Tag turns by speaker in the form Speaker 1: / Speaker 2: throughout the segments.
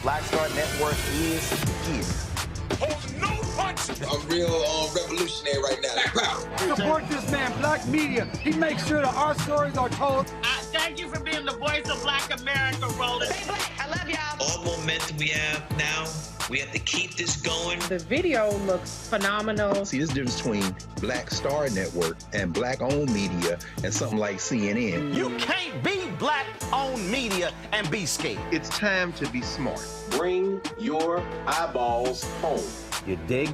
Speaker 1: Black Star Network is here.
Speaker 2: Hold no punch!
Speaker 3: I'm real revolutionary right now. Black power.
Speaker 4: Support this man, Black Media. He makes sure that our stories are told.
Speaker 5: Thank you for being the voice of Black America, Roland.
Speaker 6: Stay black. I love y'all.
Speaker 7: All momentum we have now, we have to keep this going.
Speaker 8: The video looks phenomenal.
Speaker 9: See, this difference between Black Star Network and Black-owned media and something like CNN.
Speaker 1: You can't be Black-owned media and be scared.
Speaker 10: It's time to be smart.
Speaker 11: Bring your eyeballs home.
Speaker 1: You dig?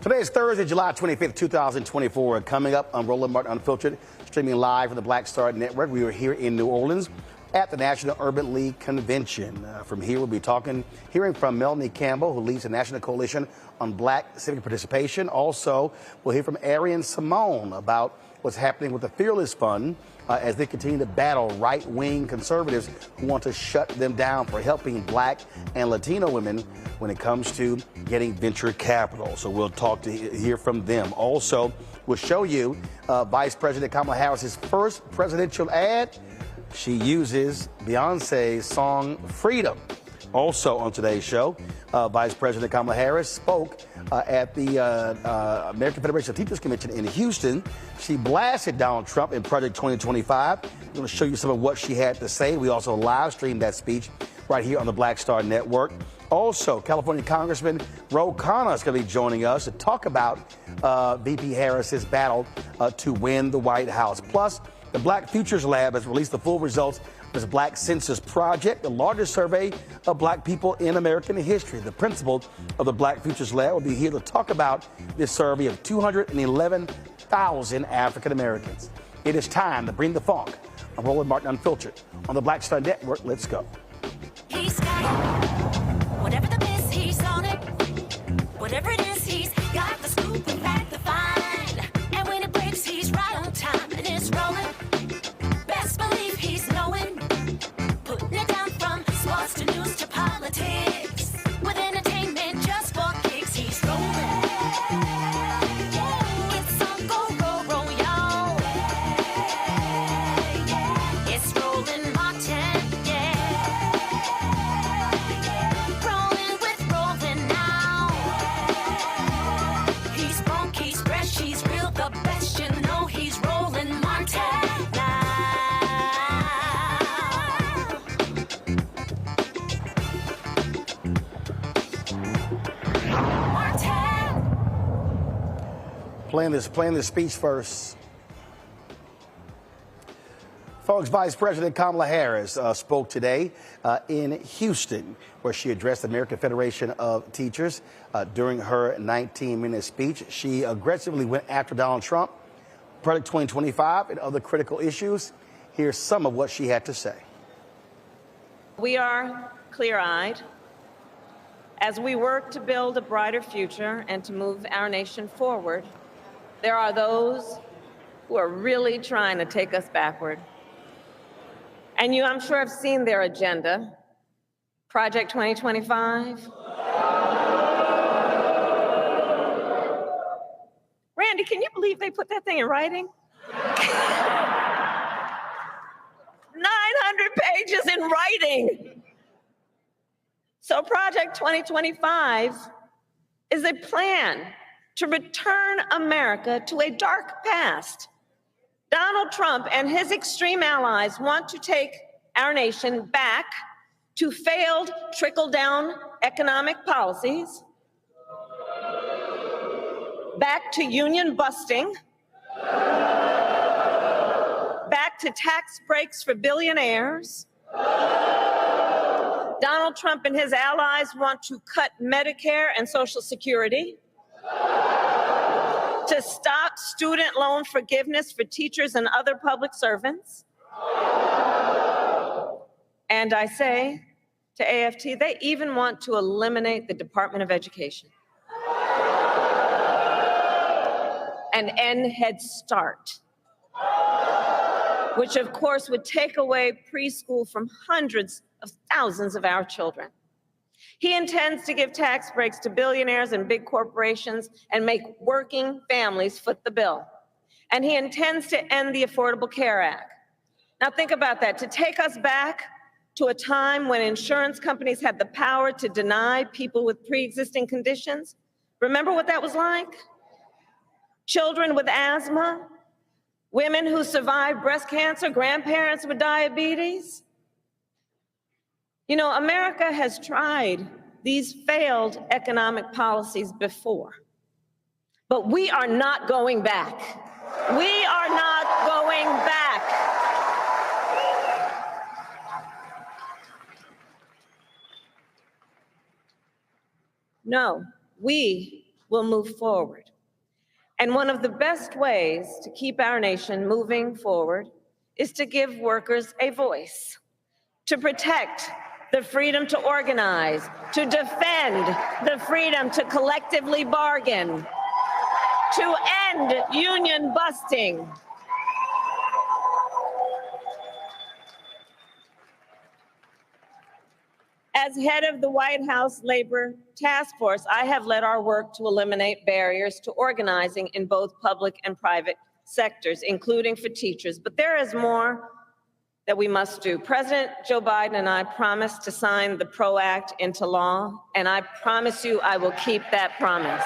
Speaker 1: Today is Thursday, July 25th, 2024. Coming up on Roland Martin Unfiltered, streaming live from the Black Star Network. We are here in New Orleans at the National Urban League Convention. From here, we'll be hearing from Melanie Campbell, who leads the National Coalition on Black Civic Participation. Also, we'll hear from Arian Simone about what's happening with the Fearless Fund as they continue to battle right-wing conservatives who want to shut them down for helping Black and Latino women when it comes to getting venture capital. So we'll hear from them. Also, we'll show you Vice President Kamala Harris's first presidential ad. She uses Beyonce's song Freedom. Also on today's show, Vice President Kamala Harris spoke at the American Federation of Teachers Convention in Houston. She blasted Donald Trump in Project 2025. I'm going to show you some of what she had to say. We also live streamed that speech right here on the Black Star Network. Also, California Congressman Ro Khanna is going to be joining us to talk about VP Harris's battle to win the White House. Plus, the Black Futures Lab has released the full results of this Black Census Project, the largest survey of Black people in American history. The principal of the Black Futures Lab will be here to talk about this survey of 211,000 African Americans. It is time to bring the funk on Roland Martin Unfiltered on the Black Star Network. Let's go.
Speaker 6: He's got it. Whatever the miss, he's on it. Whatever it is, he's got the scoop and back the find. And when it breaks, he's right on time and it's rolling. Best believe he's knowing. Putting it down from sports to news to politics. With entertainment just for kicks, he's rolling. It's on go, roll, roll, y'all. It's Roland Martin, rolling with Roland now. He's funk, he's fresh, he's real, the best, you know he's Roland Martin now.
Speaker 1: Playing this speech first. Folks, Vice President Kamala Harris spoke today in Houston, where she addressed the American Federation of Teachers. During her 19-minute speech, she aggressively went after Donald Trump, Project 2025, and other critical issues. Here's some of what she had to say.
Speaker 5: We are clear-eyed as we work to build a brighter future and to move our nation forward. There are those who are really trying to take us backward. And you, I'm sure, have seen their agenda, Project 2025. Randy, can you believe they put that thing in writing? 900 pages in writing. So Project 2025 is a plan to return America to a dark past. Donald Trump and his extreme allies want to take our nation back to failed trickle-down economic policies, back to union busting, back to tax breaks for billionaires. Donald Trump and his allies want to cut Medicare and Social Security, to stop student loan forgiveness for teachers and other public servants. And I say to AFT, they even want to eliminate the Department of Education and end Head Start, which of course would take away preschool from hundreds of thousands of our children. He intends to give tax breaks to billionaires and big corporations and make working families foot the bill. And he intends to end the Affordable Care Act. Now think about that, to take us back to a time when insurance companies had the power to deny people with pre-existing conditions. Remember what that was like? Children with asthma, women who survived breast cancer, grandparents with diabetes. You know, America has tried these failed economic policies before, but we are not going back. We are not going back. No, we will move forward. And one of the best ways to keep our nation moving forward is to give workers a voice, to protect the freedom to organize, to defend the freedom to collectively bargain, to end union busting. As head of the White House Labor Task Force, I have led our work to eliminate barriers to organizing in both public and private sectors, including for teachers. But there is more that we must do. President Joe Biden and I promised to sign the PRO Act into law, and I promise you I will keep that promise.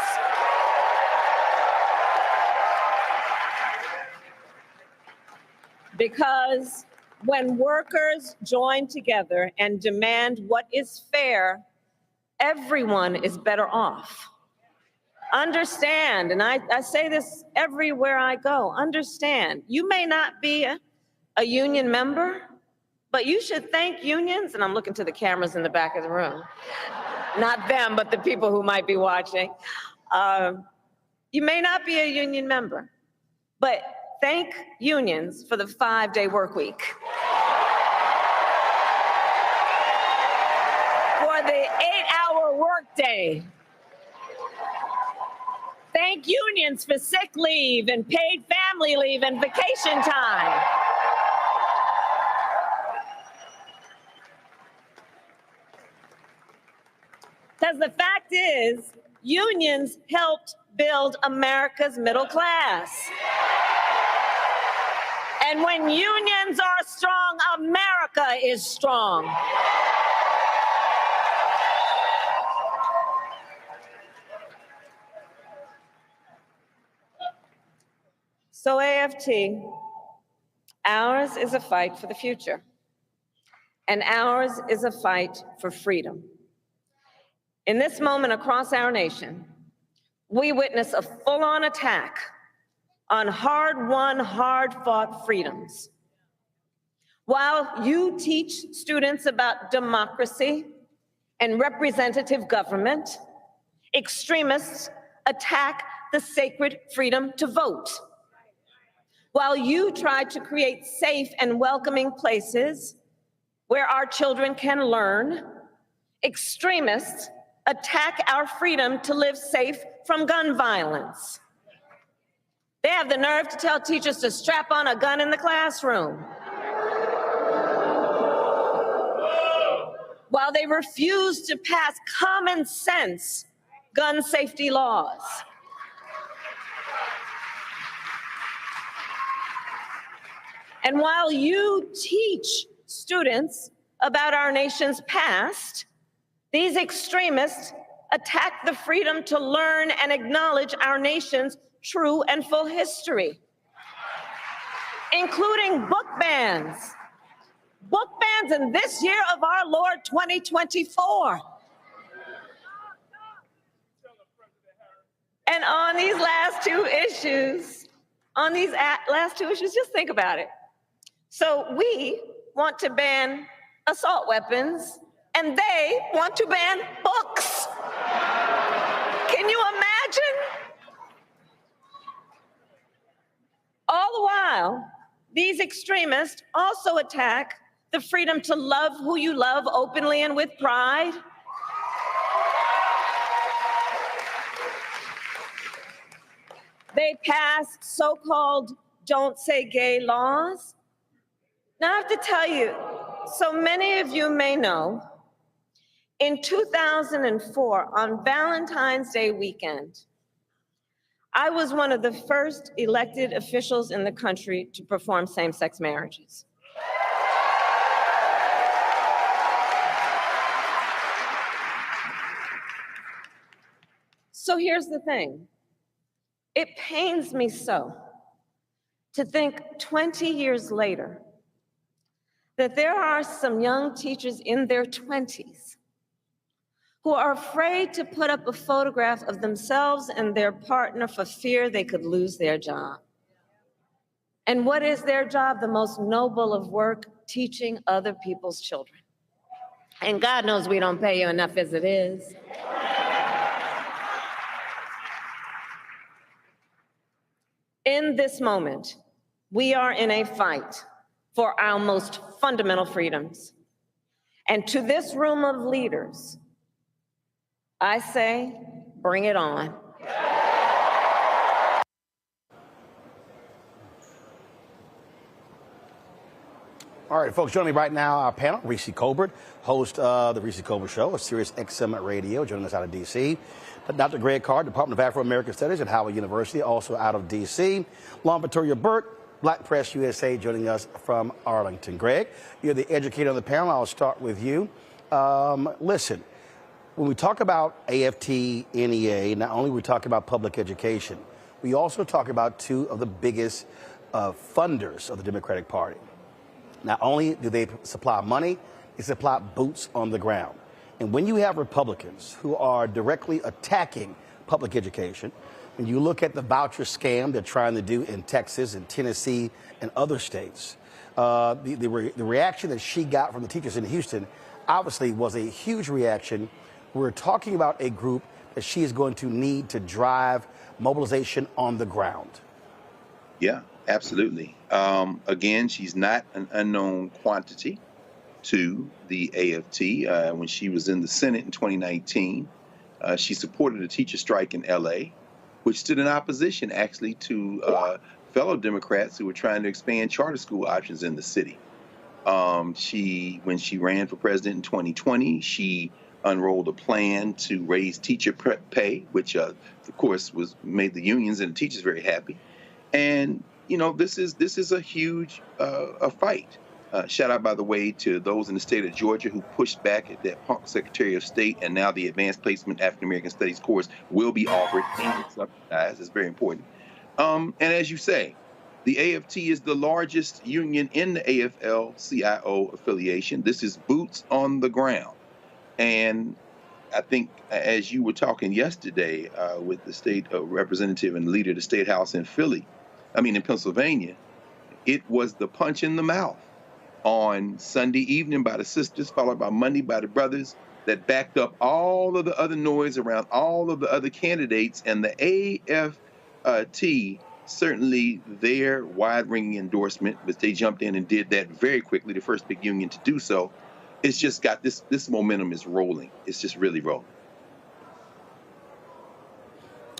Speaker 5: Because when workers join together and demand what is fair, everyone is better off. Understand, and I say this everywhere I go, understand, you may not be a union member, but you should thank unions, and I'm looking to the cameras in the back of the room, not them, but the people who might be watching. You may not be a union member, but thank unions for the 5-day work week, for the 8-hour workday. Thank unions for sick leave and paid family leave and vacation time. Because the fact is, unions helped build America's middle class. And when unions are strong, America is strong. So AFT, ours is a fight for the future, and ours is a fight for freedom. In this moment across our nation, we witness a full-on attack on hard-won, hard-fought freedoms. While you teach students about democracy and representative government, extremists attack the sacred freedom to vote. While you try to create safe and welcoming places where our children can learn, extremists attack our freedom to live safe from gun violence. They have the nerve to tell teachers to strap on a gun in the classroom, while they refuse to pass common sense gun safety laws. And while you teach students about our nation's past, these extremists attack the freedom to learn and acknowledge our nation's true and full history, including book bans. Book bans in this year of our Lord 2024. And on these last two issues, just think about it. So we want to ban assault weapons, and they want to ban books. Can you imagine? All the while, these extremists also attack the freedom to love who you love openly and with pride. They pass so-called don't say gay laws. Now I have to tell you, so many of you may know, in 2004, on Valentine's Day weekend, I was one of the first elected officials in the country to perform same-sex marriages. So here's the thing. It pains me so to think 20 years later that there are some young teachers in their 20s who are afraid to put up a photograph of themselves and their partner for fear they could lose their job. And what is their job? The most noble of work, teaching other people's children. And God knows we don't pay you enough as it is. In this moment, we are in a fight for our most fundamental freedoms. And to this room of leaders, I say, bring it on.
Speaker 1: All right, folks, joining me right now, our panel, Reese Colbert, host of the Reese Colbert Show, a Sirius XM radio, joining us out of D.C. Dr. Greg Carr, Department of Afro-American Studies at Howard University, also out of D.C. Lauren Victoria Burt, Black Press USA, joining us from Arlington. Greg, you're the educator on the panel. I'll start with you. Listen, when we talk about AFT, NEA, not only we talk about public education, we also talk about two of the biggest funders of the Democratic Party. Not only do they supply money, they supply boots on the ground. And when you have Republicans who are directly attacking public education, when you look at the voucher scam they're trying to do in Texas and Tennessee and other states, the reaction that she got from the teachers in Houston obviously was a huge reaction. We're talking about a group that she is going to need to drive mobilization on the ground.
Speaker 10: Yeah, absolutely. Again, she's not an unknown quantity to the AFT. When she was in the Senate in 2019, she supported a teacher strike in LA, which stood in opposition actually to fellow Democrats who were trying to expand charter school options in the city. When she ran for president in 2020, she unrolled a plan to raise teacher pay, which of course made the unions and the teachers very happy. And you know, this is a huge fight. Shout out, by the way, to those in the state of Georgia who pushed back at that punk Secretary of State, and now the Advanced Placement African American Studies course will be offered and subsidized. It's very important. And as you say, the AFT is the largest union in the AFL-CIO affiliation. This is boots on the ground. And I think, as you were talking yesterday with the state representative and leader of the State House in Pennsylvania, it was the punch in the mouth on Sunday evening by the sisters, followed by Monday by the brothers, that backed up all of the other noise around all of the other candidates. And the AFT, certainly their wide-ranging endorsement, but they jumped in and did that very quickly, the first big union to do so. It's just got this momentum is rolling. It's just really rolling.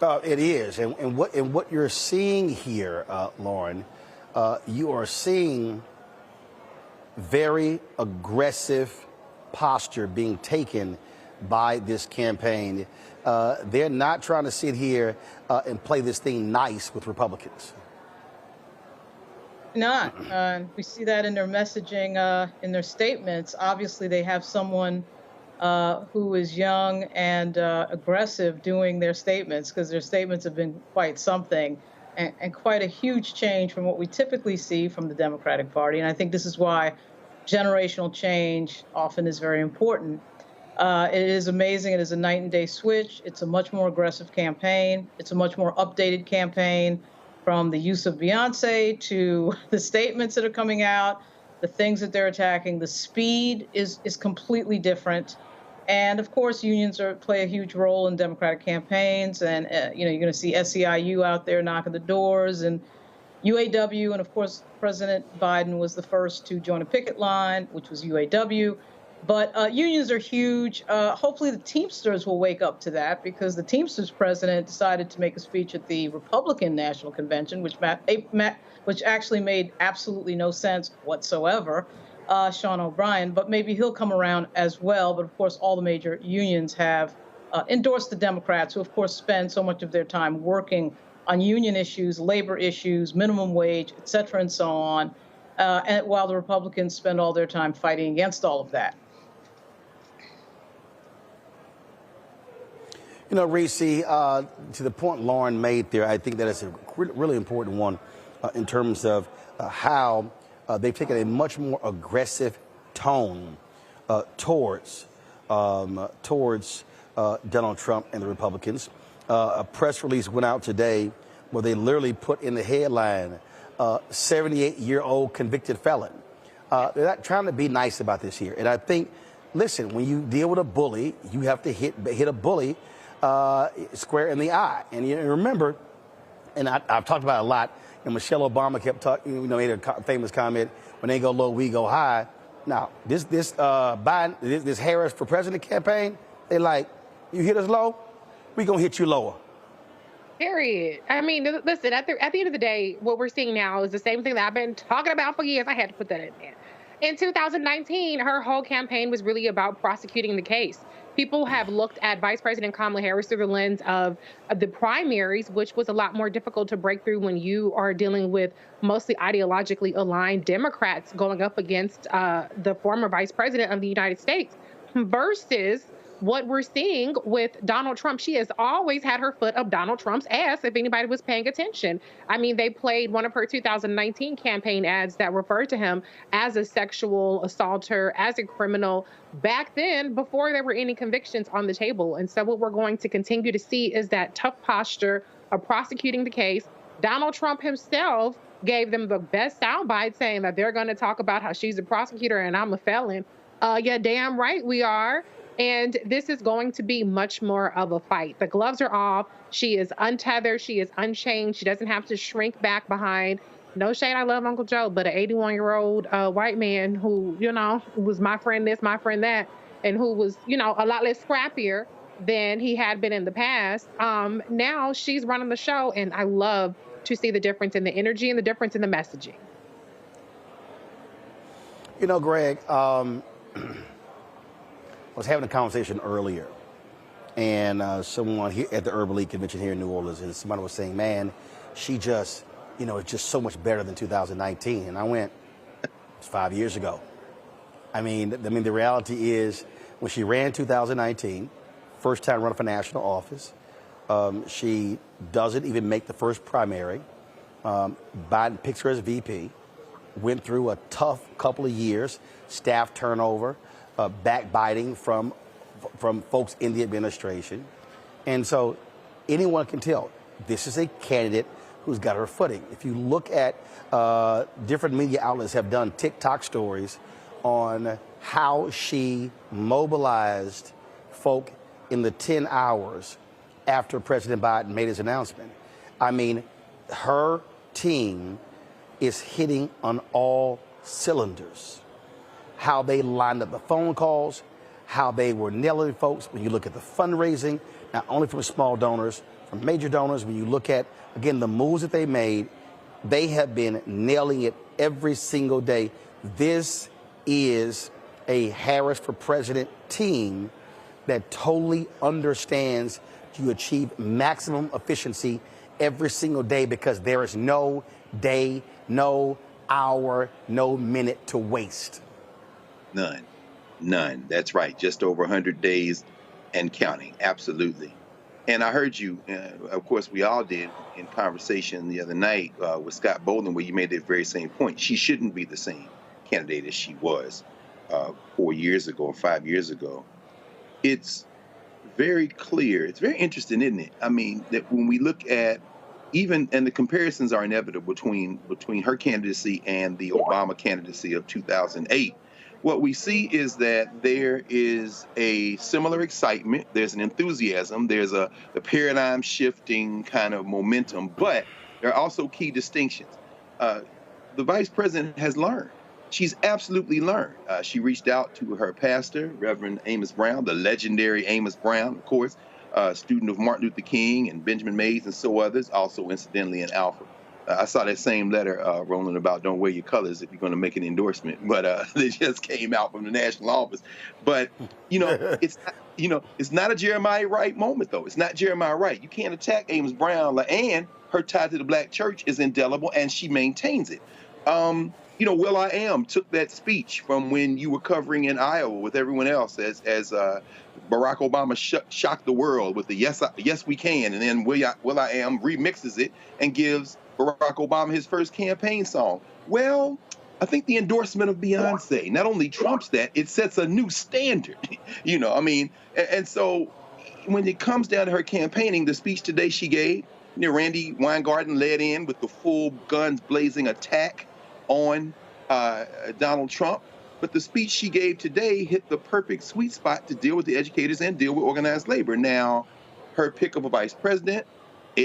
Speaker 1: It is, and what you're seeing here, Lauren, you are seeing very aggressive posture being taken by this campaign. They're not trying to sit here and play this thing nice with Republicans.
Speaker 8: Not. We see that in their messaging, in their statements. Obviously, they have someone who is young and aggressive doing their statements, because their statements have been quite something and quite a huge change from what we typically see from the Democratic Party. And I think this is why generational change often is very important. It is amazing. It is a night and day switch. It's a much more aggressive campaign. It's a much more updated campaign, from the use of Beyonce to the statements that are coming out, the things that they're attacking. The speed is completely different. And of course, unions play a huge role in Democratic campaigns. And, you're going to see SEIU out there knocking the doors, and UAW. And of course, President Biden was the first to join a picket line, which was UAW. But unions are huge. Hopefully the Teamsters will wake up to that, because the Teamsters president decided to make a speech at the Republican National Convention, which actually made absolutely no sense whatsoever, Sean O'Brien. But maybe he'll come around as well. But of course, all the major unions have endorsed the Democrats, who of course spend so much of their time working on union issues, labor issues, minimum wage, et cetera, and so on, and while the Republicans spend all their time fighting against all of that.
Speaker 1: You know, Reese, to the point Lauren made there, I think that is a really important one in terms of how they've taken a much more aggressive tone towards Donald Trump and the Republicans. A press release went out today where they literally put in the headline, 78-year-old convicted felon. They're not trying to be nice about this here. And I think, listen, when you deal with a bully, you have to hit a bully square in the eye. And you remember, and I've talked about it a lot. And Michelle Obama kept talking, made a famous comment: "When they go low, we go high." Now, this Biden, this Harris for president campaign, they like, you hit us low, we gonna hit you lower.
Speaker 11: Period. I mean, listen, at the end of the day, what we're seeing now is the same thing that I've been talking about for years. I had to put that in there. In 2019, her whole campaign was really about prosecuting the case. People have looked at Vice President Kamala Harris through the lens of the primaries, which was a lot more difficult to break through when you are dealing with mostly ideologically aligned Democrats going up against the former Vice President of the United States, versus what we're seeing with Donald Trump. She has always had her foot up Donald Trump's ass, if anybody was paying attention. I mean, they played one of her 2019 campaign ads that referred to him as a sexual assaulter, as a criminal, back then, before there were any convictions on the table. And so what we're going to continue to see is that tough posture of prosecuting the case. Donald Trump himself gave them the best soundbite, saying that they're going to talk about how she's a prosecutor and I'm a felon. Yeah, damn right we are. And this is going to be much more of a fight. The gloves are off. She is untethered. She is unchained. She doesn't have to shrink back behind. No shade, I love Uncle Joe, but an 81-year-old white man who, was my friend this, my friend that, and who was, a lot less scrappier than he had been in the past. Now she's running the show, and I love to see the difference in the energy and the difference in the messaging.
Speaker 1: Greg, I was having a conversation earlier, and someone here at the Urban League convention here in New Orleans, and somebody was saying, man, she just, it's just so much better than 2019. And I went, it's 5 years ago. I mean, the reality is, when she ran 2019, first time running for national office, she doesn't even make the first primary. Biden picks her as VP, went through a tough couple of years, staff turnover, backbiting from folks in the administration. And so anyone can tell this is a candidate who's got her footing. If you look at different media outlets have done TikTok stories on how she mobilized folk in the 10 hours after President Biden made his announcement. I mean, her team is hitting on all cylinders. How they lined up the phone calls, how they were nailing folks. When you look at the fundraising, not only from small donors, from major donors, when you look at, again, the moves that they made, they have been nailing it every single day. This is a Harris for President team that totally understands to achieve maximum efficiency every single day, because there is no day, no hour, no minute to waste. None. That's right. Just over 100 days and counting. Absolutely. And I heard you, of course, we all did in conversation the other night with Scott Bolden, where you made that very same point. She shouldn't be the same candidate as she was 4 years ago or 5 years ago. It's very clear. It's very interesting, isn't it? I mean, that when we look at and the comparisons are inevitable between her candidacy and the Obama candidacy of 2008. What we see is that there is a similar excitement, there's an enthusiasm, there's a paradigm shifting kind of momentum, but there are also key distinctions. The vice president has learned. She's absolutely learned. She reached out to her pastor, Reverend Amos Brown, the legendary Amos Brown, of course, student of Martin Luther King and Benjamin Mays and so others, also incidentally in Alpha. I saw that same letter rolling about don't wear your colors if you're going to make an endorsement, but they just came out from the national office. But, it's not a Jeremiah Wright moment, though. It's not Jeremiah Wright. You can't attack Amos Brown, and her tie to the black church is indelible, and she maintains it. Will I Am took that speech from when you were covering in Iowa with everyone else as Barack Obama shocked the world with the yes we can, and then Will I Am remixes it and gives Barack Obama his first campaign song. Well, I think the endorsement of Beyonce not only trumps that, it sets a new standard. And so when it comes down to her campaigning, the speech today she gave, Randy Weingarten led in with the full guns blazing attack on Donald Trump. But the speech she gave today hit the perfect sweet spot to deal with the educators and deal with organized labor. Now, her pick of a vice president,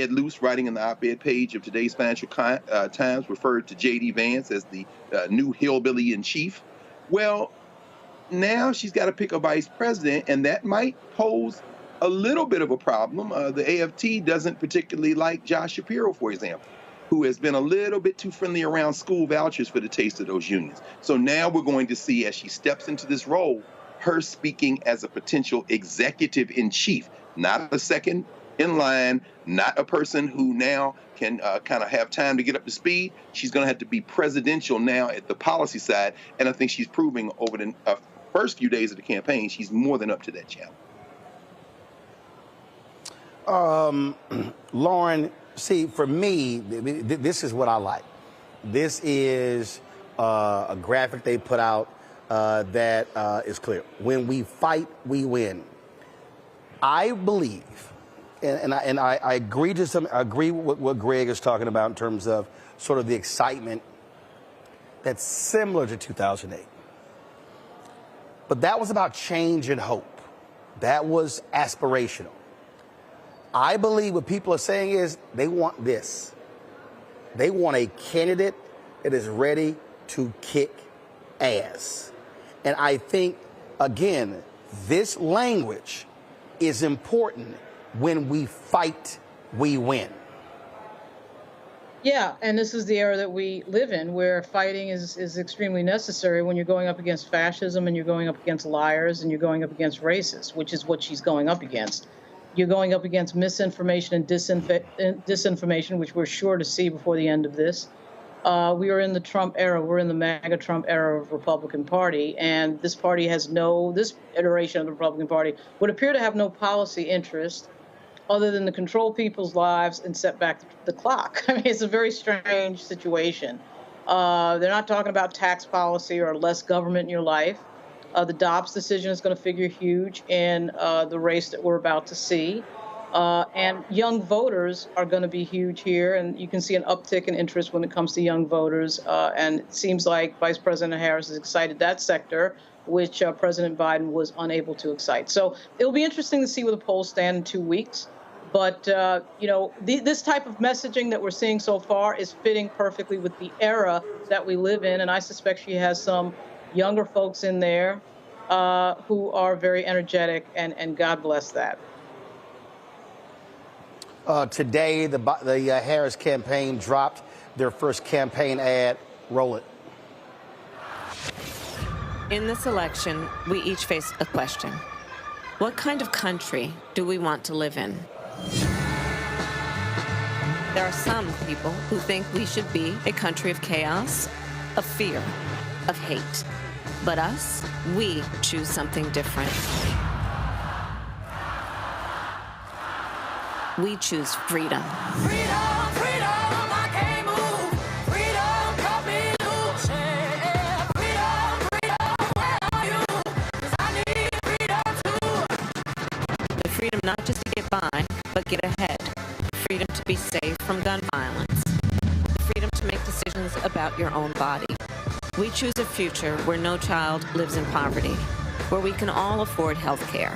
Speaker 10: Ed Luce, writing in the op-ed page of today's Financial Times, referred to J.D. Vance as the new hillbilly in chief. Well, now she's got to pick a vice president, and that might pose a little bit of a problem. The AFT doesn't particularly like Josh Shapiro, for example, who has been a little bit too friendly around school vouchers for the taste of those unions. So now we're going to see, as she steps into this role, her speaking as a potential executive in chief, not a second in line, not a person who now can kind of have time to get up to speed. She's going to have to be presidential now at the policy side, and I think she's proving over the first few days of the campaign she's more than up to that challenge.
Speaker 1: Lauren, see, for me, this is what I like. This is a graphic they put out that is clear. When we fight, we win. I believe, and I agree I agree with what Greg is talking about in terms of sort of the excitement that's similar to 2008. But that was about change and hope. That was aspirational. I believe what people are saying is they want this. They want a candidate that is ready to kick ass. And I think, again, this language is important. When we fight, we win.
Speaker 8: Yeah, and this is the era that we live in, where fighting is extremely necessary when you're going up against fascism and you're going up against liars and you're going up against racists, which is what she's going up against. You're going up against misinformation and disinformation, which we're sure to see before the end of this. We are in the Trump era. We're in the MAGA Trump era of Republican Party, and this party has this iteration of the Republican Party would appear to have no policy interest other than to control people's lives and set back the clock. I mean, it's a very strange situation. They're not talking about tax policy or less government in your life. The Dobbs decision is going to figure huge in the race that we're about to see. And young voters are going to be huge here, and you can see an uptick in interest when it comes to young voters. And it seems like Vice President Harris has excited that sector, which President Biden was unable to excite. So it'll be interesting to see where the polls stand in 2 weeks. But, this type of messaging that we're seeing so far is fitting perfectly with the era that we live in. And I suspect she has some younger folks in there who are very energetic, and God bless that.
Speaker 1: Today, the Harris campaign dropped their first campaign ad. Roll it.
Speaker 5: In this election, we each face a question. What kind of country do we want to live in? There are some people who think we should be a country of chaos, of fear, of hate. But us, we choose something different. We choose freedom.
Speaker 6: Freedom, freedom, I can't move. Freedom, cut me loose. Yeah. Freedom, freedom, where are you? 'Cause I need freedom too.
Speaker 5: The freedom not just to get by, but get ahead. Freedom to be safe from gun violence. Freedom to make decisions about your own body. We choose a future where no child lives in poverty, where we can all afford health care,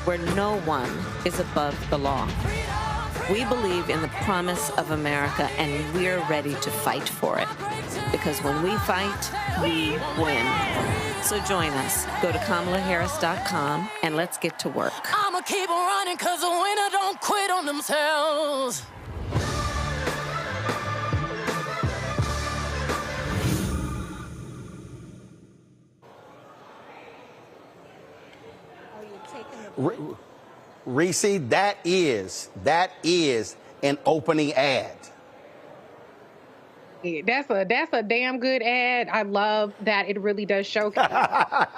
Speaker 5: where no one is above the law. We believe in the promise of America, and we're ready to fight for it. Because when we fight, we win. So join us. Go to KamalaHarris.com and let's get to work.
Speaker 6: I'ma keep on running 'cause the winner don't quit on themselves.
Speaker 1: Reese, that is an opening ad.
Speaker 11: That's a damn good ad. I love that it really does showcase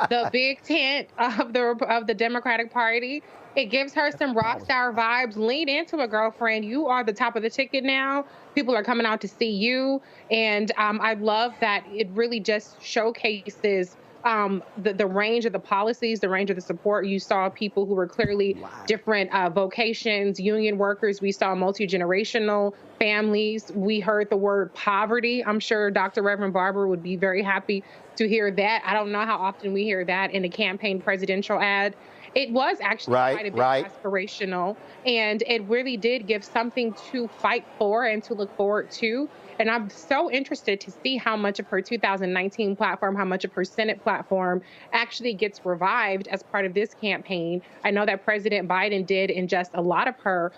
Speaker 11: the big tent of the Democratic Party. It gives her some rock star vibes. Lean into it, girlfriend. You are the top of the ticket now. People are coming out to see you, and I love that it really just showcases the range of the policies, the range of the support. You saw people who were clearly different vocations, union workers. We saw multi-generational families. We heard the word poverty. I'm sure Dr. Reverend Barber would be very happy to hear that. I don't know how often we hear that in a campaign presidential ad. It was actually quite a bit aspirational, and it really did give something to fight for and to look forward to. And I'm so interested to see how much of her 2019 platform, how much of her Senate platform actually gets revived as part of this campaign. I know that President Biden did ingest a lot of her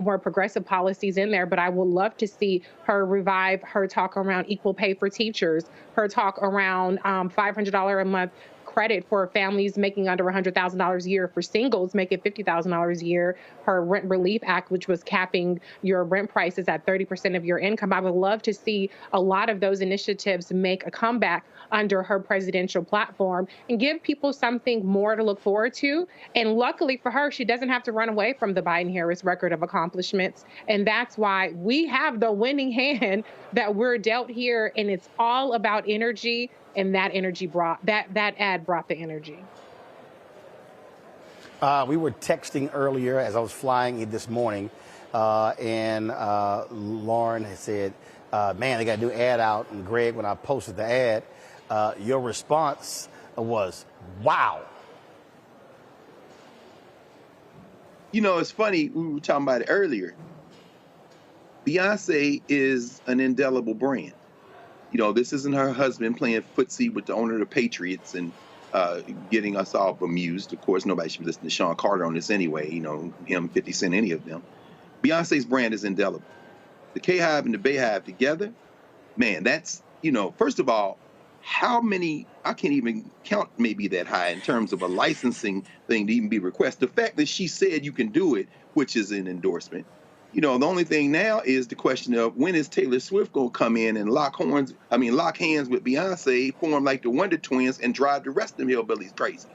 Speaker 11: more progressive policies in there, but I would love to see her revive her talk around equal pay for teachers, her talk around $500 a month credit for families making under $100,000 a year, for singles making $50,000 a year, her Rent Relief Act, which was capping your rent prices at 30% of your income. I would love to see a lot of those initiatives make a comeback under her presidential platform and give people something more to look forward to. And luckily for her, she doesn't have to run away from the Biden-Harris record of accomplishments. And that's why we have the winning hand that we're dealt here. And it's all about energy. And that energy brought, that ad brought the energy.
Speaker 1: We were texting earlier as I was flying in this morning, and Lauren had said, man, they got a new ad out. And Greg, when I posted the ad, your response was, wow.
Speaker 10: You know, it's funny, we were talking about it earlier. Beyonce is an indelible brand. You know, this isn't her husband playing footsie with the owner of the Patriots and getting us all bemused. Of course, nobody should listen to Sean Carter on this anyway, you know, him, 50 Cent, any of them. Beyonce's brand is indelible. The K-Hive and the Bayhive together, man, that's, you know, first of all, how many, I can't even count maybe that high in terms of a licensing thing to even be requested. The fact that she said you can do it, which is an endorsement. You know, the only thing now is the question of when is Taylor Swift going to come in and lock hands with Beyonce, form like the Wonder Twins, and drive the rest of them hillbillies crazy.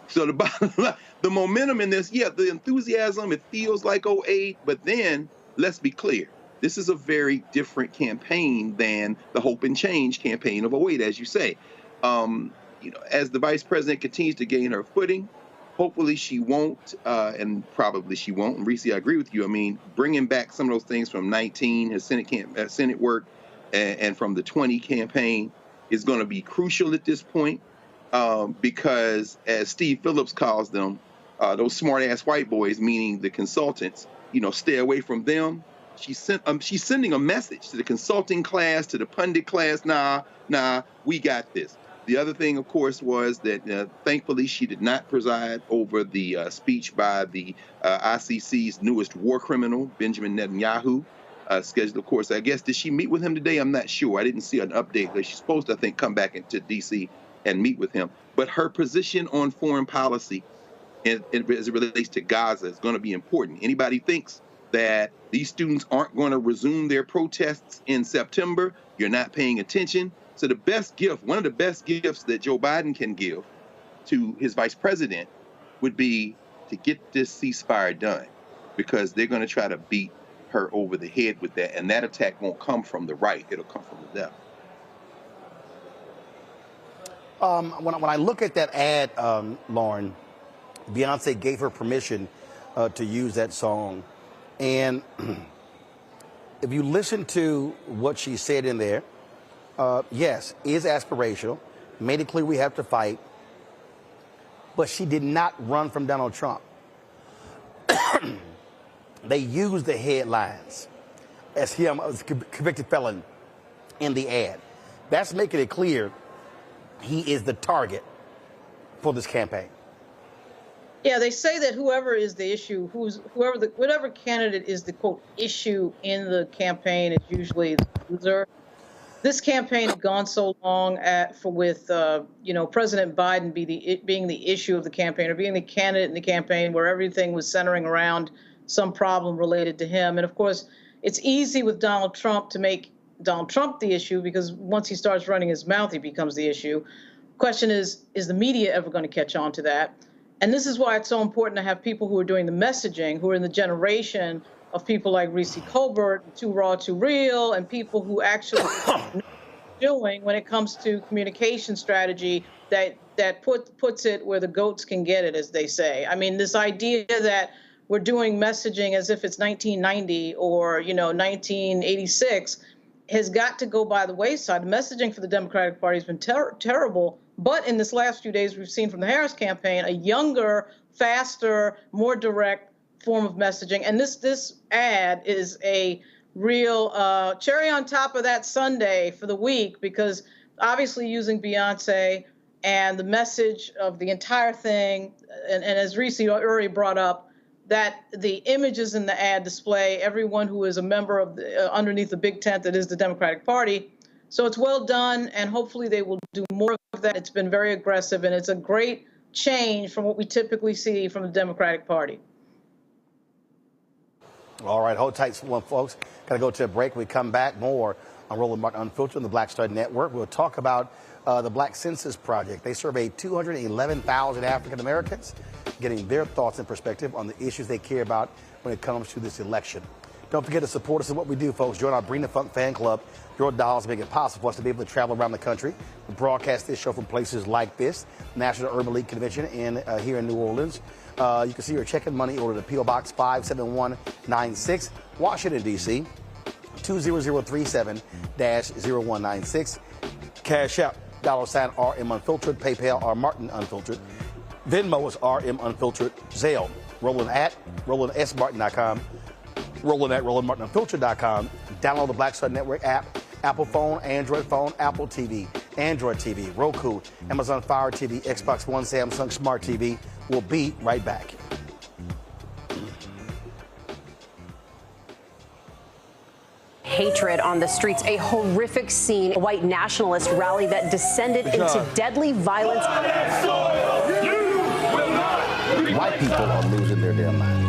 Speaker 10: So the momentum in this, yeah, the enthusiasm, it feels like 08, but then let's be clear. This is a very different campaign than the Hope and Change campaign of 08, as you say. You know, as the vice president continues to gain her footing, hopefully she won't, and probably she won't. And Reese, I agree with you. I mean, bringing back some of those things from 19, his Senate work, and from the 20 campaign is going to be crucial at this point, because as Steve Phillips calls them, those smart-ass white boys, meaning the consultants, you know, stay away from them. She's sending a message to the consulting class, to the pundit class, nah, we got this. The other thing, of course, was that thankfully she did not preside over the speech by the ICC's newest war criminal, Benjamin Netanyahu, scheduled, of course. I guess, did she meet with him today? I'm not sure. I didn't see an update. She's supposed to, I think, come back into D.C. and meet with him. But her position on foreign policy as it relates to Gaza is going to be important. Anybody thinks that these students aren't going to resume their protests in September, you're not paying attention. So the best gift, one of the best gifts that Joe Biden can give to his vice president would be to get this ceasefire done, because they're going to try to beat her over the head with that. And that attack won't come from the right. It'll come from the left.
Speaker 1: When I look at that ad, Lauren, Beyonce gave her permission to use that song. And if you listen to what she said in there, yes, is aspirational, made it clear we have to fight, but she did not run from Donald Trump. They used the headlines as him as a convicted felon in the ad. That's making it clear he is the target for this campaign.
Speaker 8: Yeah, they say that whoever is the issue, whatever candidate is the quote issue in the campaign is usually the loser. This campaign had gone so long with President Biden being the issue of the campaign, or being the candidate in the campaign, where everything was centering around some problem related to him. And of course, it's easy with Donald Trump to make Donald Trump the issue, because once he starts running his mouth, he becomes the issue. Question is the media ever going to catch on to that? And this is why it's so important to have people who are doing the messaging, who are in the generation of people like Reese Colbert, Too Raw, Too Real, and people who actually know what they're doing when it comes to communication strategy that puts it where the goats can get it, as they say. I mean, this idea that we're doing messaging as if it's 1990 or 1986 has got to go by the wayside. The messaging for the Democratic Party has been terrible. But in this last few days, we've seen from the Harris campaign a younger faster, more direct form of messaging. And this ad is a real cherry on top of that sundae for the week, because obviously using Beyonce and the message of the entire thing, and as Reese already brought up, that the images in the ad display everyone who is a member of the, underneath the big tent that is the Democratic Party. So it's well done, and hopefully they will do more of that. It's been very aggressive, and it's a great change from what we typically see from the Democratic Party.
Speaker 1: All right, hold tight, folks. Got to go to a break. We come back more on Roland Martin Unfiltered on the Black Star Network. We'll talk about the Black Census Project. They surveyed 211,000 African Americans, getting their thoughts and perspective on the issues they care about when it comes to this election. Don't forget to support us in what we do, folks. Join our Bring the Funk fan club. Your dollars make it possible for us to be able to travel around the country. We broadcast this show from places like this, National Urban League Convention here in New Orleans. You can see your check and money order to P.O. Box 57196, Washington, D.C., 20037-0196. Cash out, $RM Unfiltered, PayPal R Martin Unfiltered, Venmo is RM Unfiltered, Zelle, Roland at RolandSMartin.com, Roland at RolandMartinUnfiltered.com. Download the Black Star Network app, Apple phone, Android phone, Apple TV, Android TV, Roku, Amazon Fire TV, Xbox One, Samsung Smart TV. We'll be right back.
Speaker 12: Hatred on the streets, a horrific scene, a white nationalist rally that descended into deadly violence.
Speaker 1: White people are losing their damn minds.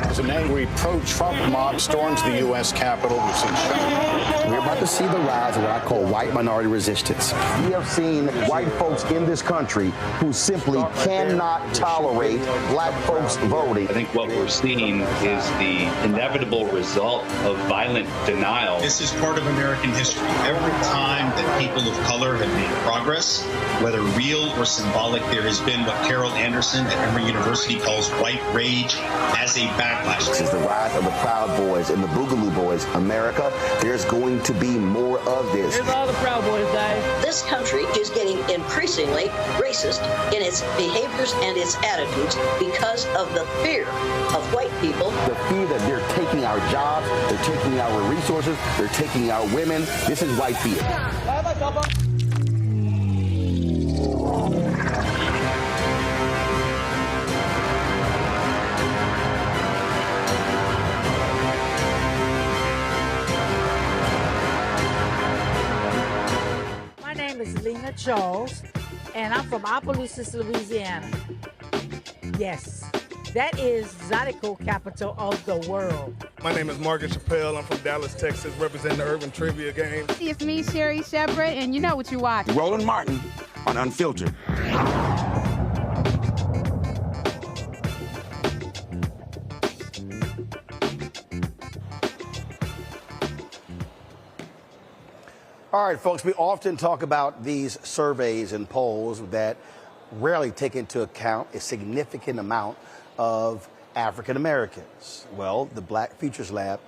Speaker 13: As an angry pro-Trump mob storms the U.S. Capitol,
Speaker 1: we're about to see the rise of what I call white minority resistance. We have seen white folks in this country who simply cannot tolerate black folks voting.
Speaker 14: I think what we're seeing is the inevitable result of violent denial.
Speaker 15: This is part of American history. Every time that people of color have made progress, whether real or symbolic, there has been what Carol Anderson at Emory University calls white rage as a backlash.
Speaker 1: This is the rise of the Proud Boys and the Boogaloo Boys. America, there's going to be more of this.
Speaker 16: Here's all the Proud Boys, guys.
Speaker 17: This country is getting increasingly racist in its behaviors and its attitudes because of the fear of white people.
Speaker 1: The fear that they're taking our jobs, they're taking our resources, they're taking our women. This is white fear.
Speaker 18: Charles, and I'm from Opelousas, Louisiana. Yes, that is Zydeco capital of the world.
Speaker 19: My name is Margaret Chappelle. I'm from Dallas, Texas, representing the Urban Trivia Game.
Speaker 20: It's me, Sherry Shepard, and you know what you watch.
Speaker 21: Roland Martin on Unfiltered.
Speaker 1: All right, folks, we often talk about these surveys and polls that rarely take into account a significant amount of African Americans. Well, the Black Futures Lab,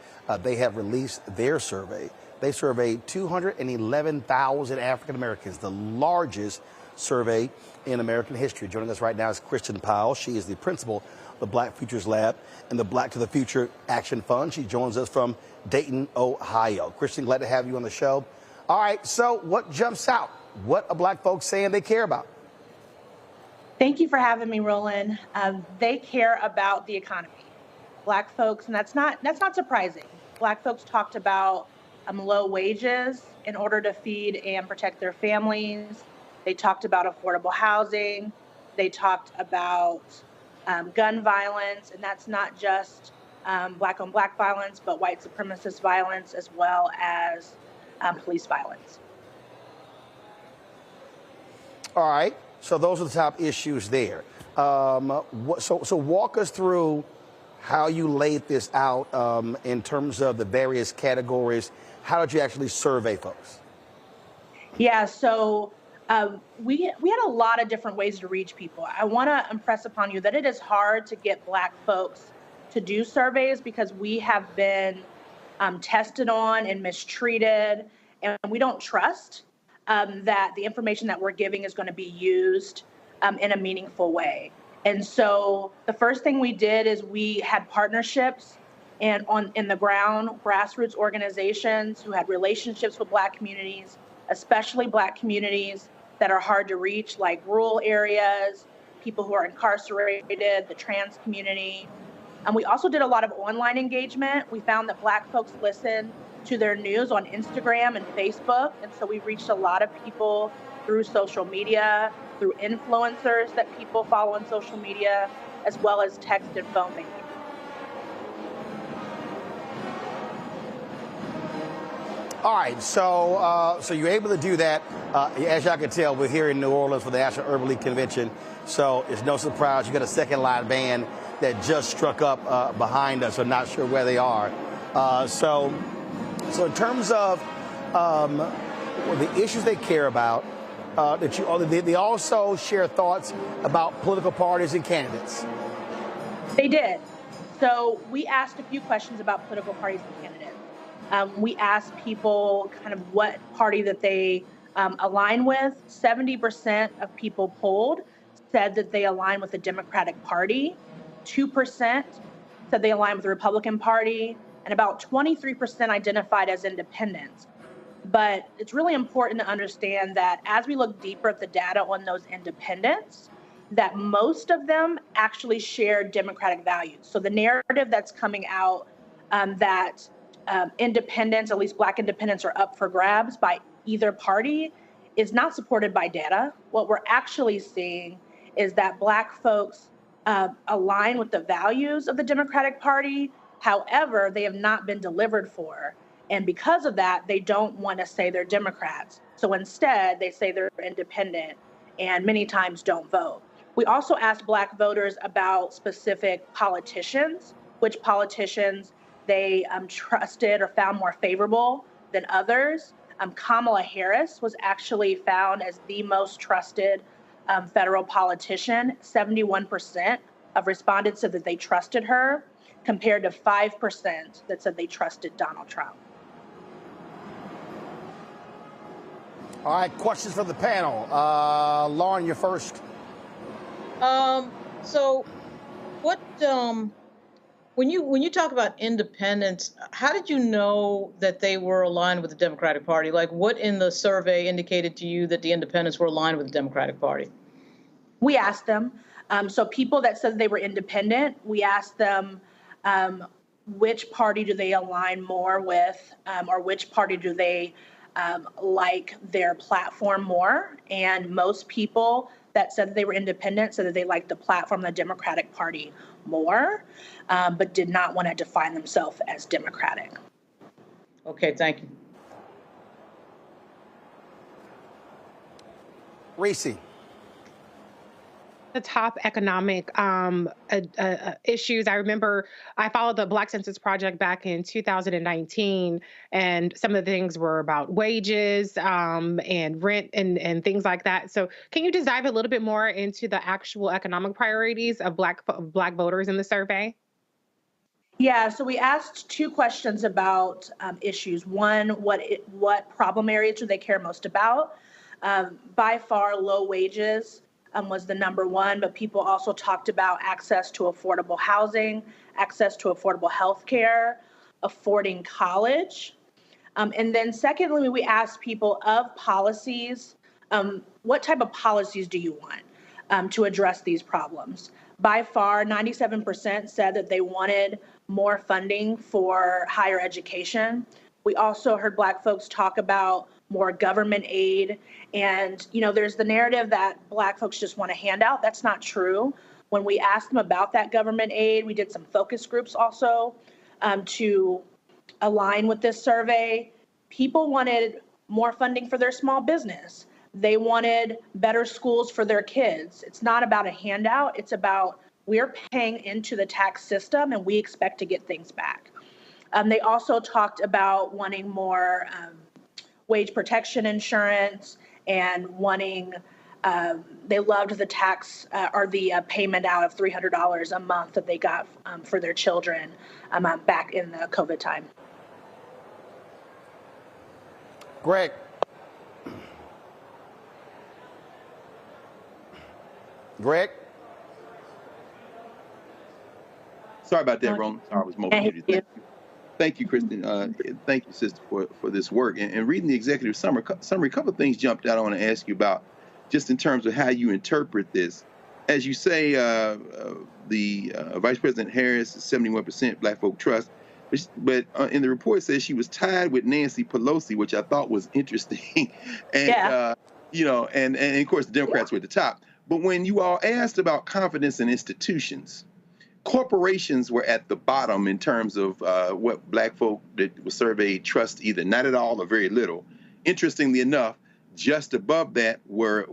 Speaker 1: they have released their survey. They surveyed 211,000 African Americans, the largest survey in American history. Joining us right now is Kristen Powell. She is the principal of the Black Futures Lab and the Black to the Future Action Fund. She joins us from Dayton, Ohio. Kristen, glad to have you on the show. All right, so what jumps out? What are black folks saying they care about?
Speaker 22: Thank you for having me, Roland. They care about the economy. Black folks, and that's not surprising. Black folks talked about low wages in order to feed and protect their families. They talked about affordable housing. They talked about gun violence, and that's not just black on black violence, but white supremacist violence as well as police violence.
Speaker 1: All right, so those are the top issues there. So walk us through how you laid this out in terms of the various categories. How did you actually survey folks?
Speaker 22: Yeah, so we had a lot of different ways to reach people. I want to impress upon you that it is hard to get black folks to do surveys because we have been tested on and mistreated, and we don't trust that the information that we're giving is going to be used in a meaningful way. And so the first thing we did is we had partnerships and in the ground, grassroots organizations who had relationships with Black communities, especially Black communities that are hard to reach, like rural areas, people who are incarcerated, the trans community. And we also did a lot of online engagement. We found that Black folks listen to their news on Instagram and Facebook. And so we reached a lot of people through social media, through influencers that people follow on social media, as well as text and phone banking.
Speaker 1: All right, so you're able to do that. As y'all can tell, we're here in New Orleans for the National Urban League Convention, so it's no surprise you got a second line band that just struck up behind us. I'm not sure where they are. So in terms of the issues they care about, they also share thoughts about political parties and candidates.
Speaker 22: They did. So we asked a few questions about political parties and candidates. We asked people kind of what party that they align with. 70% of people polled said that they align with the Democratic Party. 2% said they align with the Republican Party, and about 23% identified as independents. But it's really important to understand that as we look deeper at the data on those independents, that most of them actually share Democratic values. So the narrative that's coming out that independents, at least Black independents, are up for grabs by either party is not supported by data. What we're actually seeing is that Black folks align with the values of the Democratic Party. However, they have not been delivered for. And because of that, they don't want to say they're Democrats. So instead, they say they're independent and many times don't vote. We also asked Black voters about specific politicians, which politicians they trusted or found more favorable than others. Kamala Harris was actually found as the most trusted federal politician. 71% of respondents said that they trusted her, compared to 5% that said they trusted Donald Trump.
Speaker 1: All right, questions from the panel. Lauren, you're first.
Speaker 8: So what, when you talk about independents, how did you know that they were aligned with the Democratic Party? Like, what in the survey indicated to you that the independents were aligned with the Democratic Party?
Speaker 22: We asked them. So people that said they were independent, we asked them which party do they align more with, or which party do they like their platform more. And most people that said that they were independent said that they liked the platform of the Democratic Party more, but did not want to define themselves as Democratic.
Speaker 8: Okay, thank you.
Speaker 1: Reese.
Speaker 11: The top economic issues. I remember I followed the Black Census Project back in 2019, and some of the things were about wages and rent and things like that. So can you just dive a little bit more into the actual economic priorities of Black voters in the survey?
Speaker 22: Yeah, so we asked two questions about issues. One, what problem areas do they care most about? By far, low wages was the number one, but people also talked about access to affordable housing, access to affordable health care, affording college. And then secondly, we asked people of policies, what type of policies do you want to address these problems? By far, 97% said that they wanted more funding for higher education. We also heard Black folks talk about more government aid. And, you know, there's the narrative that Black folks just want a handout. That's not true. When we asked them about that government aid, we did some focus groups also to align with this survey. People wanted more funding for their small business. They wanted better schools for their kids. It's not about a handout. It's about we're paying into the tax system and we expect to get things back. They also talked about wanting more wage protection insurance and wanting, they loved the tax or the payment out of $300 a month that they got for their children back in the COVID time.
Speaker 1: Greg. Greg?
Speaker 10: Sorry about that, Roland. Sorry, I was more muted. Thank you, Kristen. Thank you, sister, for this work. And reading the executive summary, a couple of things jumped out I want to ask you about, just in terms of how you interpret this. As you say, the Vice President Harris is 71% Black folk trust, but in the report it says she was tied with Nancy Pelosi, which I thought was interesting. And, you know, and of course the Democrats were at the top. But when you all asked about confidence in institutions, corporations were at the bottom in terms of what Black folk that was surveyed trust either not at all or very little. Interestingly enough, just above that were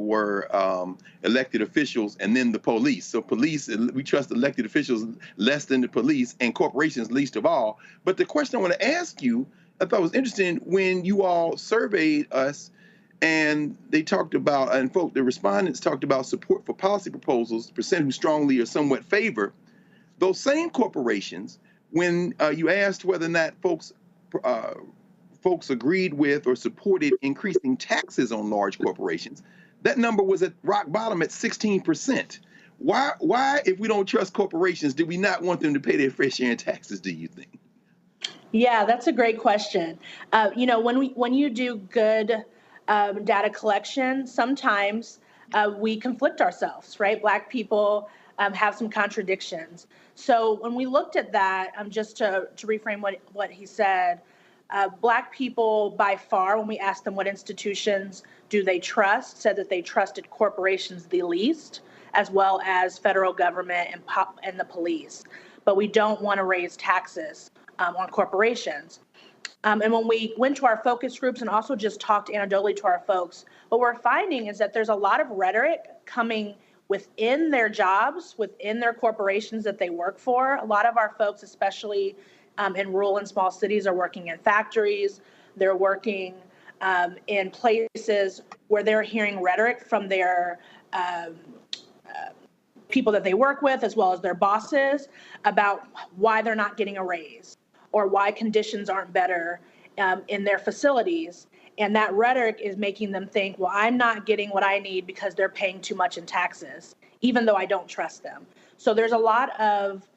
Speaker 10: elected officials and then the police. So police, we trust elected officials less than the police, and corporations least of all. But the question I want to ask you, I thought was interesting, when you all surveyed us and they talked about, and the respondents talked about support for policy proposals, the percent who strongly or somewhat favor. Those same corporations, when you asked whether or not folks agreed with or supported increasing taxes on large corporations, that number was at rock bottom at 16%. Why, if we don't trust corporations, do we not want them to pay their fair share in taxes, do you think?
Speaker 22: Yeah, that's a great question. You know, when you do good data collection, sometimes we conflict ourselves, right? Black people have some contradictions. So when we looked at that, just to reframe what he said, Black people by far, when we asked them what institutions do they trust, said that they trusted corporations the least, as well as federal government and the police. But we don't want to raise taxes on corporations. And when we went to our focus groups and also just talked anecdotally to our folks, what we're finding is that there's a lot of rhetoric coming within their jobs, within their corporations that they work for. A lot of our folks, especially in rural and small cities, are working in factories. They're working in places where they're hearing rhetoric from their people that they work with, as well as their bosses, about why they're not getting a raise or why conditions aren't better in their facilities. And that rhetoric is making them think, well, I'm not getting what I need because they're paying too much in taxes, even though I don't trust them. So there's a lot of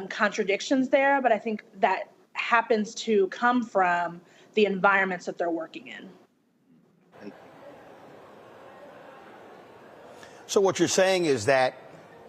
Speaker 22: contradictions there, but I think that happens to come from the environments that they're working in.
Speaker 1: So what you're saying is that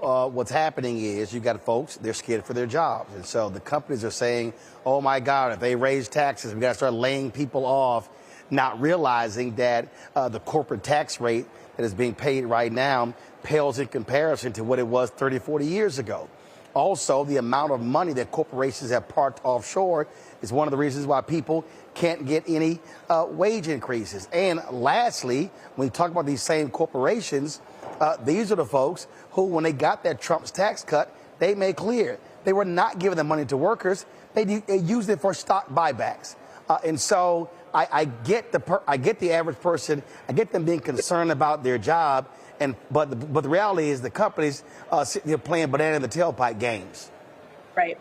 Speaker 1: what's happening is you've got folks, they're scared for their jobs. And so the companies are saying, oh, my God, if they raise taxes, we've got to start laying people off, not realizing that the corporate tax rate that is being paid right now pales in comparison to what it was 30, 40 years ago. Also, the amount of money that corporations have parked offshore is one of the reasons why people can't get any wage increases. And lastly, when you talk about these same corporations, these are the folks who, when they got that Trump's tax cut, they made clear they were not giving the money to workers. They used it for stock buybacks. And so I get the average person. I get them being concerned about their job. But the reality is the companies sitting there playing banana in the tailpipe games.
Speaker 22: Right,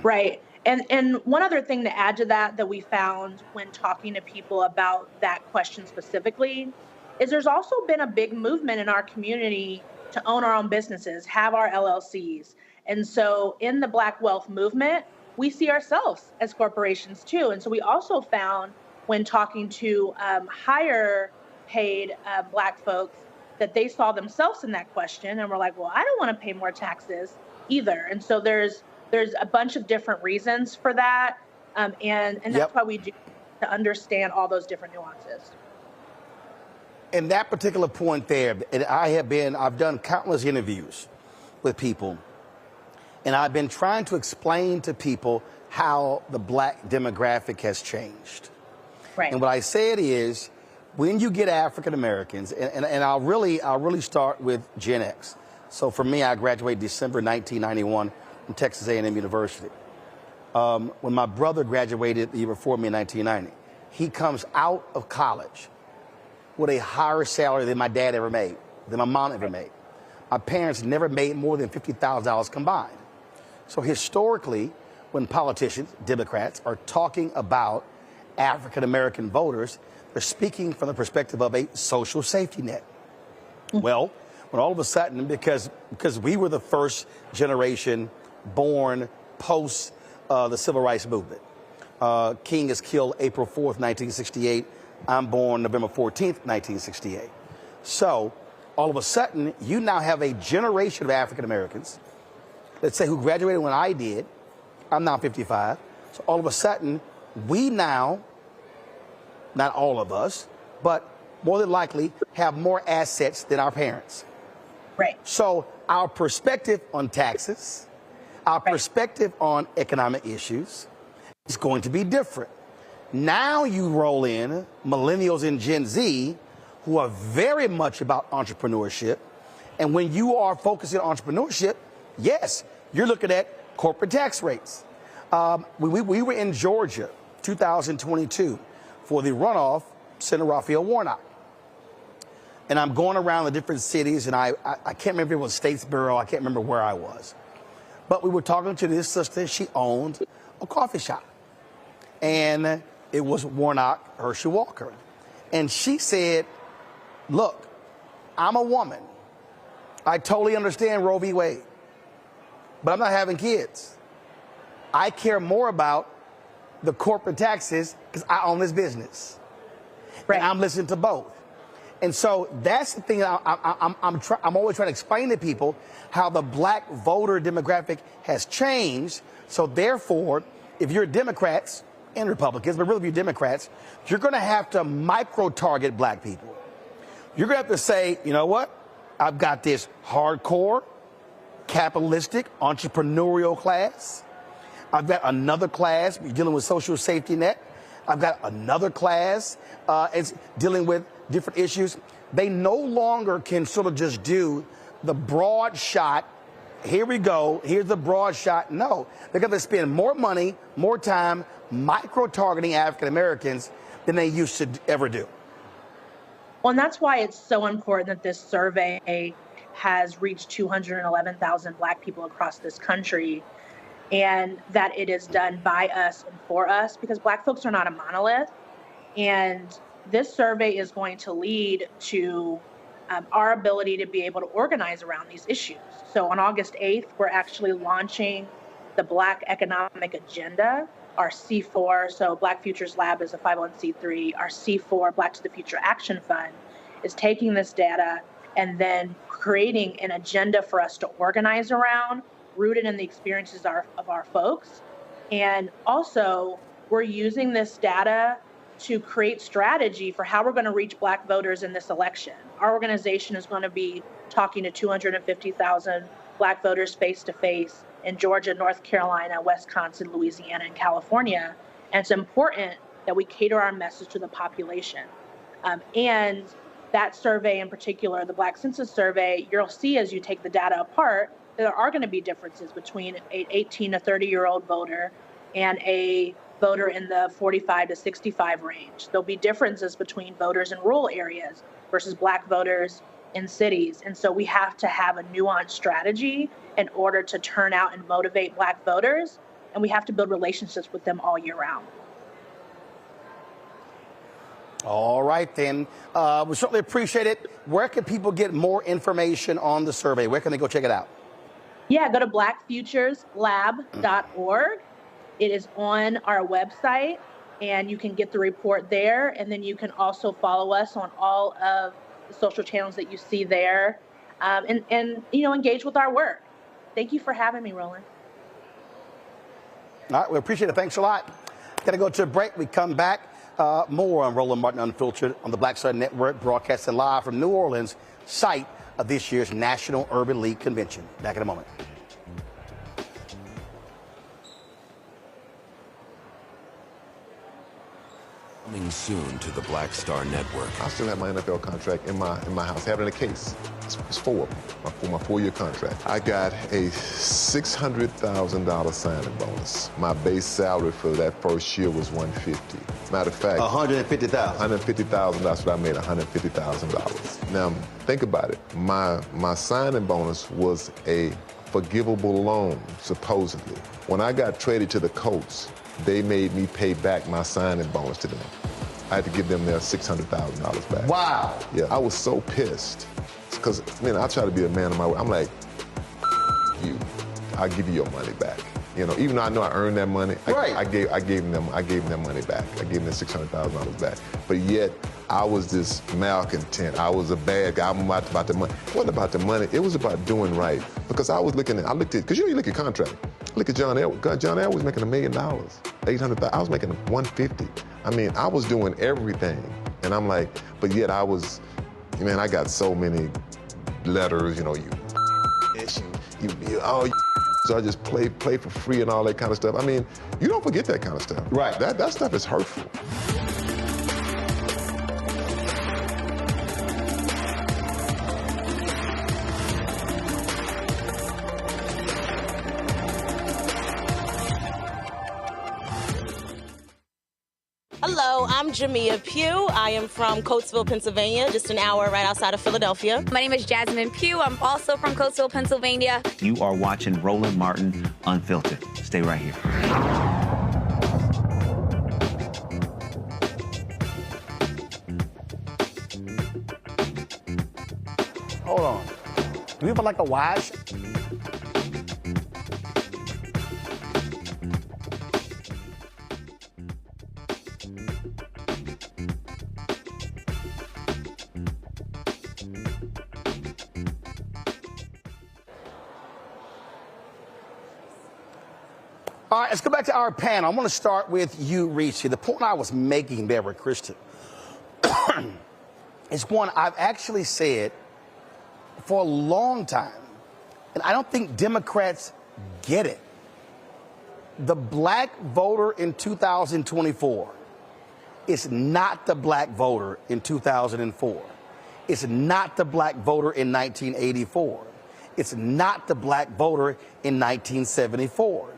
Speaker 22: right. And one other thing to add to that we found when talking to people about that question specifically is there's also been a big movement in our community to own our own businesses, have our LLCs. And so in the Black wealth movement, we see ourselves as corporations too. And so we also found when talking to higher paid Black folks that they saw themselves in that question and were like, well, I don't want to pay more taxes either. And so there's a bunch of different reasons for that. And that's why we do to understand all those different nuances.
Speaker 1: And that particular point there, and I've done countless interviews with people, and I've been trying to explain to people how the Black demographic has changed. Right. And what I said is, when you get African Americans, and I'll really start with Gen X. So for me, I graduated December 1991 from Texas A&M University. When my brother graduated the year before me in 1990, he comes out of college with a higher salary than my dad ever made, than my mom ever made. My parents never made more than $50,000 combined. So historically, when politicians, Democrats, are talking about African American voters, they're speaking from the perspective of a social safety net. Well, when all of a sudden, because we were the first generation born post the Civil Rights Movement. King is killed April 4th, 1968. I'm born November 14th, 1968. So all of a sudden, you now have a generation of African Americans, let's say, who graduated when I did. I'm now 55. So all of a sudden, we now, not all of us, but more than likely have more assets than our parents.
Speaker 22: Right.
Speaker 1: So our perspective on taxes, our perspective on economic issues is going to be different. Now you roll in millennials and Gen Z who are very much about entrepreneurship. And when you are focusing on entrepreneurship, yes, you're looking at corporate tax rates. We were in Georgia, 2022, for the runoff, Senator Raphael Warnock. And I'm going around the different cities, and I can't remember if it was Statesboro, I can't remember where I was. But we were talking to this sister, she owned a coffee shop. And it was Warnock Hershey Walker. And she said, look, I'm a woman. I totally understand Roe v. Wade, but I'm not having kids. I care more about the corporate taxes because I own this business. Right. And I'm listening to both. And so that's the thing I'm always trying to explain to people, how the black voter demographic has changed. So therefore, if you're Democrats and Republicans, but really if you're Democrats, you're going to have to micro-target black people. You're going to have to say, you know what? I've got this hardcore, capitalistic, entrepreneurial class. I've got another class dealing with social safety net. I've got another class it's dealing with different issues. They no longer can sort of just do the broad shot. Here we go. Here's the broad shot. No, they're going to spend more money, more time micro-targeting African Americans than they used to ever do.
Speaker 22: Well, and that's why it's so important that this survey has reached 211,000 Black people across this country, and that it is done by us and for us, because Black folks are not a monolith. And this survey is going to lead to our ability to be able to organize around these issues. So on August 8th, we're actually launching the Black Economic Agenda, our C4. So Black Futures Lab is a 501c3. Our C4, Black to the Future Action Fund, is taking this data and then creating an agenda for us to organize around, rooted in the experiences of our folks. And also, we're using this data to create strategy for how we're going to reach Black voters in this election. Our organization is going to be talking to 250,000 Black voters face-to-face in Georgia, North Carolina, Wisconsin, Louisiana, and California. And it's important that we cater our message to the population. And that survey in particular, the Black Census Survey, you'll see as you take the data apart, there are going to be differences between an 18 to 30-year-old voter and a voter in the 45 to 65 range. There'll be differences between voters in rural areas versus Black voters in cities. And so we have to have a nuanced strategy in order to turn out and motivate Black voters. And we have to build relationships with them all year round.
Speaker 1: All right, then. We certainly appreciate it. Where can people get more information on the survey? Where can they go check it out?
Speaker 22: Yeah, go to blackfutureslab.org. It is on our website, and you can get the report there. And then you can also follow us on all of the social channels that you see there, and engage with our work. Thank you for having me, Roland.
Speaker 1: All right, we appreciate it. Thanks a lot. Got to go to a break. We come back. More on Roland Martin Unfiltered on the Black Star Network, broadcasting live from New Orleans, site of this year's National Urban League Convention. Back in a moment.
Speaker 2: Coming soon to the Black Star Network.
Speaker 16: I still have my NFL contract in my house, having a case. It's for my 4-year contract. I got a $600,000 signing bonus. My base salary for that first year was $150,000. Matter of fact,
Speaker 1: $150,000.
Speaker 16: $150,000. That's what I made, $150,000. Now think about it. My signing bonus was a forgivable loan, supposedly. When I got traded to the Colts, they made me pay back my signing bonus to them. I had to give them their $600,000 back.
Speaker 1: Wow.
Speaker 16: Yeah, I was so pissed. Because, I try to be a man of my word. I'm like, you, I'll give you your money back. You know, even though I know I earned that money,
Speaker 1: Right.
Speaker 16: I gave them that money back. I gave them the $600,000 back. But yet, I was this malcontent. I was a bad guy. I'm about the money. It wasn't about the money. It was about doing right. Because I looked at, because you look at contract. Look at John Edwards. John Edwards was making $1 million, $800,000. I was making $150. I mean, I was doing everything. And I'm like, but yet I got so many letters, you know, so I just play for free and all that kind of stuff. I mean, you don't forget that kind of stuff.
Speaker 1: Right.
Speaker 16: That stuff is hurtful.
Speaker 3: Hello, I'm Jamia Pugh. I am from Coatesville, Pennsylvania, just an hour right outside of Philadelphia.
Speaker 4: My name is Jasmine Pugh. I'm also from Coatesville, Pennsylvania.
Speaker 23: You are watching Roland Martin Unfiltered. Stay right here.
Speaker 1: Hold on. Do we have like a wash? All right, let's go back to our panel. I want to start with you, Reese. The point I was making there with Kristen is one I've actually said for a long time, and I don't think Democrats get it. The black voter in 2024 is not the black voter in 2004. It's not the black voter in 1984. It's not the black voter in 1974.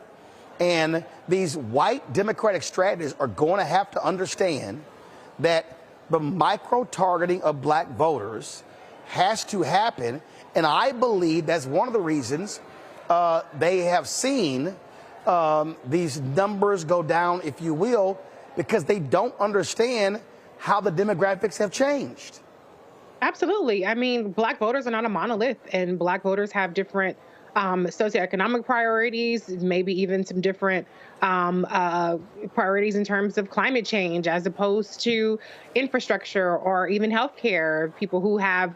Speaker 1: And these white Democratic strategists are going to have to understand that the micro-targeting of black voters has to happen. And I believe that's one of the reasons they have seen these numbers go down, if you will, because they don't understand how the demographics have changed.
Speaker 11: Absolutely. I mean, black voters are not a monolith, and black voters have different socioeconomic priorities, maybe even some different priorities in terms of climate change, as opposed to infrastructure or even healthcare. People who have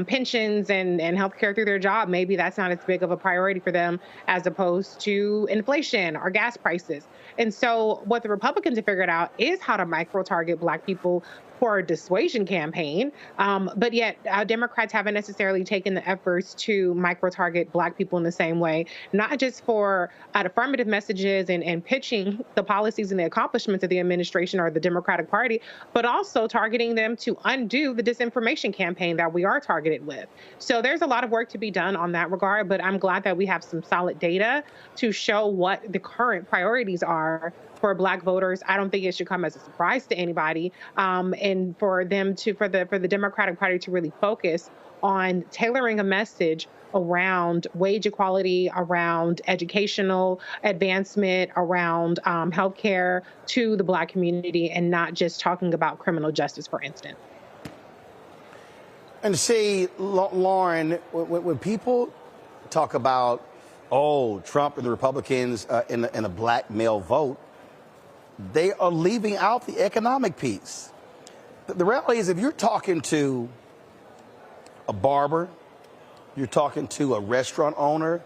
Speaker 11: pensions and healthcare through their job, maybe that's not as big of a priority for them as opposed to inflation or gas prices. And so what the Republicans have figured out is how to micro-target black people for a dissuasion campaign, but yet Democrats haven't necessarily taken the efforts to micro-target black people in the same way, not just for affirmative messages and pitching the policies and the accomplishments of the administration or the Democratic Party, but also targeting them to undo the disinformation campaign that we are targeted with. So there's a lot of work to be done on that regard, but I'm glad that we have some solid data to show what the current priorities are for black voters. I don't think it should come as a surprise to anybody, and for the Democratic Party to really focus on tailoring a message around wage equality, around educational advancement, around healthcare to the black community, and not just talking about criminal justice, for instance.
Speaker 1: And see, Lauren, when people talk about, Trump and the Republicans in a black male vote, they are leaving out the economic piece. The reality is, if you're talking to a barber, you're talking to a restaurant owner,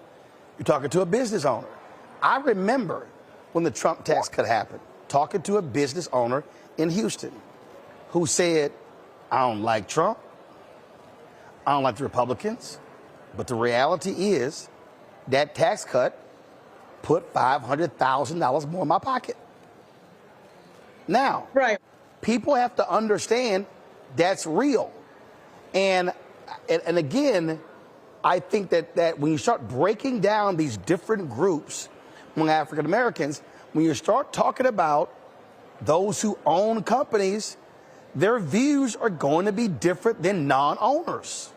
Speaker 1: you're talking to a business owner. I remember when the Trump tax cut happened, talking to a business owner in Houston who said, I don't like Trump, I don't like the Republicans, but the reality is that tax cut put $500,000 more in my pocket. Now, people have to understand that's real. And again, I think that when you start breaking down these different groups among African Americans, when you start talking about those who own companies, their views are going to be different than non-owners.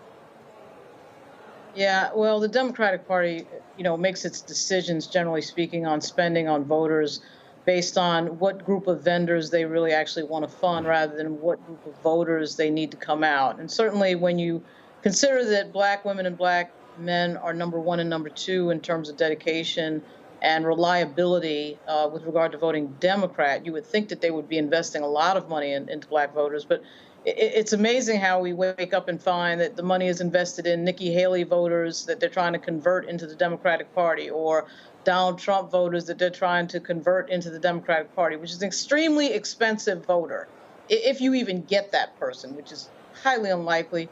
Speaker 8: Yeah, well, the Democratic Party, makes its decisions, generally speaking, on spending on voters based on what group of vendors they really actually want to fund rather than what group of voters they need to come out. And certainly when you consider that black women and black men are number one and number two in terms of dedication and reliability with regard to voting Democrat. You would think that they would be investing a lot of money into Black voters, but it's amazing how we wake up and find that the money is invested in Nikki Haley voters that they're trying to convert into the Democratic Party, or Donald Trump voters that they're trying to convert into the Democratic Party, which is an extremely expensive voter, if you even get that person, which is highly unlikely.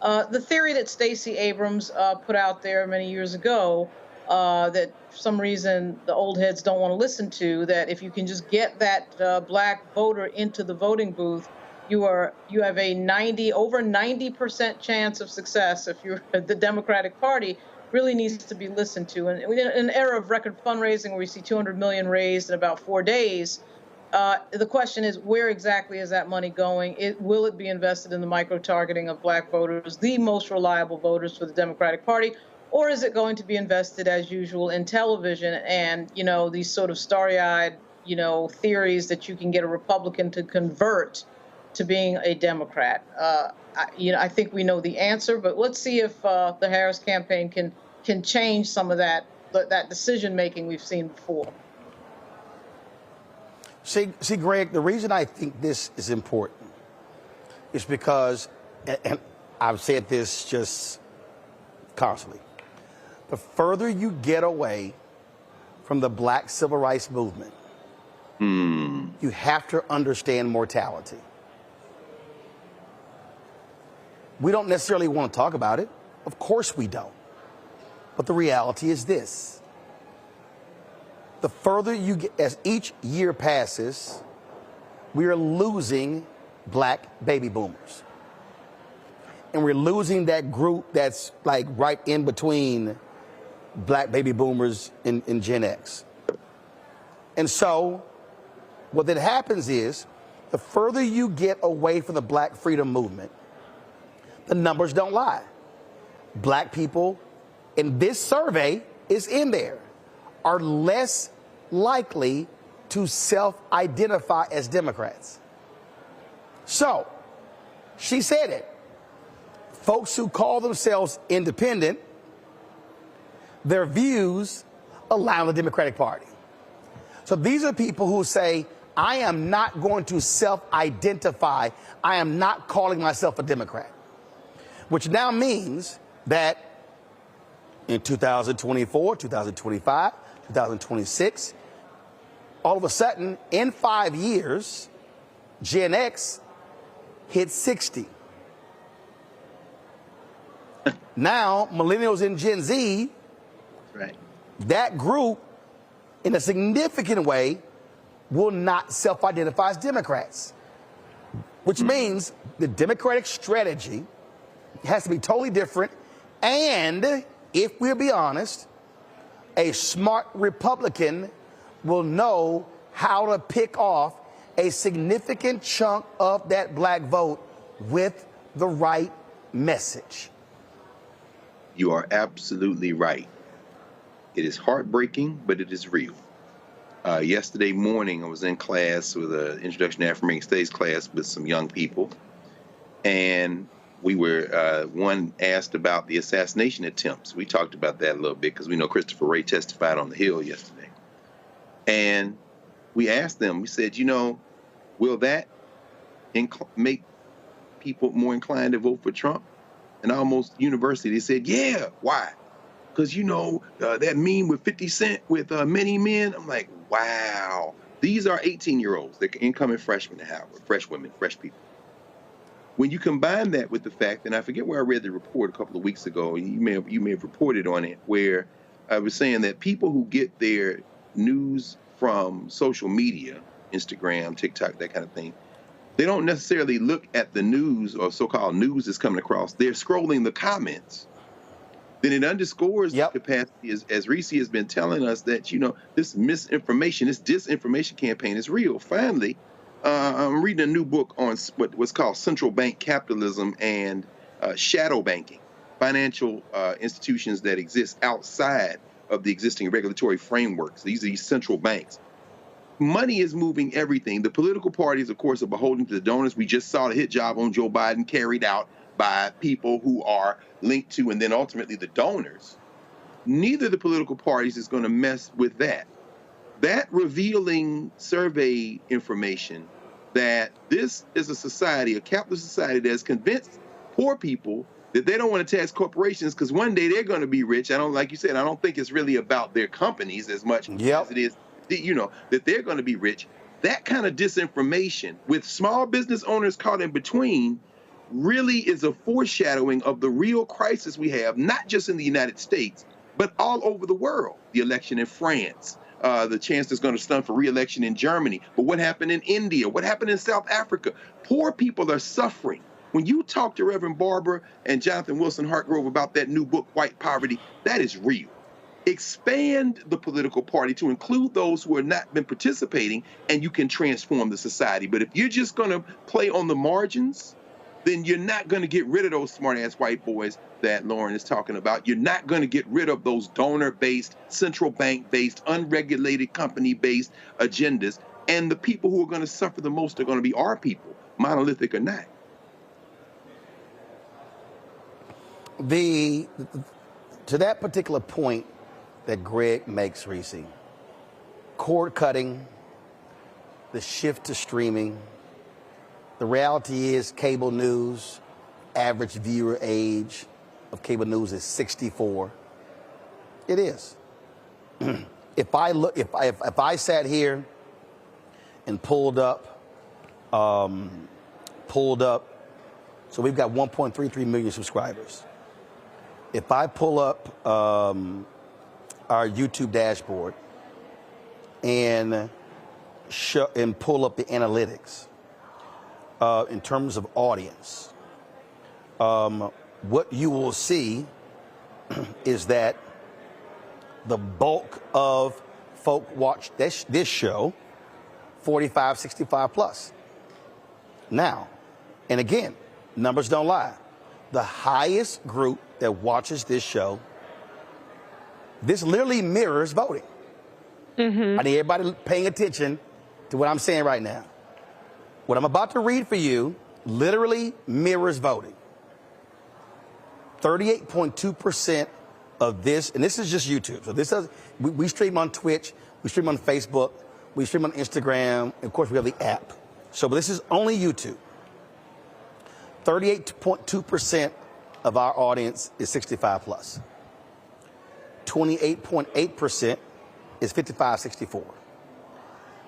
Speaker 8: The theory that Stacey Abrams put out there many years ago, that for some reason the old heads don't want to listen to, that if you can just get that Black voter into the voting booth, you have a over 90% chance of success if you're the Democratic Party, really needs to be listened to. And in an era of record fundraising where we see $200 million raised in about 4 days, the question is, where exactly is that money going? Will it be invested in the micro-targeting of Black voters, the most reliable voters for the Democratic Party, or is it going to be invested, as usual, in television and, these sort of starry-eyed, theories that you can get a Republican to convert to being a Democrat? I think we know the answer, but let's see if the Harris campaign can change some of that decision-making we've seen before.
Speaker 1: See, Greg, the reason I think this is important is because, and I've said this just constantly, the further you get away from the Black civil rights movement, you have to understand mortality. We don't necessarily want to talk about it. Of course we don't. But the reality is this. The further you get, as each year passes, we are losing Black baby boomers. And we're losing that group that's like right in between Black baby boomers and Gen X. And so what that happens is, the further you get away from the Black freedom movement, the numbers don't lie. Black people, and this survey is in there, are less likely to self-identify as Democrats. So, she said it. Folks who call themselves independent, their views align with the Democratic Party. So these are people who say, I am not going to self-identify. I am not calling myself a Democrat. Which now means that in 2024, 2025, 2026, all of a sudden, in 5 years, Gen X hit 60. Now, millennials and Gen Z, that group, in a significant way, will not self-identify as Democrats. Which means the Democratic strategy has to be totally different. And if we'll be honest, a smart Republican will know how to pick off a significant chunk of that Black vote with the right message.
Speaker 10: You are absolutely right. It is heartbreaking, but it is real. Yesterday morning, I was in class with an Introduction to African Studies class with some young people. And we were, one asked about the assassination attempts. We talked about that a little bit because we know Christopher Wray testified on the Hill yesterday. And we asked them, we said, will that make people more inclined to vote for Trump? And almost universally, they said, yeah. Why? Because, that meme with 50 Cent with many men. I'm like, wow. These are 18-year-olds. They're incoming freshmen at Howard, fresh women, fresh people. When you combine that with the fact, and I forget where I read the report a couple of weeks ago, you may have reported on it, where I was saying that people who get their news from social media, Instagram, TikTok, that kind of thing, they don't necessarily look at the news or so-called news that's coming across. They're scrolling the comments. Then it underscores the capacity, as Reese has been telling us, that, this misinformation, this disinformation campaign is real. Finally, I'm reading a new book on what's called central bank capitalism and shadow banking, financial institutions that exist outside of the existing regulatory frameworks. These are these central banks. Money is moving everything. The political parties, of course, are beholden to the donors. We just saw the hit job on Joe Biden carried out by people who are linked to, and then ultimately the donors. neither of the political parties is going to mess with that. That revealing survey information that this is a society, a capitalist society, that's convinced poor people that they don't want to tax corporations because one day they're going to be rich. Like you said, I don't think it's really about their companies as much as it is, that they're going to be rich. That kind of disinformation with small business owners caught in between really is a foreshadowing of the real crisis we have, not just in the United States, but all over the world. The election in France, the chance that's going to stunt for re-election in Germany. But what happened in India? What happened in South Africa? Poor people are suffering. When you talk to Reverend Barbara and Jonathan Wilson Hartgrove about that new book, White Poverty, that is real. Expand the political party to include those who have not been participating, and you can transform the society. But if you're just going to play on the margins, then you're not going to get rid of those smart-ass white boys that Lauren is talking about. You're not going to get rid of those donor-based, central bank-based, unregulated company-based agendas. And the people who are going to suffer the most are going to be our people, monolithic or not.
Speaker 1: To that particular point that Greg makes, Reese, cord cutting, the shift to streaming, the reality is cable news, average viewer age of cable news is 64. It is. If I sat here and pulled up, so we've got 1.33 million subscribers. If I pull up our YouTube dashboard and pull up the analytics in terms of audience, what you will see is that the bulk of folk watch this show 45, 65 plus. Now, and again, numbers don't lie. The highest group that watches this show, this literally mirrors voting. I need everybody paying attention to what I'm saying right now. What I'm about to read for you literally mirrors voting. 38.2% of this, and this is just YouTube. So this is, we stream on Twitch, we stream on Facebook, we stream on Instagram, and of course we have the app. So but this is only YouTube. 38.2% of our audience is 65 plus. 28.8% is 55-64.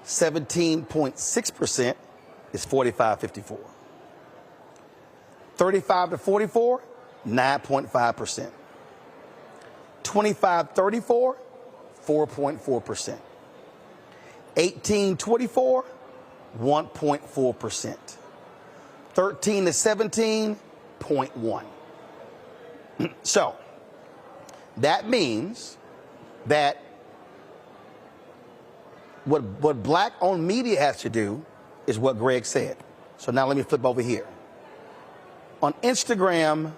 Speaker 1: 17.6% is 45-54. 35 to 44, 9.5%. 25-34, 4.4%. 18-24, 1.4%. 13 to 17, 0.1. So that means that what black-owned media has to do is what Greg said. So now let me flip over here. On Instagram,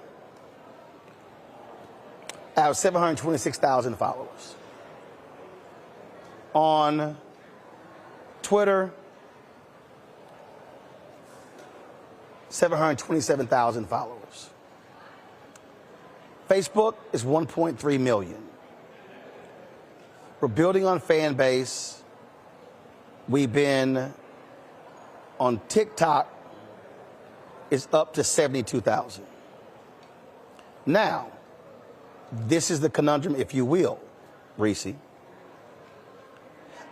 Speaker 1: I have 726,000 followers. On Twitter, 727,000 followers. Facebook is 1.3 million. We're building on fan base. We've been on TikTok, is up to 72,000. Now, this is the conundrum, if you will, Reese.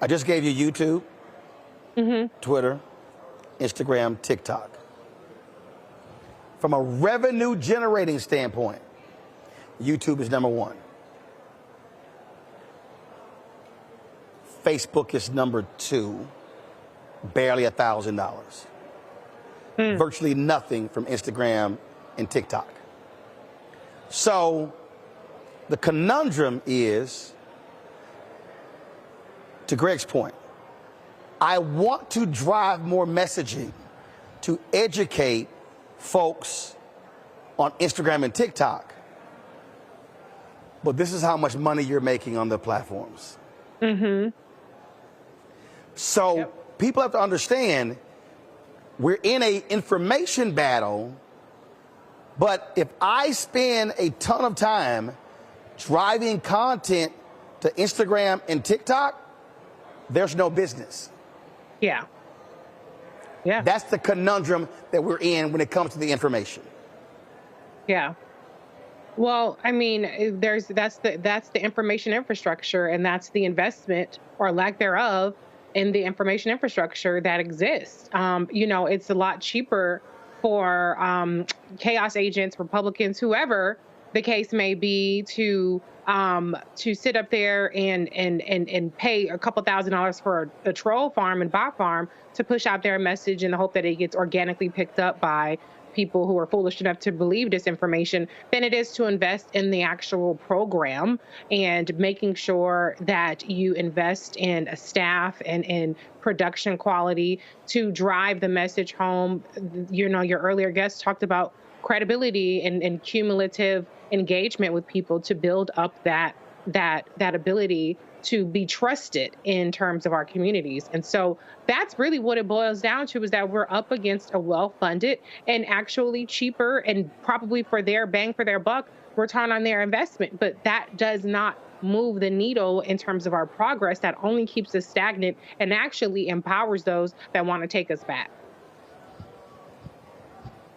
Speaker 1: I just gave you YouTube, Twitter, Instagram, TikTok. From a revenue generating standpoint, YouTube is number one. Facebook is number two, barely $1,000. Virtually nothing from Instagram and TikTok. So the conundrum is, to Greg's point, I want to drive more messaging to educate folks on Instagram and TikTok, but this is how much money you're making on the platforms. So people have to understand we're in an information battle, but if I spend a ton of time driving content to Instagram and TikTok, there's no business.
Speaker 11: Yeah. Yeah.
Speaker 1: That's the conundrum that we're in when it comes to the information.
Speaker 11: Yeah. Well, I mean, that's the information infrastructure, and that's the investment or lack thereof in the information infrastructure that exists. It's a lot cheaper for chaos agents, Republicans, whoever the case may be, to sit up there and pay a couple $1,000s for a troll farm and bot farm to push out their message in the hope that it gets organically picked up by people who are foolish enough to believe disinformation, than it is to invest in the actual program and making sure that you invest in a staff and in production quality to drive the message home. Your earlier guest talked about credibility and cumulative engagement with people to build up that ability to be trusted in terms of our communities. And so that's really what it boils down to, is that we're up against a well-funded and actually cheaper and probably for their bang for their buck return on their investment. But that does not move the needle in terms of our progress. That only keeps us stagnant and actually empowers those that want to take us back.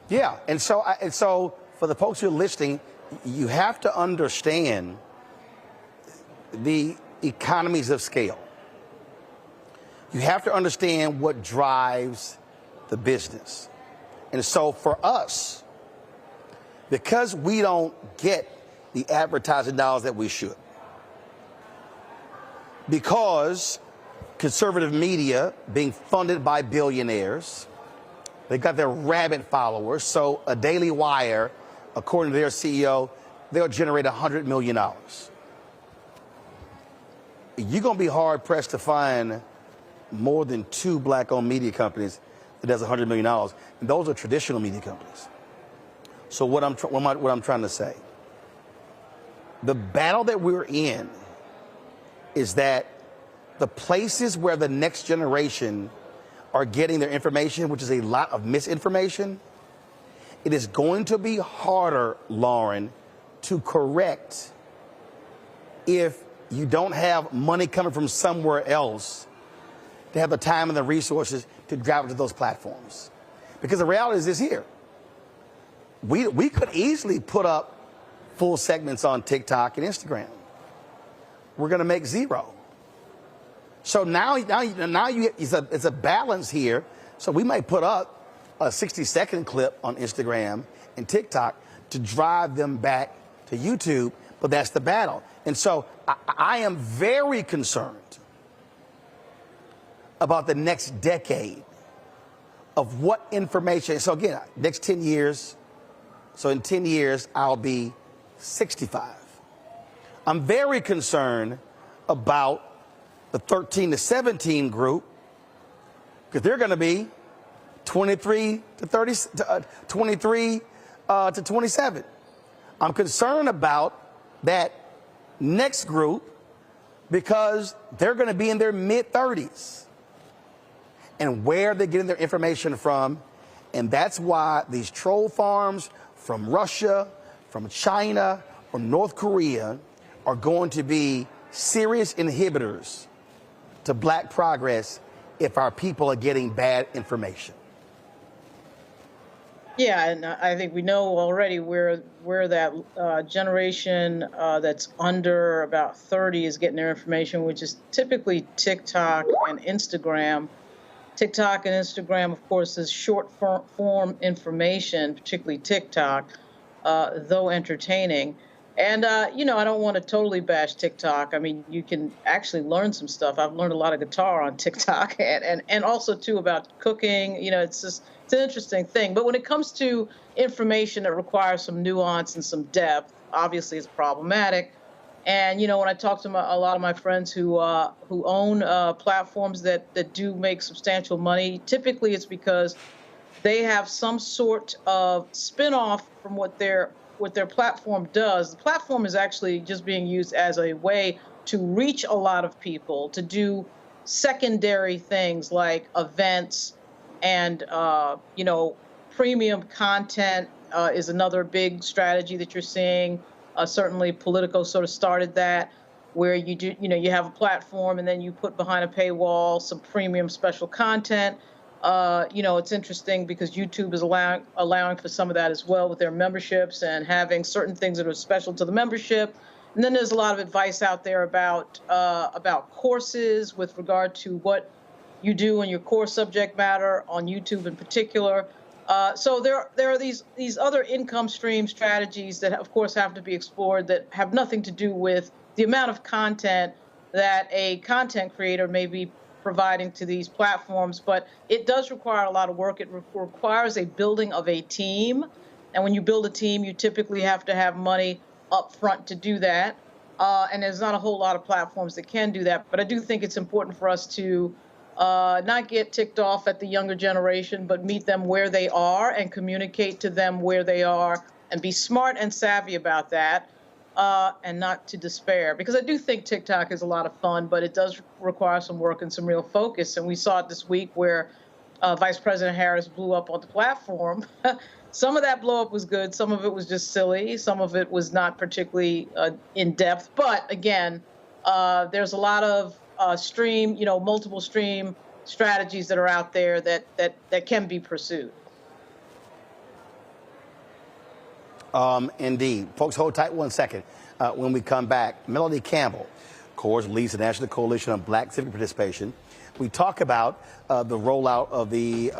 Speaker 1: Yeah, and so for the folks who are listening, you have to understand the economies of scale. You have to understand what drives the business. And so for us, because we don't get the advertising dollars that we should, because conservative media being funded by billionaires, they've got their rabid followers. So a Daily Wire, according to their CEO, they'll generate $100 million. You're going to be hard-pressed to find more than 2 black-owned media companies that does $100 million. And those are traditional media companies. So what I'm trying to say, the battle that we're in is that the places where the next generation are getting their information, which is a lot of misinformation, it is going to be harder, Lauren, to correct if you don't have money coming from somewhere else to have the time and the resources to drive it to those platforms. Because the reality is this here. We could easily put up full segments on TikTok and Instagram. We're going to make zero. So now it's a balance here. So we might put up a 60-second clip on Instagram and TikTok to drive them back to YouTube, but that's the battle. And so I am very concerned about the next decade of what information. So again, next 10 years, so in 10 years, I'll be 65. I'm very concerned about the 13 to 17 group, because they're going to be 23 to 27. I'm concerned about that next group because they're going to be in their mid-30s and where they're getting their information from. And that's why these troll farms from Russia, from China, or North Korea are going to be serious inhibitors to black progress if our people are getting bad information.
Speaker 8: Yeah, and I think we know already where that generation that's under about 30 is getting their information, which is typically TikTok and Instagram. TikTok and Instagram, of course, is short form information, particularly TikTok, though entertaining. And, I don't want to totally bash TikTok. I mean, you can actually learn some stuff. I've learned a lot of guitar on TikTok and also, too, about cooking. It's an interesting thing. But when it comes to information that requires some nuance and some depth, obviously it's problematic. And, when I talk to a lot of my friends who own platforms that do make substantial money, typically it's because they have some sort of spinoff from what their platform does. The platform is actually just being used as a way to reach a lot of people, to do secondary things like events and, premium content is another big strategy that you're seeing. Certainly, Politico sort of started that, where you have a platform and then you put behind a paywall some premium special content. It's interesting because YouTube is allowing for some of that as well with their memberships and having certain things that are special to the membership. And then there's a lot of advice out there about courses with regard to what you do in your core subject matter on YouTube in particular. So there are these other income stream strategies that, of course, have to be explored that have nothing to do with the amount of content that a content creator may be providing to these platforms. But it does require a lot of work. It requires a building of a team. And when you build a team, you typically have to have money up front to do that. And there's not a whole lot of platforms that can do that. But I do think it's important for us to not get ticked off at the younger generation, but meet them where they are and communicate to them where they are and be smart and savvy about that, and not to despair. Because I do think TikTok is a lot of fun, but it does require some work and some real focus. And we saw it this week where Vice President Harris blew up on the platform. Some of that blow up was good. Some of it was just silly. Some of it was not particularly in depth. But again, there's a lot of multiple stream strategies that are out there that can be pursued.
Speaker 1: Indeed. Folks, hold tight 1 second. When we come back, Melanie Campbell, of course, leads the National Coalition on Black Civic Participation. We talk about the rollout of the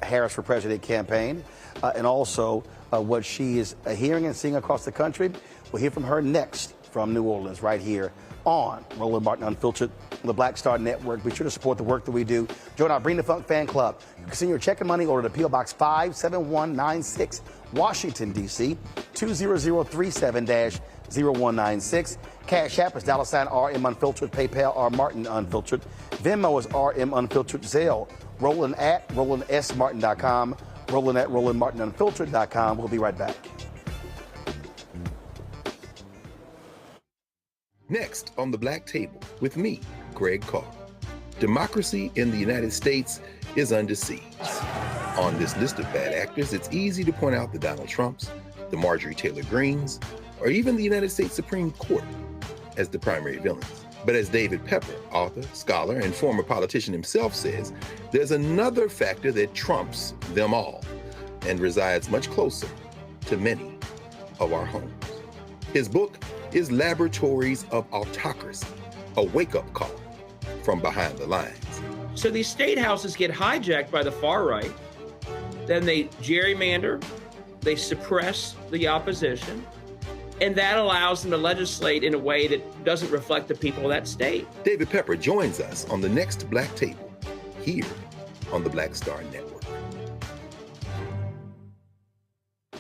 Speaker 1: Harris for President campaign and also what she is hearing and seeing across the country. We'll hear from her next from New Orleans right here on Roland Martin Unfiltered on the Black Star Network. Be sure to support the work that we do. Join our Bring the Funk fan club. You can send your check and money order to P.O. Box 57196, Washington, D.C., 20037-0196. Cash App is $RM Unfiltered. PayPal R Martin Unfiltered. Venmo is RM Unfiltered. Zelle, Roland at RolandSMartin.com. Roland at RolandMartinUnfiltered.com. We'll be right back.
Speaker 5: Next on the Black Table with me, Greg Carr. Democracy in the United States is under siege. On this list of bad actors, it's easy to point out the Donald Trumps, the Marjorie Taylor Greens, or even the United States Supreme Court as the primary villains. But as David Pepper, author, scholar, and former politician himself says, there's another factor that trumps them all and resides much closer to many of our homes. His book is Laboratories of Autocracy, a wake-up call from behind the lines.
Speaker 7: So these state houses get hijacked by the far right, then they gerrymander, they suppress the opposition, and that allows them to legislate in a way that doesn't reflect the people of that state.
Speaker 5: David Pepper joins us on the next Black Table, here on the Black Star Network.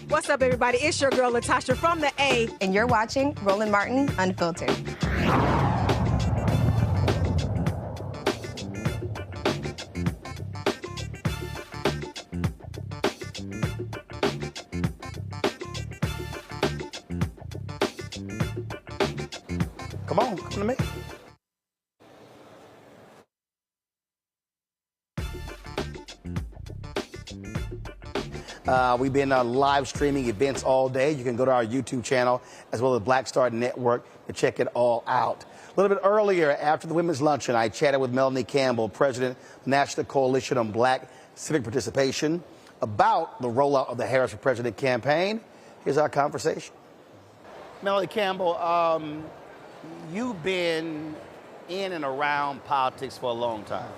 Speaker 9: What's up, everybody? It's your girl, Latasha from the A.
Speaker 24: And you're watching Roland Martin Unfiltered.
Speaker 1: Come to me. We've been live streaming events all day. You can go to our YouTube channel as well as Black Star Network to check it all out. A little bit earlier, after the women's luncheon, I chatted with Melanie Campbell, President of the National Coalition on Black Civic Participation, about the rollout of the Harris for President campaign. Here's our conversation. Melanie Campbell, you've been in and around politics for a long time.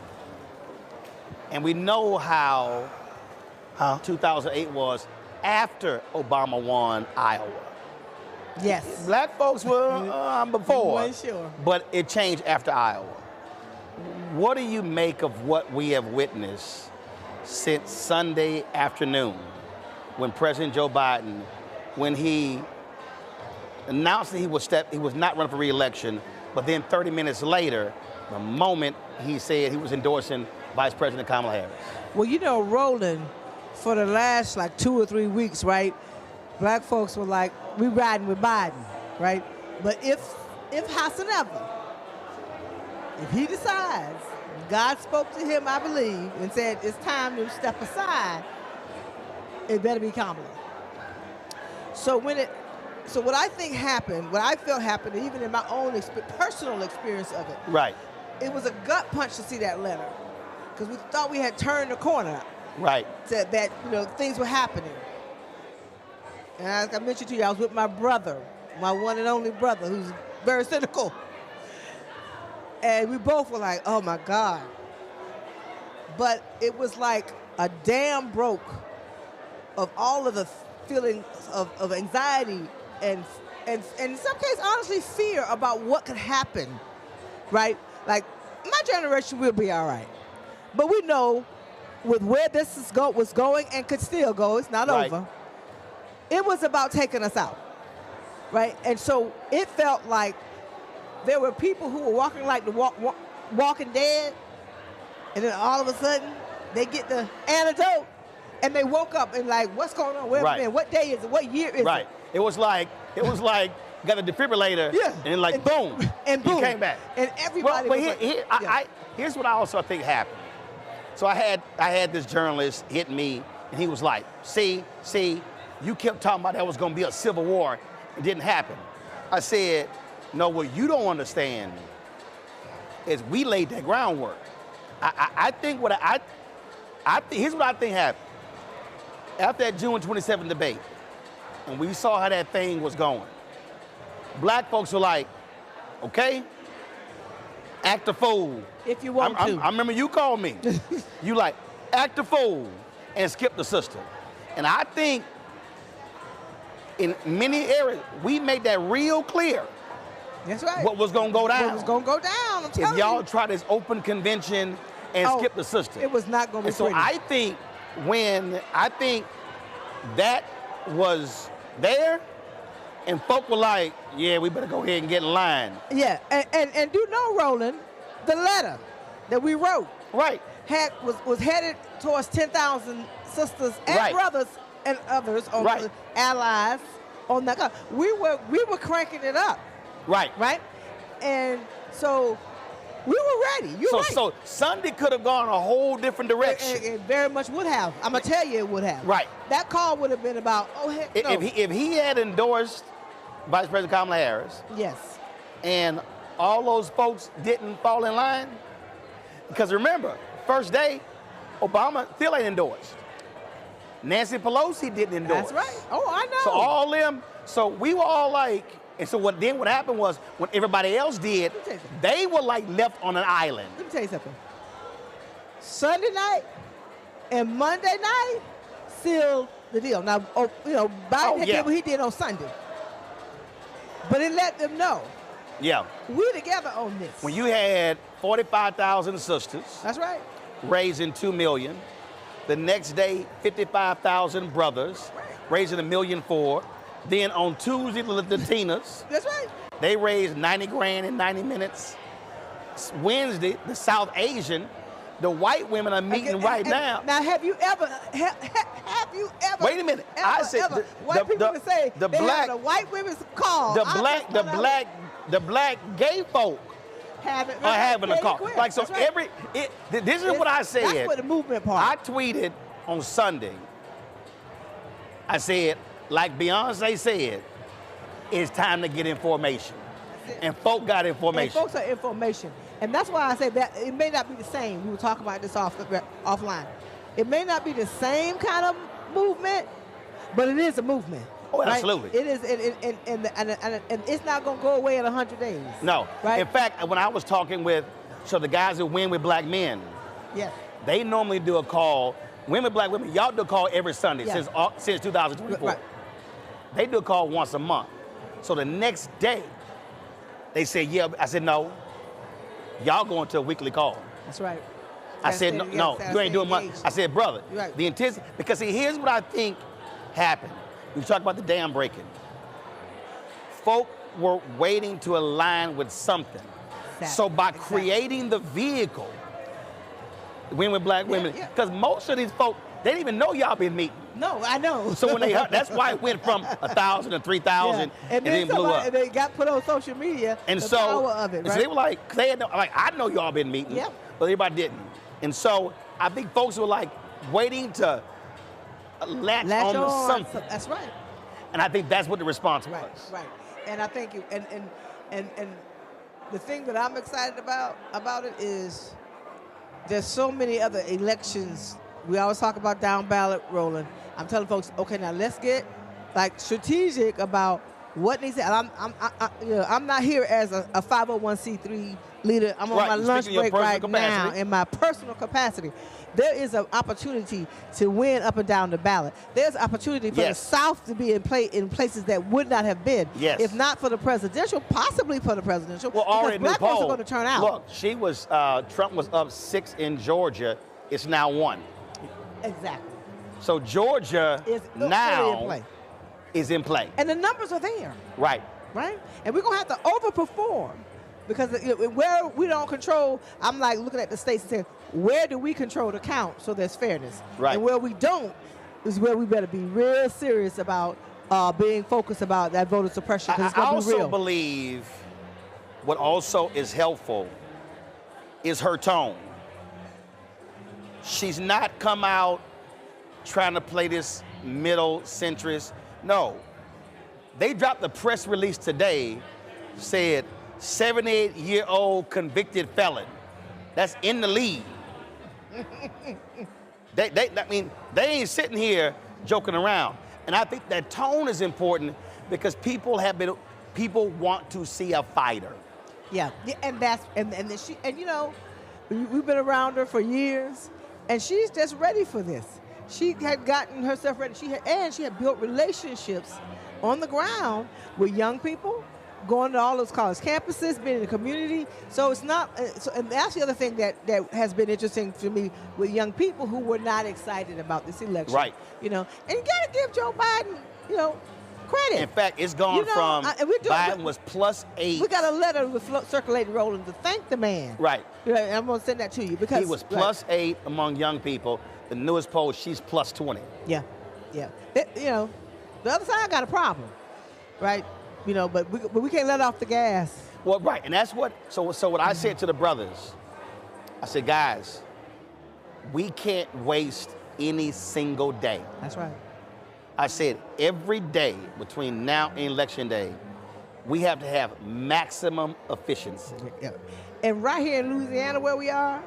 Speaker 1: And we know how 2008 was after Obama won Iowa.
Speaker 18: Yes.
Speaker 1: Black folks were before.
Speaker 18: Wasn't sure.
Speaker 1: But it changed after Iowa. What do you make of what we have witnessed since Sunday afternoon when President Joe Biden, when he announced that he was not running for re-election, but then 30 minutes later, the moment he said he was endorsing Vice President Kamala Harris?
Speaker 18: Well, you know, Roland, for the last like 2 or 3 weeks, right, black folks were like, we riding with Biden, right? But if howsoever, if he decides, God spoke to him, I believe, and said it's time to step aside, it better be Kamala. So So what I think happened, what I felt happened, even in my own personal experience of it,
Speaker 1: Right.
Speaker 18: it was a gut punch to see that letter, because we thought we had turned the corner.
Speaker 1: Right.
Speaker 18: That things were happening. And as I mentioned to you, I was with my brother, my one and only brother, who's very cynical. And we both were like, oh my God. But it was like a dam broke of all of the feelings of anxiety and in some cases, honestly, fear about what could happen, right? Like, my generation will be all right. But we know with where this was going and could still go, it's not over. It was about taking us out, right? And so it felt like there were people who were walking like the Walking Dead, and then all of a sudden they get the antidote, and they woke up and like, what's going on? Where have we been? What day is it? What year is it?
Speaker 1: It was like got a defibrillator, and like boom,
Speaker 18: and boom,
Speaker 1: you came back.
Speaker 18: And everybody.
Speaker 1: Here's what I also think happened. So I had this journalist hit me, and he was like, see, you kept talking about that was going to be a civil war. It didn't happen. I said, no, what you don't understand is we laid that groundwork. I think here's what I think happened. After that June 27th debate, and we saw how that thing was going, black folks were like, okay, act a fool.
Speaker 18: If you want to.
Speaker 1: I remember you called me. You like, act a fool and skip the system. And I think in many areas, we made that real clear.
Speaker 18: That's right.
Speaker 1: What was going to go down.
Speaker 18: What was going to go down, I'm telling
Speaker 1: you. If y'all try this open convention and skip the system.
Speaker 18: It was not going to be
Speaker 1: pretty. So I think that was there, and folk were like, yeah, we better go ahead and get in line.
Speaker 18: Yeah, and do know, Roland, the letter that we wrote was headed towards 10,000 sisters and brothers and others on the allies on that. We were cranking it up. Right. And so we were ready.
Speaker 1: So Sunday could have gone a whole different direction.
Speaker 18: It very much would have. I'm gonna tell you, it would have.
Speaker 1: Right.
Speaker 18: That call would have been about, oh heck no.
Speaker 1: If he had endorsed Vice President Kamala Harris.
Speaker 18: Yes.
Speaker 1: And all those folks didn't fall in line, because remember, first day, Obama still ain't endorsed. Nancy Pelosi didn't endorse.
Speaker 18: That's right. Oh, I know.
Speaker 1: So all them. So we were all like. And so what happened was, when everybody else did, they were like left on an island.
Speaker 18: Let me tell you something. Sunday night and Monday night sealed the deal. Now, Biden did what he did on Sunday. But it let them know.
Speaker 1: Yeah.
Speaker 18: We together on this.
Speaker 1: When you had 45,000 sisters.
Speaker 18: That's right.
Speaker 1: Raising $2 million. The next day, 55,000 brothers, raising $1.4 million. Then on Tuesday, the Latinas.
Speaker 18: That's right.
Speaker 1: They raised 90 grand in 90 minutes. Wednesday, the South Asian, the white women are meeting right now.
Speaker 18: Now, have you ever?
Speaker 1: Wait a minute. I said
Speaker 18: white people would say
Speaker 1: the
Speaker 18: white women's call.
Speaker 1: The black gay folk are having a call. Like so, right. This is what I said.
Speaker 18: That's what the movement part.
Speaker 1: I tweeted on Sunday. I said, like Beyonce said, it's time to get information. And folk got information.
Speaker 18: And folks are information. And that's why I say that it may not be the same. We were talking about this offline. It may not be the same kind of movement, but it is a movement.
Speaker 1: Oh, absolutely.
Speaker 18: It is, and it's not going to go away in 100 days.
Speaker 1: No. Right? In fact, when I was talking with, the guys that win with black men, they normally do a call. Women, black women, y'all do a call every Sunday since 2024. Right. They do a call once a month. So the next day, they say, yeah. I said, no. Y'all going to a weekly call.
Speaker 18: That's right.
Speaker 1: I said, no, you ain't doing much. I said, brother, the intensity, because see, here's what I think happened. We talk about the dam breaking. Folk were waiting to align with something. So by creating the vehicle, women with black women, because most of these folk, they didn't even know y'all been meeting.
Speaker 18: No, I know.
Speaker 1: So when they heard, that's why it went from 1,000 to 3,000, and then blew up.
Speaker 18: They got put on social media.
Speaker 1: And
Speaker 18: the
Speaker 1: so,
Speaker 18: power of it, right?
Speaker 1: So they were like, I know y'all been meeting, but everybody didn't. And so I think folks were like waiting to latch on to something.
Speaker 18: That's right.
Speaker 1: And I think that's what the response was.
Speaker 18: Right. And I think and the thing that I'm excited about it is there's so many other elections. We always talk about down ballot rolling. I'm telling folks, okay, now let's get like strategic about what needs to. I'm not here as a 501c3 leader. I'm on my lunch break right now in my personal capacity. There is an opportunity to win up and down the ballot. There's opportunity for the South to be in places that would not have been.
Speaker 1: Yes.
Speaker 18: If not for the presidential, possibly for the presidential.
Speaker 1: Well, already
Speaker 18: because black folks are going to turn out.
Speaker 1: Look, she was Trump was up 6 in Georgia. It's now 1.
Speaker 18: Exactly.
Speaker 1: So Georgia now is in play.
Speaker 18: And the numbers are there.
Speaker 1: Right.
Speaker 18: Right? And we're going to have to overperform because where we don't control, I'm like looking at the states and saying, where do we control the count so there's fairness?
Speaker 1: Right.
Speaker 18: And where we don't is where we better be real serious about being focused about that voter suppression.
Speaker 1: I also believe what also is helpful is her tone. She's not come out trying to play this middle centrist. No. They dropped the press release today, said 78-year-old convicted felon. That's in the lead. They ain't sitting here joking around. And I think that tone is important because people want to see a fighter.
Speaker 18: Yeah, and you know, we've been around her for years, and she's just ready for this. She had gotten herself ready. She had built relationships on the ground with young people, going to all those college campuses, being in the community. So it's not. And that's the other thing that has been interesting to me with young people who were not excited about this election.
Speaker 1: Right.
Speaker 18: You know, and you got to give Joe Biden, you know, credit.
Speaker 1: In fact, it's gone from Biden was +8.
Speaker 18: We got a letter circulating, rolling to thank the man.
Speaker 1: Right.
Speaker 18: And I'm going to send that to you because
Speaker 1: he was +8 among young people. The newest poll, she's +20.
Speaker 18: Yeah. You know, the other side got a problem, right? You know, but we can't let off the gas.
Speaker 1: Well, right, and that's what. So what I said to the brothers, I said, guys, we can't waste any single day.
Speaker 18: That's right.
Speaker 1: I said every day between now and Election Day, we have to have maximum efficiency.
Speaker 18: Yeah. And right here in Louisiana, where we are,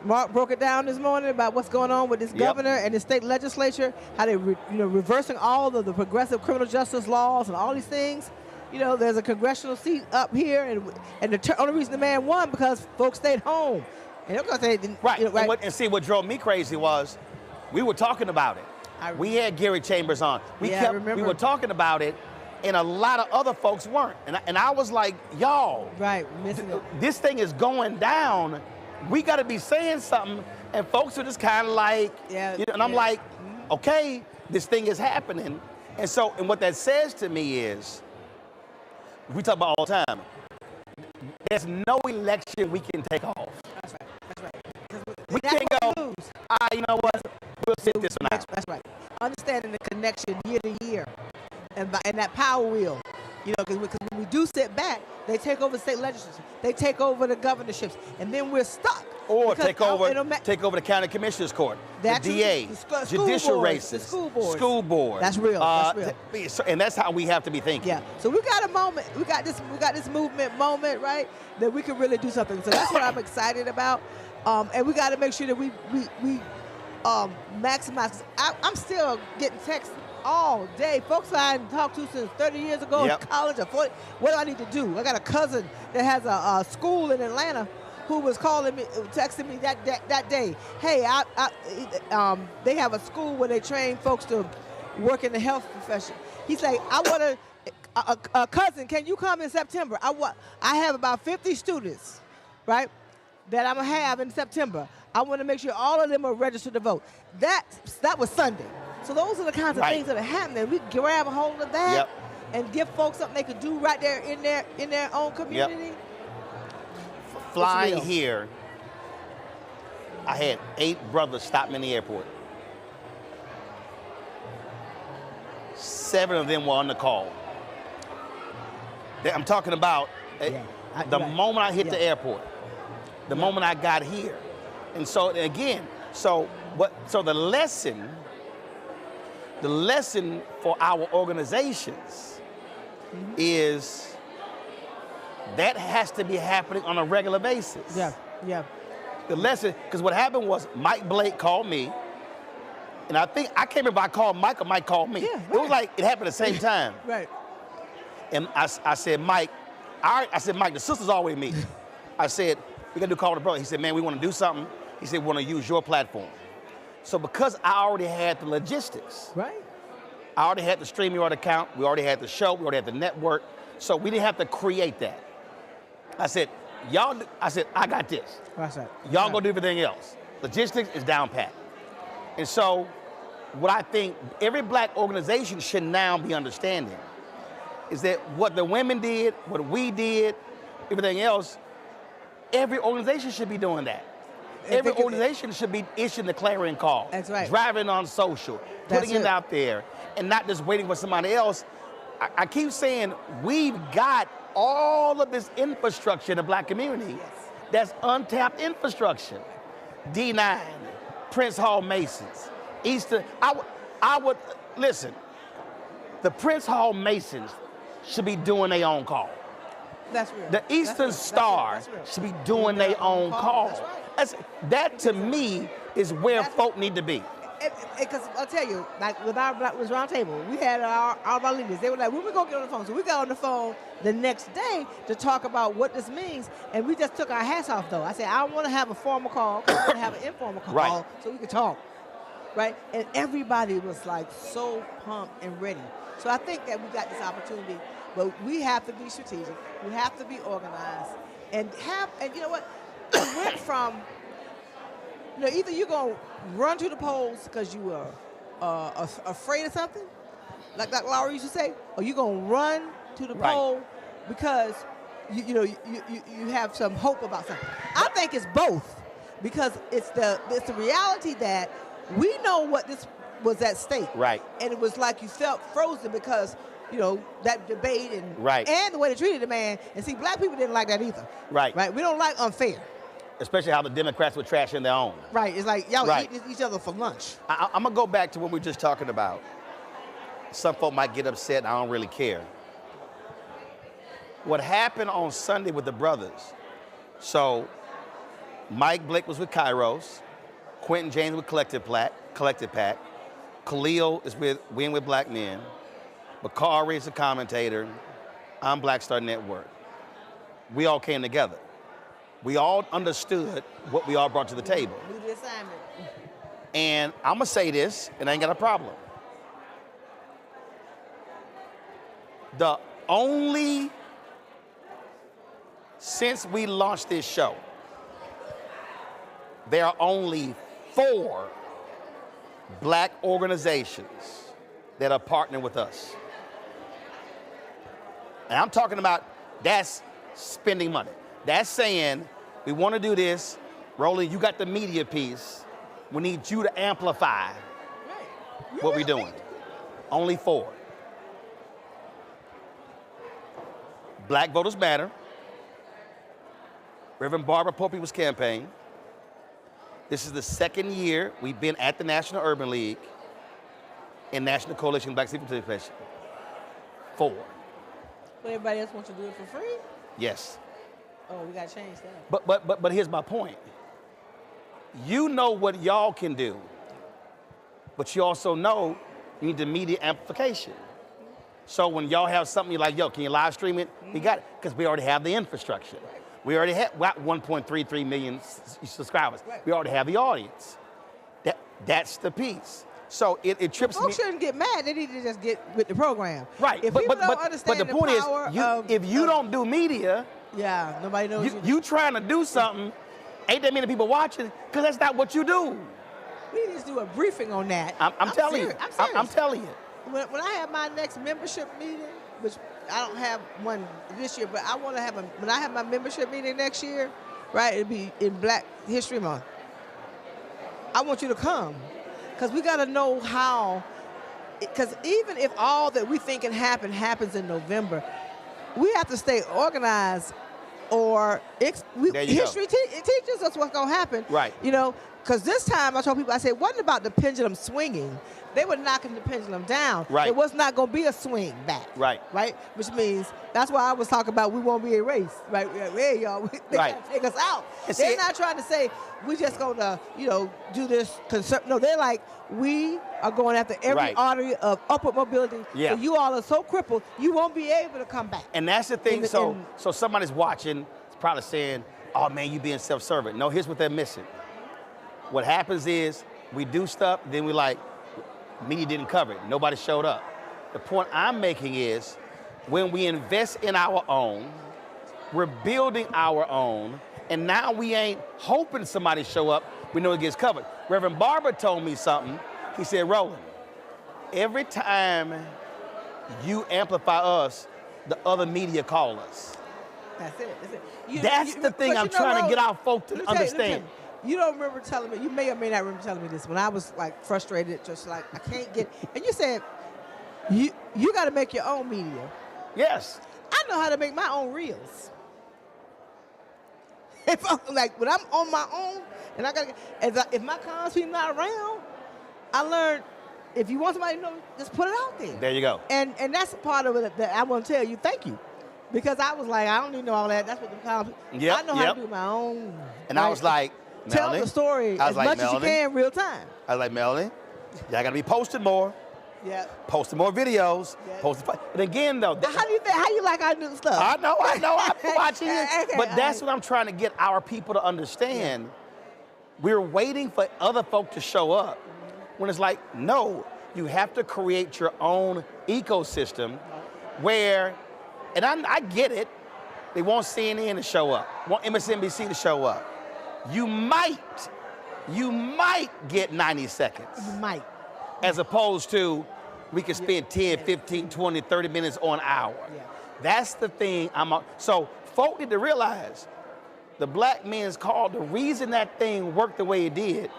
Speaker 18: Mark broke it down this morning about what's going on with this governor and the state legislature, how they're reversing all of the progressive criminal justice laws and all these things. You know, there's a congressional seat up here, and the only reason the man won because folks stayed home. And they're going to say,
Speaker 1: right.
Speaker 18: You know, right.
Speaker 1: And see, what drove me crazy was we were talking about it. We had Gary Chambers on. We were talking about it, and a lot of other folks weren't. And I was like, y'all,
Speaker 18: missing it.
Speaker 1: This thing is going down. We got to be saying something, and folks are just kind of like, and I'm like, okay, this thing is happening. And what that says to me is, we talk about all the time, there's no election we can take off.
Speaker 18: That's right.
Speaker 1: We can't go, you know what, we'll sit this one out.
Speaker 18: That's right. Understanding the connection year to year and that power wheel. You know, because when we do sit back, they take over the state legislature, they take over the governorships, and then we're stuck.
Speaker 1: Or take over the county commissioner's court, the DA, judicial races, school board.
Speaker 18: That's real.
Speaker 1: And that's how we have to be thinking.
Speaker 18: Yeah. So we got a moment. We got this movement moment, right? That we can really do something. So that's what I'm excited about. And we got to make sure that we maximize. I'm still getting texts all day. Folks I hadn't talked to since 30 years ago in college or 40. What do I need to do? I got a cousin that has a school in Atlanta who was calling me, texting me that day. Hey, they have a school where they train folks to work in the health profession. He's like, I want a cousin. Can you come in September? I have about 50 students, right, that I'm gonna have in September. I want to make sure all of them are registered to vote. That was Sunday. So those are the kinds of things that are happening. We grab a hold of that and give folks something they could do right there in their own community.
Speaker 1: Flying here, I had 8 brothers stop me in the airport. 7 of them were on the call. I'm talking about the moment I hit the airport, the moment I got here. And so again, so the lesson The lesson for our organizations is that has to be happening on a regular basis.
Speaker 18: Yeah, yeah.
Speaker 1: The lesson, because what happened was Mike Blake called me, and I think, I can't remember if I called Mike or Mike called me.
Speaker 18: Yeah, right.
Speaker 1: It was like, it happened at the same time.
Speaker 18: Right.
Speaker 1: And I said, Mike, I said, Mike, the sisters always meet. I said, we gotta do Call to Brother. He said, man, we wanna do something. He said, we wanna use your platform. So because I already had the logistics,
Speaker 18: right?
Speaker 1: I already had the StreamYard account, we already had the show, we already had the network, so we didn't have to create that. I said, I got this.
Speaker 18: That's right.
Speaker 1: Y'all go do everything else. Logistics is down pat. And so what I think every black organization should now be understanding is that what the women did, what we did, everything else, every organization should be doing that. Every organization should be issuing the clarion call.
Speaker 18: That's right.
Speaker 1: Driving on social, putting it out there, and not just waiting for somebody else. I keep saying we've got all of this infrastructure in the black community that's untapped infrastructure. D9, Prince Hall Masons, Eastern. I would listen. The Prince Hall Masons should be doing their own call.
Speaker 18: That's real.
Speaker 1: The Eastern Star should be doing their own call. That to me is where folk need to be.
Speaker 18: Because I'll tell you, like with our Black Round Table, we had all of our leaders. They were like, when we gonna get on the phone? So we got on the phone the next day to talk about what this means, and we just took our hats off though. I said, I want to have a formal call, I want to have an informal call, so we could talk, right? And everybody was like so pumped and ready. So I think that we got this opportunity, but we have to be strategic. We have to be organized, and you know what? We went from, you know, either you're going to run to the polls because you are afraid of something, like Laura used to say, or you're going to run to the poll because you have some hope about something. I think it's both, because it's the reality that we know what this was at stake.
Speaker 1: Right.
Speaker 18: And it was like you felt frozen because, you know, that debate and the way they treated the man. And see, black people didn't like that either.
Speaker 1: Right.
Speaker 18: Right. We don't like unfair.
Speaker 1: Especially how the Democrats were trashing their own.
Speaker 18: Right. It's like y'all eat each other for lunch.
Speaker 1: I'm gonna go back to what we were just talking about. Some folk might get upset, I don't really care. What happened on Sunday with the brothers, so Mike Blake was with Kairos, Quentin James with Collective Pack, Khalil is with Win with Black Men, Bakari is a commentator, I'm Black Star Network. We all came together. We all understood what we all brought to the table.
Speaker 18: Do the assignment.
Speaker 1: And I'm gonna say this, and I ain't got a problem. The only, since we launched this show, there are only 4 black organizations that are partnering with us. And I'm talking about, that's spending money. That's saying, we want to do this. Roland, you got the media piece. We need you to amplify what we're doing. Only 4. Black Voters Matter, Reverend Barbara Pope People's Campaign. This is the 2nd year we've been at the National Urban League and National Coalition of Black Civic Participation. 4.
Speaker 18: But everybody else wants to do it for free?
Speaker 1: Yes.
Speaker 18: Oh, we got to change that.
Speaker 1: But here's my point. You know what y'all can do, but you also know you need the media amplification. So when y'all have something you're like, yo, can you live stream it? We got it, because we already have the infrastructure. We already have 1.33 million subscribers. We already have the audience. That's the piece. So it trips me.
Speaker 18: Folks shouldn't get mad. They need to just get with the program.
Speaker 1: Right.
Speaker 18: If people don't understand
Speaker 1: the point is, if you don't do media,
Speaker 18: nobody knows
Speaker 1: you trying to do something, ain't that many people watching, because that's not what you do.
Speaker 18: We need to do a briefing on that.
Speaker 1: I'm telling you. I'm telling you.
Speaker 18: When I have my next membership meeting, which I don't have one this year, but I want to have when I have my membership meeting next year, right, it'll be in Black History Month. I want you to come, because we got to know how, because even if all that we think can happen happens in November, we have to stay organized, or history teaches us what's going to happen.
Speaker 1: Right.
Speaker 18: You know, because this time I told people, I said, it wasn't about the pendulum swinging. They were knocking the pendulum down.
Speaker 1: Right.
Speaker 18: It was not going to be a swing back.
Speaker 1: Right.
Speaker 18: Right? Which means, that's why I was talking about we won't be erased. Right? Hey, y'all, they
Speaker 1: Right.
Speaker 18: got to take us out.
Speaker 1: And
Speaker 18: They're
Speaker 1: see,
Speaker 18: not trying to say, we just going to, do this. No, they're like, we are going after every
Speaker 1: Right.
Speaker 18: artery of upward mobility.
Speaker 1: Yeah.
Speaker 18: So you all are so crippled, you won't be able to come back.
Speaker 1: And that's the thing. So somebody's watching, is probably saying, oh man, you being self-serving. No, here's what they're missing. What happens is we do stuff, then we like, media didn't cover it. Nobody showed up. The point I'm making is when we invest in our own, we're building our own, and now we ain't hoping somebody show up. We know it gets covered. Reverend Barber told me something. He said, Roland, every time you amplify us, the other media call us.
Speaker 18: That's it.
Speaker 1: That's the thing I'm trying to get our folk to understand.
Speaker 18: You don't remember telling me, you may or may not remember telling me this, when I was like frustrated, just like, I can't get, and you said, you got to make your own media.
Speaker 1: Yes.
Speaker 18: I know how to make my own reels. When I'm on my own, and I got to, if my congresspeople not around, I learned, if you want somebody to know, just put it out there.
Speaker 1: There you go.
Speaker 18: And that's a part of it that I want to tell you, thank you. Because I was like, I don't need to know all that. That's what the congresspeople, I know how to do my own.
Speaker 1: And I was like,
Speaker 18: tell
Speaker 1: Melanie,
Speaker 18: the story as much as you can real time.
Speaker 1: I was like, Melanie, y'all got to be posting more.
Speaker 18: Yeah.
Speaker 1: Posting more videos. Yeah. And again, though.
Speaker 18: How do you think? How you like our new stuff?
Speaker 1: I know. I've been watching it.
Speaker 18: Okay,
Speaker 1: but that's what I'm trying to get our people to understand. Yeah. We're waiting for other folk to show up. When it's like, no, you have to create your own ecosystem where, and I get it, they want CNN to show up, want MSNBC to show up. You might get 90 seconds.
Speaker 18: You might.
Speaker 1: As opposed to, we can spend 10, 15, 20, 30 minutes on hour. Yeah. That's the thing. So folk need to realize the Black Men's Call, the reason that thing worked the way it did,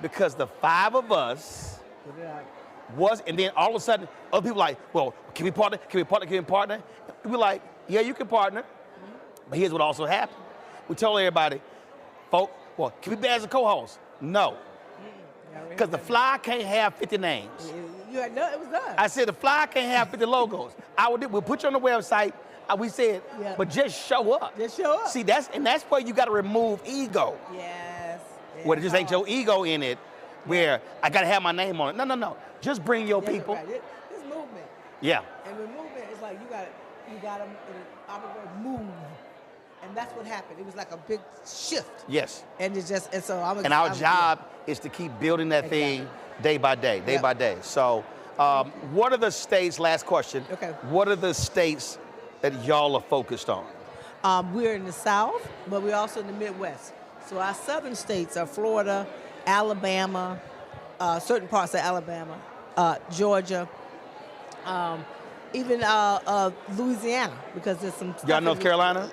Speaker 1: because the five of us was, and then all of a sudden, other people like, well, can we partner? Can we partner? Can we partner? We're like, yeah, you can partner. But here's what also happened. We told everybody, folk, well, can we be as a co-host? No. Because the flyer can't have 50 names.
Speaker 18: You had done, it was done.
Speaker 1: I said the flyer can't have 50 logos. We'll put you on the website. We said, but just show up.
Speaker 18: Just show up.
Speaker 1: See, that's where you got to remove ego.
Speaker 18: Yes.
Speaker 1: Where it just ain't your ego in it, where I got to have my name on it. No. Just bring your people.
Speaker 18: Right. This movement.
Speaker 1: Yeah.
Speaker 18: And with movement, it's like you got to move. And that's what happened. It was like a big shift.
Speaker 1: Yes.
Speaker 18: And it's just, and so I'm.
Speaker 1: And our job is to keep building that thing day by day, by day. So, what are the states? Last question.
Speaker 18: Okay.
Speaker 1: What are the states that y'all are focused on?
Speaker 18: We're in the South, but we're also in the Midwest. So our southern states are Florida, Alabama, certain parts of Alabama, Georgia, even Louisiana, because there's some.
Speaker 1: Y'all North Carolina?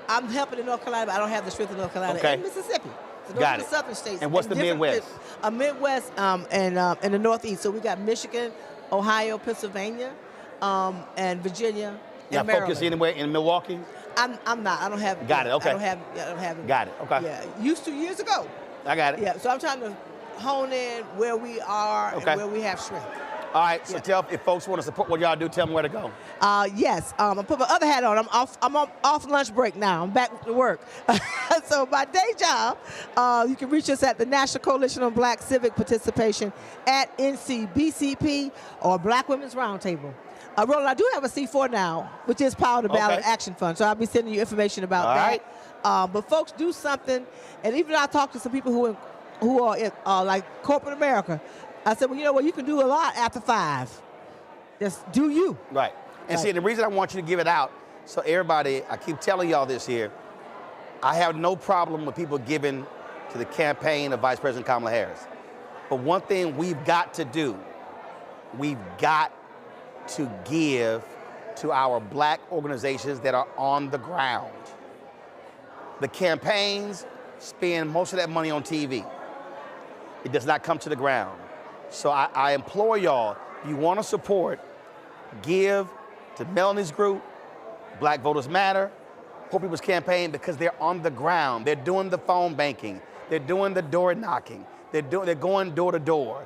Speaker 18: I'm helping in North Carolina, but I don't have the strength of North Carolina.
Speaker 1: Okay.
Speaker 18: And Mississippi. So those
Speaker 1: Got
Speaker 18: are the
Speaker 1: it.
Speaker 18: southern states.
Speaker 1: And what's the Midwest?
Speaker 18: Midwest and the Northeast. So we got Michigan, Ohio, Pennsylvania, and Virginia.
Speaker 1: Y'all
Speaker 18: and Maryland.
Speaker 1: focus anywhere in Milwaukee?
Speaker 18: I'm not. I don't have.
Speaker 1: Got it. Okay.
Speaker 18: I don't have it.
Speaker 1: Got it. Okay.
Speaker 18: Yeah. Used to years ago.
Speaker 1: I got it.
Speaker 18: Yeah. So I'm trying to hone in where we are and where we have strength.
Speaker 1: All right. So tell if folks want to support what y'all do, tell them where to go.
Speaker 18: Yes. I put my other hat on. I'm off lunch break now. I'm back to work. So my day job, you can reach us at the National Coalition on Black Civic Participation at NCBCP or Black Women's Roundtable. Roland, I do have a C4 now, which is Power to Ballot Action Fund. So I'll be sending you information about that. Right. But folks, do something. And even I talked to some people who are in, like corporate America. I said, well, you know what? You can do a lot after 5. Just do you.
Speaker 1: Right. And see, the reason I want you to give it out, so everybody, I keep telling y'all this here, I have no problem with people giving to the campaign of Vice President Kamala Harris. But one thing we've got to do, we've got to give to our Black organizations that are on the ground. The campaigns spend most of that money on TV. It does not come to the ground. So I implore y'all, if you want to support, give to Melanie's group, Black Voters Matter, Poor People's Campaign, because they're on the ground. They're doing the phone banking. They're doing the door knocking. They're going door to door.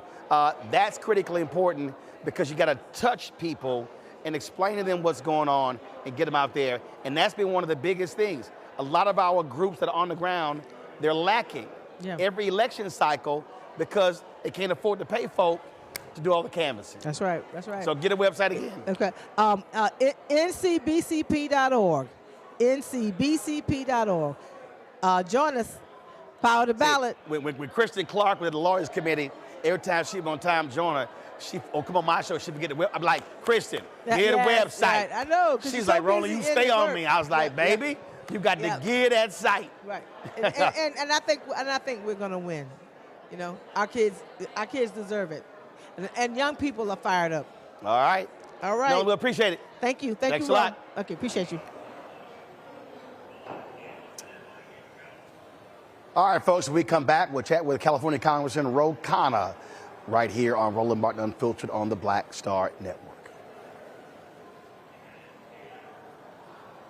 Speaker 1: That's critically important because you got to touch people and explain to them what's going on and get them out there. And that's been one of the biggest things. A lot of our groups that are on the ground, they're lacking every election cycle because they can't afford to pay folk to do all the canvassing.
Speaker 18: That's right. That's right.
Speaker 1: So get a website again.
Speaker 18: Okay. ncbcp.org. ncbcp.org. Join us. Power the ballot.
Speaker 1: When Kristen Clark with the Lawyers Committee, every time she's on time, join her. Come on my show, she forget the web. I'm like, Kristen, get a website.
Speaker 18: Right. I know.
Speaker 1: She's like, Roland, you stay on me. I was like, baby, you got to get that site.
Speaker 18: Right. And I think we're gonna win. You know, our kids deserve it, and young people are fired up.
Speaker 1: All right.
Speaker 18: All right.
Speaker 1: No, we appreciate it.
Speaker 18: Thank you.
Speaker 1: Thanks
Speaker 18: you
Speaker 1: a lot.
Speaker 18: Okay, appreciate you.
Speaker 1: All right, folks, when we come back, we'll chat with California Congressman Ro Khanna right here on Roland Martin Unfiltered on the Black Star Network.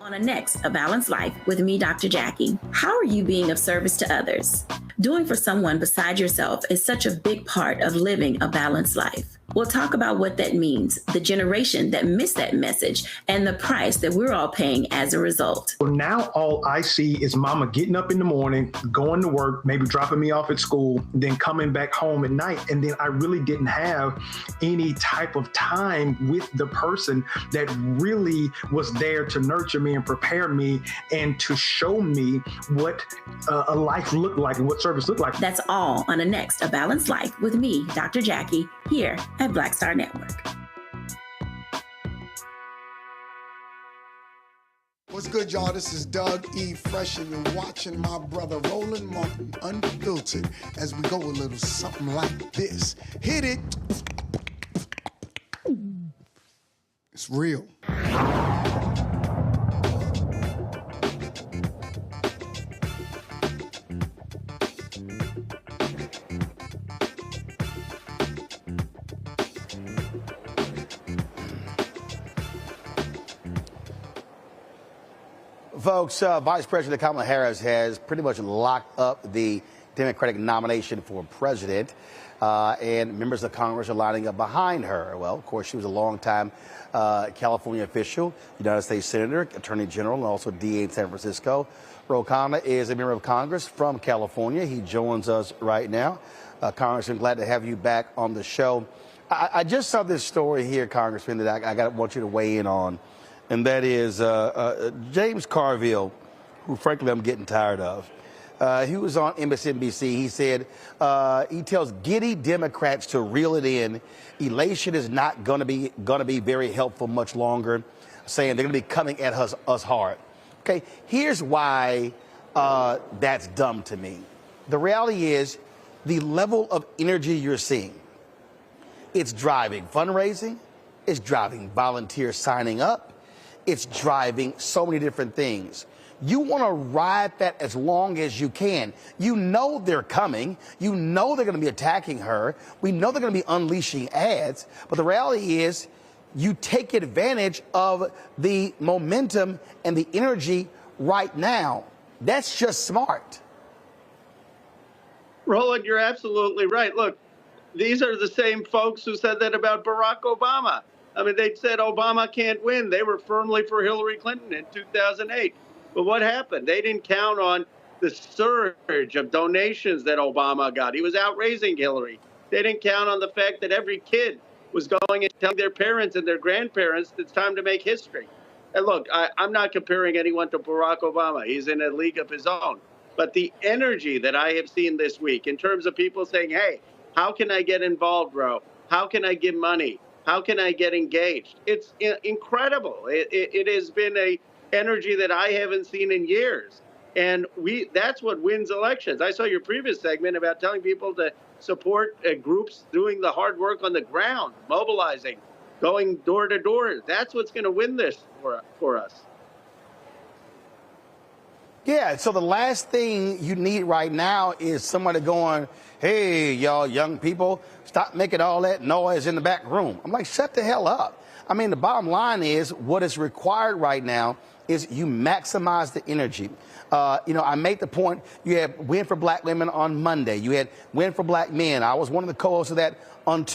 Speaker 6: On next, A Balanced Life with me, Dr. Jackie. How are you being of service to others? Doing for someone beside yourself is such a big part of living a balanced life. We'll talk about what that means, the generation that missed that message, and the price that we're all paying as a result.
Speaker 12: Well, now all I see is mama getting up in the morning, going to work, maybe dropping me off at school, then coming back home at night. And then I really didn't have any type of time with the person that really was there to nurture me and prepare me and to show me what a life looked like and what service looked like.
Speaker 6: That's all on the next A Balanced Life with me, Dr. Jackie, here at Black Star Network.
Speaker 13: What's good, y'all? This is Doug E. Fresh, and you're watching my brother Roland Martin Unfiltered as we go a little something like this. Hit it. It's real.
Speaker 1: Folks, Vice President Kamala Harris has pretty much locked up the Democratic nomination for president, and members of Congress are lining up behind her. Well, of course, she was a longtime California official, United States Senator, Attorney General, and also DA in San Francisco. Ro Khanna is a member of Congress from California. He joins us right now. Congressman, glad to have you back on the show. I just saw this story here, Congressman, that I want you to weigh in on. And that is James Carville, who frankly I'm getting tired of. He was on MSNBC. He said he tells giddy Democrats to reel it in. Elation is not going to be very helpful much longer, saying they're going to be coming at us hard. Okay, here's why that's dumb to me. The reality is the level of energy you're seeing. It's driving fundraising. It's driving volunteer signing up. It's driving so many different things. You want to ride that as long as you can. You know they're coming. You know they're going to be attacking her. We know they're going to be unleashing ads. But the reality is you take advantage of the momentum and the energy right now. That's just smart.
Speaker 14: Roland, you're absolutely right. Look, these are the same folks who said that about Barack Obama. I mean, they said Obama can't win. They were firmly for Hillary Clinton in 2008. But what happened? They didn't count on the surge of donations that Obama got. He was outraising Hillary. They didn't count on the fact that every kid was going and telling their parents and their grandparents it's time to make history. And look, I'm not comparing anyone to Barack Obama. He's in a league of his own. But the energy that I have seen this week in terms of people saying, hey, how can I get involved, Ro? How can I give money? How can I get engaged? It's incredible. It has been a energy that I haven't seen in years. And that's what wins elections. I saw your previous segment about telling people to support groups doing the hard work on the ground, mobilizing, going door to door. That's what's going to win this for us.
Speaker 1: Yeah, so the last thing you need right now is somebody going, hey, y'all young people, stop making all that noise in the back room. I'm like, shut the hell up. I mean, the bottom line is what is required right now is you maximize the energy. I made the point, you had Win for Black Women on Monday. You had Win for Black Men. I was one of the co-hosts of that on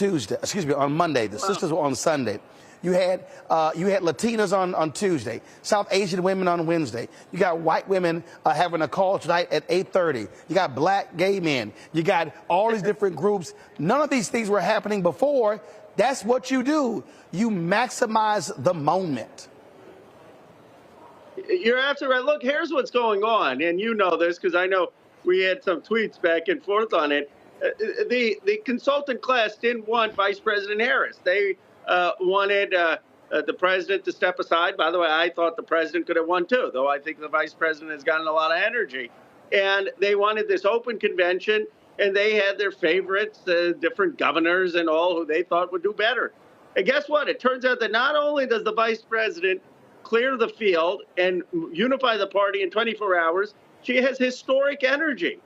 Speaker 1: Monday. The sisters were on Sunday. You had Latinas on Tuesday, South Asian women on Wednesday. You got white women having a call tonight at 8:30. You got black gay men. You got all these different groups. None of these things were happening before. That's what you do. You maximize the moment.
Speaker 14: You're absolutely right. Look, here's what's going on, and you know this because I know we had some tweets back and forth on it. The consultant class didn't want Vice President Harris. They wanted the president to step aside. By the way, I thought the president could have won too, though I think the vice president has gotten a lot of energy. And they wanted this open convention, and they had their favorites, different governors and all who they thought would do better. And guess what? It turns out that not only does the vice president clear the field and unify the party in 24 hours, she has historic energy.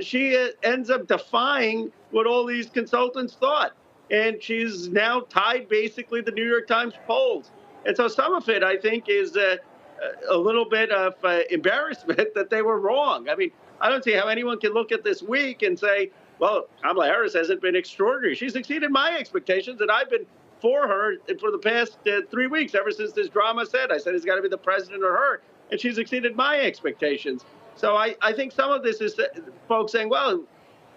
Speaker 14: She ends up defying what all these consultants thought. And she's now tied basically the New York Times polls. And so some of it, I think, is a little bit of embarrassment that they were wrong. I mean, I don't see how anyone can look at this week and say, well, Kamala Harris hasn't been extraordinary. She's exceeded my expectations, and I've been for her for the past 3 weeks, ever since this drama said. I said it's got to be the president or her, and she's exceeded my expectations. So I think some of this is folks saying, well,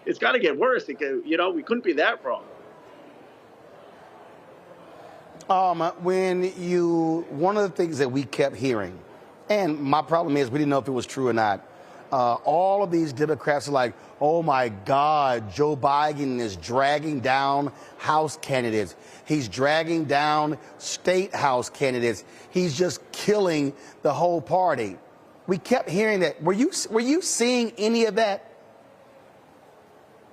Speaker 14: it's got to get worse. We couldn't be that wrong.
Speaker 1: One of the things that we kept hearing, and my problem is we didn't know if it was true or not, all of these Democrats are like, oh my God, Joe Biden is dragging down House candidates. He's dragging down state House candidates. He's just killing the whole party. We kept hearing that. Were you seeing any of that?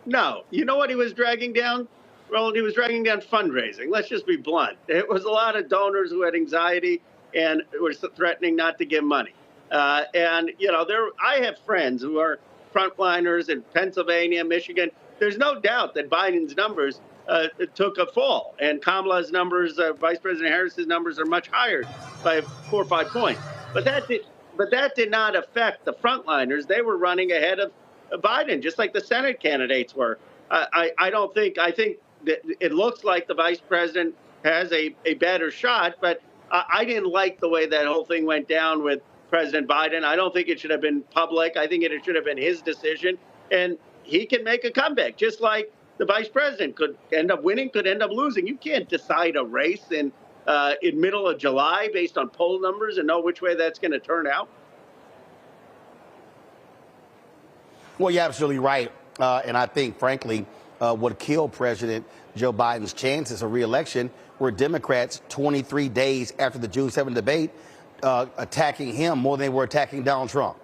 Speaker 14: No. You know what he was dragging down? Roland, he was dragging down fundraising. Let's just be blunt. It was a lot of donors who had anxiety and were threatening not to give money. I have friends who are frontliners in Pennsylvania, Michigan. There's no doubt that Biden's numbers took a fall, and Kamala's numbers, Vice President Harris's numbers, are much higher by 4 or 5 points. But that did not affect the frontliners. They were running ahead of Biden, just like the Senate candidates were. I think that it looks like the vice president has a better shot, but I didn't like the way that whole thing went down with President Biden. I don't think it should have been public. I think it should have been his decision, and he can make a comeback, just like the vice president could end up winning, could end up losing. You can't decide a race in middle of July based on poll numbers and know which way that's going to turn out.
Speaker 1: Well, you're absolutely right. And I think, frankly, what killed President Joe Biden's chances of re-election were Democrats 23 days after the June 7th debate attacking him more than they were attacking Donald Trump.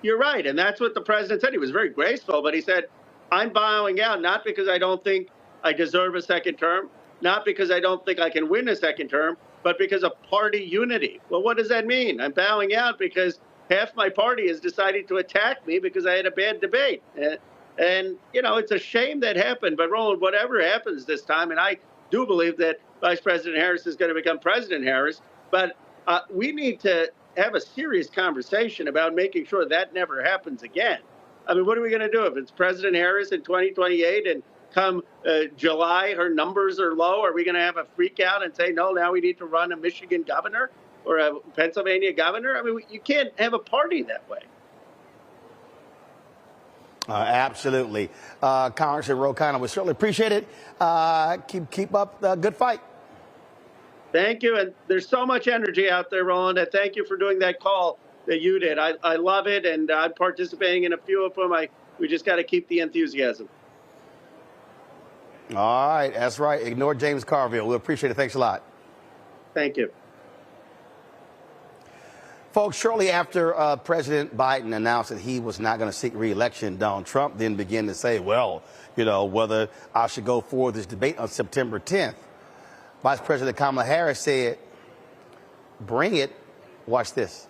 Speaker 14: You're right. And that's what the president said. He was very graceful, but he said, I'm bowing out not because I don't think I deserve a second term, not because I don't think I can win a second term, but because of party unity. Well, what does that mean? I'm bowing out because half my party has decided to attack me because I had a bad debate. And it's a shame that happened. But, Roland, whatever happens this time, and I do believe that Vice President Harris is going to become President Harris, but we need to have a serious conversation about making sure that never happens again. I mean, what are we going to do if it's President Harris in 2028 and come July, her numbers are low? Are we going to have a freak out and say, no, now we need to run a Michigan governor or a Pennsylvania governor? I mean, you can't have a party that way.
Speaker 1: Absolutely. Congressman Ro Khanna, we certainly appreciate it. Keep up the good fight.
Speaker 14: Thank you. And there's so much energy out there, Roland. And thank you for doing that call that you did. I love it. And I'm participating in a few of them. We just got to keep the enthusiasm.
Speaker 1: All right. That's right. Ignore James Carville. We appreciate it. Thanks a lot.
Speaker 14: Thank you.
Speaker 1: Folks, shortly after President Biden announced that he was not going to seek re-election, Donald Trump then began to say, well, whether I should go forward this debate on September 10th. Vice President Kamala Harris said, bring it. Watch this.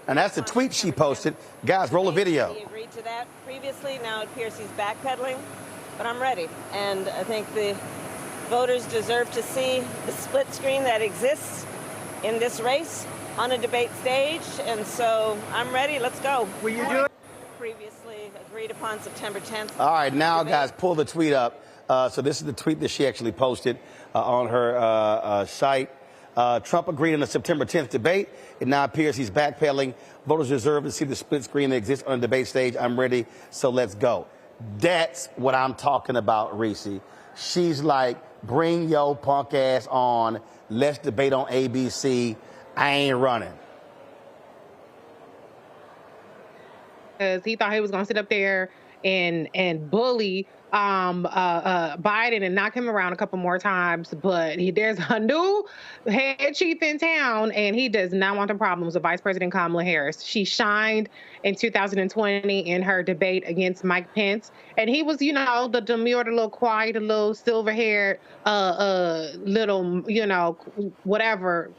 Speaker 1: And that's the tweet she posted. Guys, roll a video.
Speaker 15: He agreed to that previously. Now it appears he's backpedaling, but I'm ready. And I think the voters deserve to see the split screen that exists in this race on a debate stage. And so I'm ready. Let's go.
Speaker 1: Will you do it?
Speaker 15: Previously agreed upon September 10th.
Speaker 1: All right, now, guys, pull the tweet up. So this is the tweet that she actually posted on her site. Trump agreed on the September 10th debate. It now appears he's backpedaling. Voters deserve to see the split screen that exists on the debate stage. I'm ready, so let's go. That's what I'm talking about, Reese. She's like, bring your punk ass on. Let's debate on ABC. I ain't running.
Speaker 11: Because he thought he was going to sit up there and bully Biden and knock him around a couple more times, but there's a new head chief in town, and he does not want the problems with Vice President Kamala Harris. She shined in 2020 in her debate against Mike Pence, and he was, you know, the demure, the little quiet, the little silver-haired, little, you know, whatever,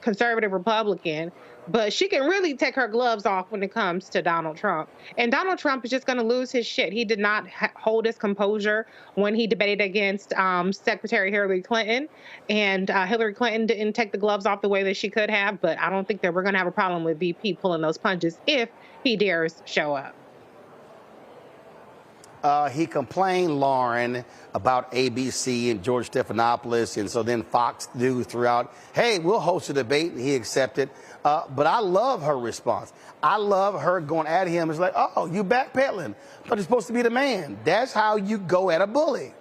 Speaker 11: conservative Republican. But she can really take her gloves off when it comes to Donald Trump. And Donald Trump is just going to lose his shit. He did not hold his composure when he debated against Secretary Hillary Clinton. And Hillary Clinton didn't take the gloves off the way that she could have. But I don't think that we're going to have a problem with VP pulling those punches if he dares show up.
Speaker 1: He complained, Lauren, about ABC and George Stephanopoulos, and so then Fox News threw out, hey, we'll host a debate, and he accepted. But I love her response. I love her going at him. It's like, oh, you backpedaling, but you're supposed to be the man. That's how you go at a bully.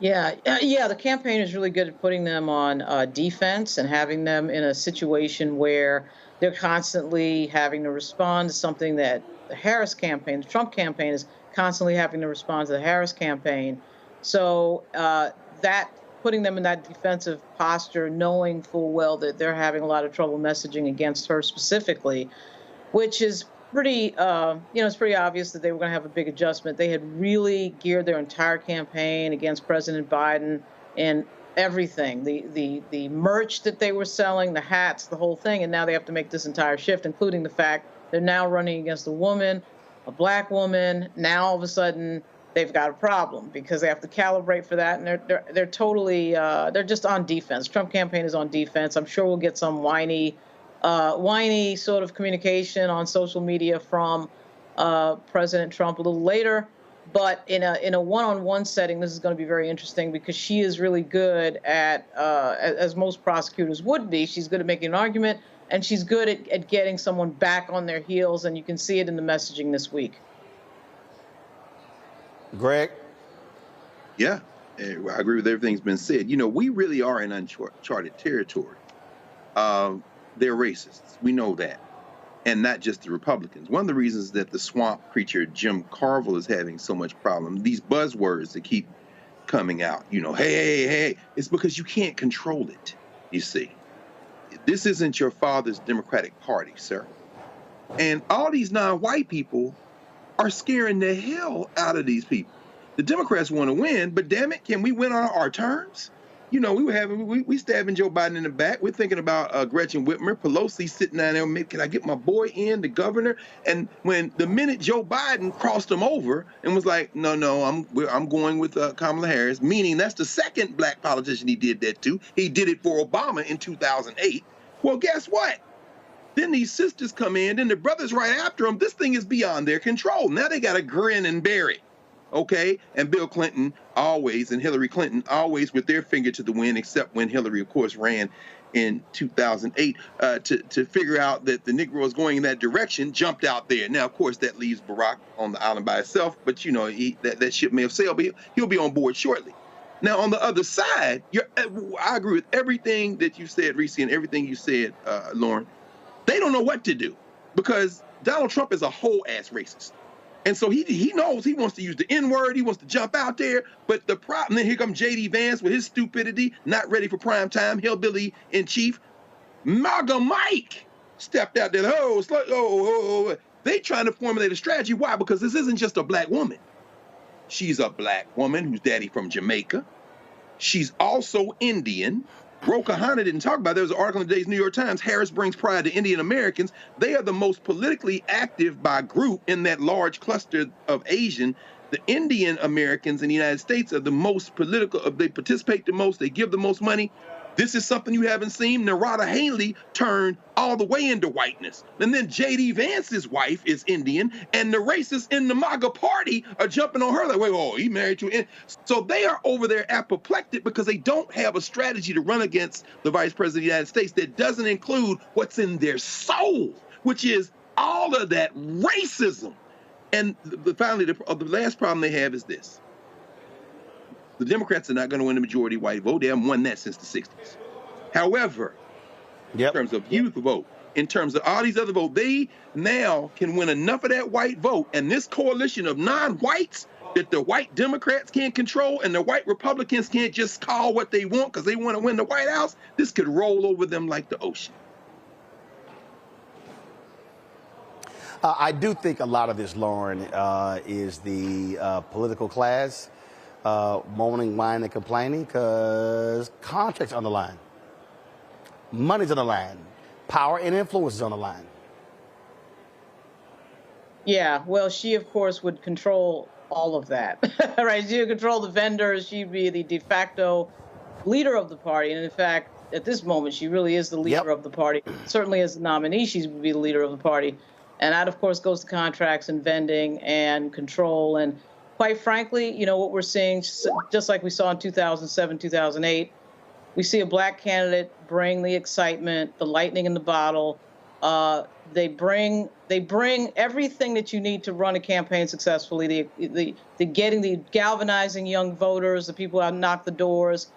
Speaker 8: Yeah, the campaign is really good at putting them on defense and having them in a situation where they're constantly having to respond to something that the Harris campaign, the Trump campaign, is constantly having to respond to the Harris campaign. So that putting them in that defensive posture, knowing full well that they're having a lot of trouble messaging against her specifically, which is pretty, it's pretty obvious that they were going to have a big adjustment. They had really geared their entire campaign against President Biden and everything, the merch that they were selling, the hats, the whole thing, and now they have to make this entire shift, including the fact they're now running against a woman, a black woman. Now all of a sudden they've got a problem because they have to calibrate for that, and they're totally they're just on defense. Trump campaign is on defense. I'm sure we'll get some whiny sort of communication on social media from President Trump a little later. But in a one-on-one setting, this is going to be very interesting because she is really good at, as most prosecutors would be, she's good at making an argument, and she's good at getting someone back on their heels, and you can see it in the messaging this week.
Speaker 1: Greg?
Speaker 10: Yeah, I agree with everything's been said. You know, we really are in uncharted territory. They're racists. We know that. And not just the Republicans. One of the reasons that the swamp creature Jim Carville is having so much problem, these buzzwords that keep coming out, you know, hey, it's because you can't control it, you see. This isn't your father's Democratic Party, sir. And all these non-white people are scaring the hell out of these people. The Democrats want to win, but damn it, can we win on our terms? You know, we stabbing Joe Biden in the back. We're thinking about Gretchen Whitmer, Pelosi sitting down there, can I get my boy in, the governor? And when the minute Joe Biden crossed him over and was like, no, I'm going with Kamala Harris, meaning that's the second black politician he did that to. He did it for Obama in 2008. Well, guess what? Then these sisters come in, then the brothers right after them. This thing is beyond their control. Now they got to grin and bear it. Okay, and Bill Clinton always, and Hillary Clinton always with their finger to the wind, except when Hillary, of course, ran in 2008 to figure out that the Negro is going in that direction, jumped out there. Now, of course, that leaves Barack on the island by himself, but, you know, that ship may have sailed, but he'll be on board shortly. Now, on the other side, I agree with everything that you said, Reese, and everything you said, Lauren. They don't know what to do because Donald Trump is a whole-ass racist. And so he knows he wants to use the N-word. He wants to jump out there. But the problem, then here comes J.D. Vance with his stupidity, not ready for prime time, hillbilly in chief. MAGA Mike stepped out there. They trying to formulate a strategy. Why? Because this isn't just a black woman. She's a black woman who's daddy from Jamaica. She's also Indian.
Speaker 5: Ro Khanna didn't talk about it. There was an article in today's New York Times. Harris brings pride to Indian Americans. They are the most politically active by group in that large cluster of Asian. The Indian Americans in the United States are the most political. They participate the most. They give the most money. This is something you haven't seen. Narada Haley turned all the way into whiteness. And then J.D. Vance's wife is Indian, and the racists in the MAGA party are jumping on her like, wait, oh, he married to Indian. So they are over there apoplectic because they don't have a strategy to run against the Vice President of the United States that doesn't include what's in their soul, which is all of that racism. And finally, the last problem they have is this. The Democrats are not going to win the majority white vote. They haven't won that since the 60s. However, in terms of youth vote, in terms of all these other votes, they now can win enough of that white vote. And this coalition of non-whites that the white Democrats can't control and the white Republicans can't just call what they want because they want to win the White House, this could roll over them like the ocean.
Speaker 1: I do think a lot of this, Lauren, is the political class moaning, whining, and complaining because contracts on the line. Money's on the line. Power and influence is on the line.
Speaker 8: Yeah, well, she, of course, would control all of that, right? She would control the vendors. She'd be the de facto leader of the party. And in fact, at this moment, she really is the leader of the party. Certainly as the nominee, she would be the leader of the party. And that, of course, goes to contracts and vending and control. And quite frankly, you know, what we're seeing, just like we saw in 2007, 2008, we see a black candidate bring the excitement, the lightning in the bottle. They bring everything that you need to run a campaign successfully. The galvanizing young voters, the people out knock the doors,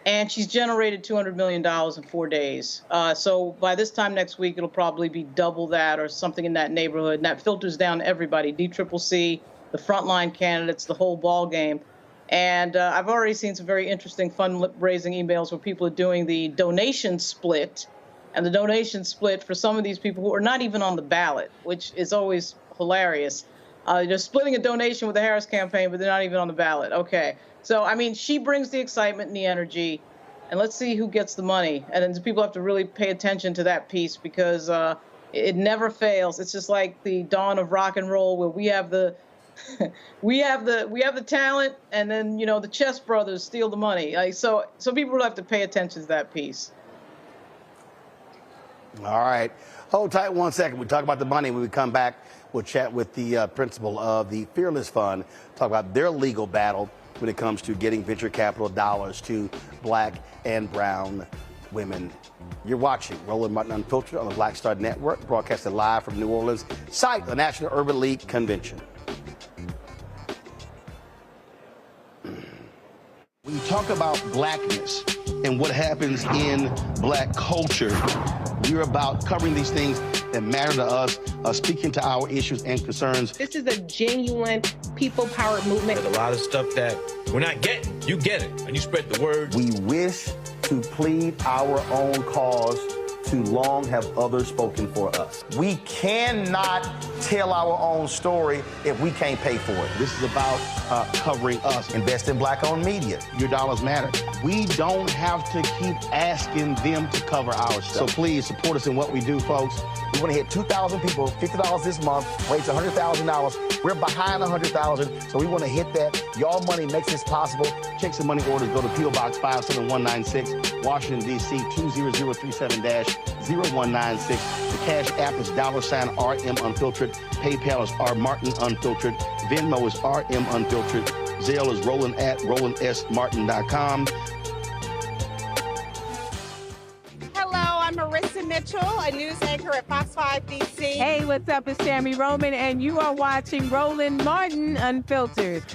Speaker 8: and she's generated $200 million in 4 days. So by this time next week, it'll probably be double that or something in that neighborhood. And that filters down to everybody, DCCC, the frontline candidates, the whole ball game. And I've already seen some very interesting fundraising emails where people are doing the donation split. And the donation split for some of these people who are not even on the ballot, which is always hilarious. They're splitting a donation with the Harris campaign, but they're not even on the ballot. Okay. So, I mean, she brings the excitement and the energy, and let's see who gets the money. And then people have to really pay attention to that piece because it never fails. It's just like the dawn of rock and roll where we have the we have the talent, and then, you know, the Chess brothers steal the money. So people will have to pay attention to that piece.
Speaker 1: All right. Hold tight 1 second. We talk about the money. When we come back, we'll chat with the principal of the Fearless Fund, talk about their legal battle when it comes to getting venture capital dollars to black and brown women. You're watching Roland Martin Unfiltered on the Black Star Network, broadcasted live from New Orleans, site of the National Urban League Convention. When you talk about blackness and what happens in black culture, we're about covering these things that matter to us, speaking to our issues and concerns.
Speaker 11: This is a genuine people-powered movement.
Speaker 17: There's a lot of stuff that we're not getting. You get it, and you spread the word.
Speaker 1: We wish to plead our own cause. Too long have others spoken for us. We cannot tell our own story if we can't pay for it. This is about covering us. Invest in black-owned media. Your dollars matter. We don't have to keep asking them to cover our stuff. So please support us in what we do, folks. We want to hit 2,000 people, $50 this month, raise $100,000. We're behind 100,000, so we want to hit that. Y'all money makes this possible. Check some money orders. Go to P.O. Box 57196, Washington, D.C. 20037-0196. The Cash App is $RM Unfiltered. PayPal is R Martin Unfiltered. Venmo is RM Unfiltered. Zelle is Roland at RolandSMartin.com.
Speaker 9: I'm Marissa Mitchell, a news anchor at Fox 5 DC.
Speaker 19: Hey, what's up? It's Tammy Roman, and you are watching Roland Martin Unfiltered.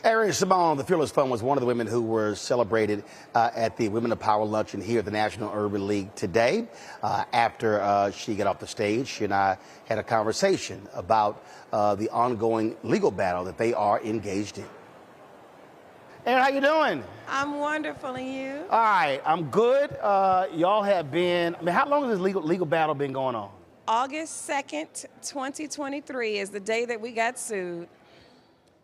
Speaker 1: Erin Simone, the Fearless Fund, was one of the women who were celebrated at the Women of Power Luncheon here at the National Urban League today. After she got off the stage, she and I had a conversation about the ongoing legal battle that they are engaged in. Erin, how you doing?
Speaker 19: I'm wonderful, and you?
Speaker 1: All right, I'm good. Y'all have been, I mean, how long has this legal battle been going on?
Speaker 2: August 2nd, 2023 is the day that we got sued.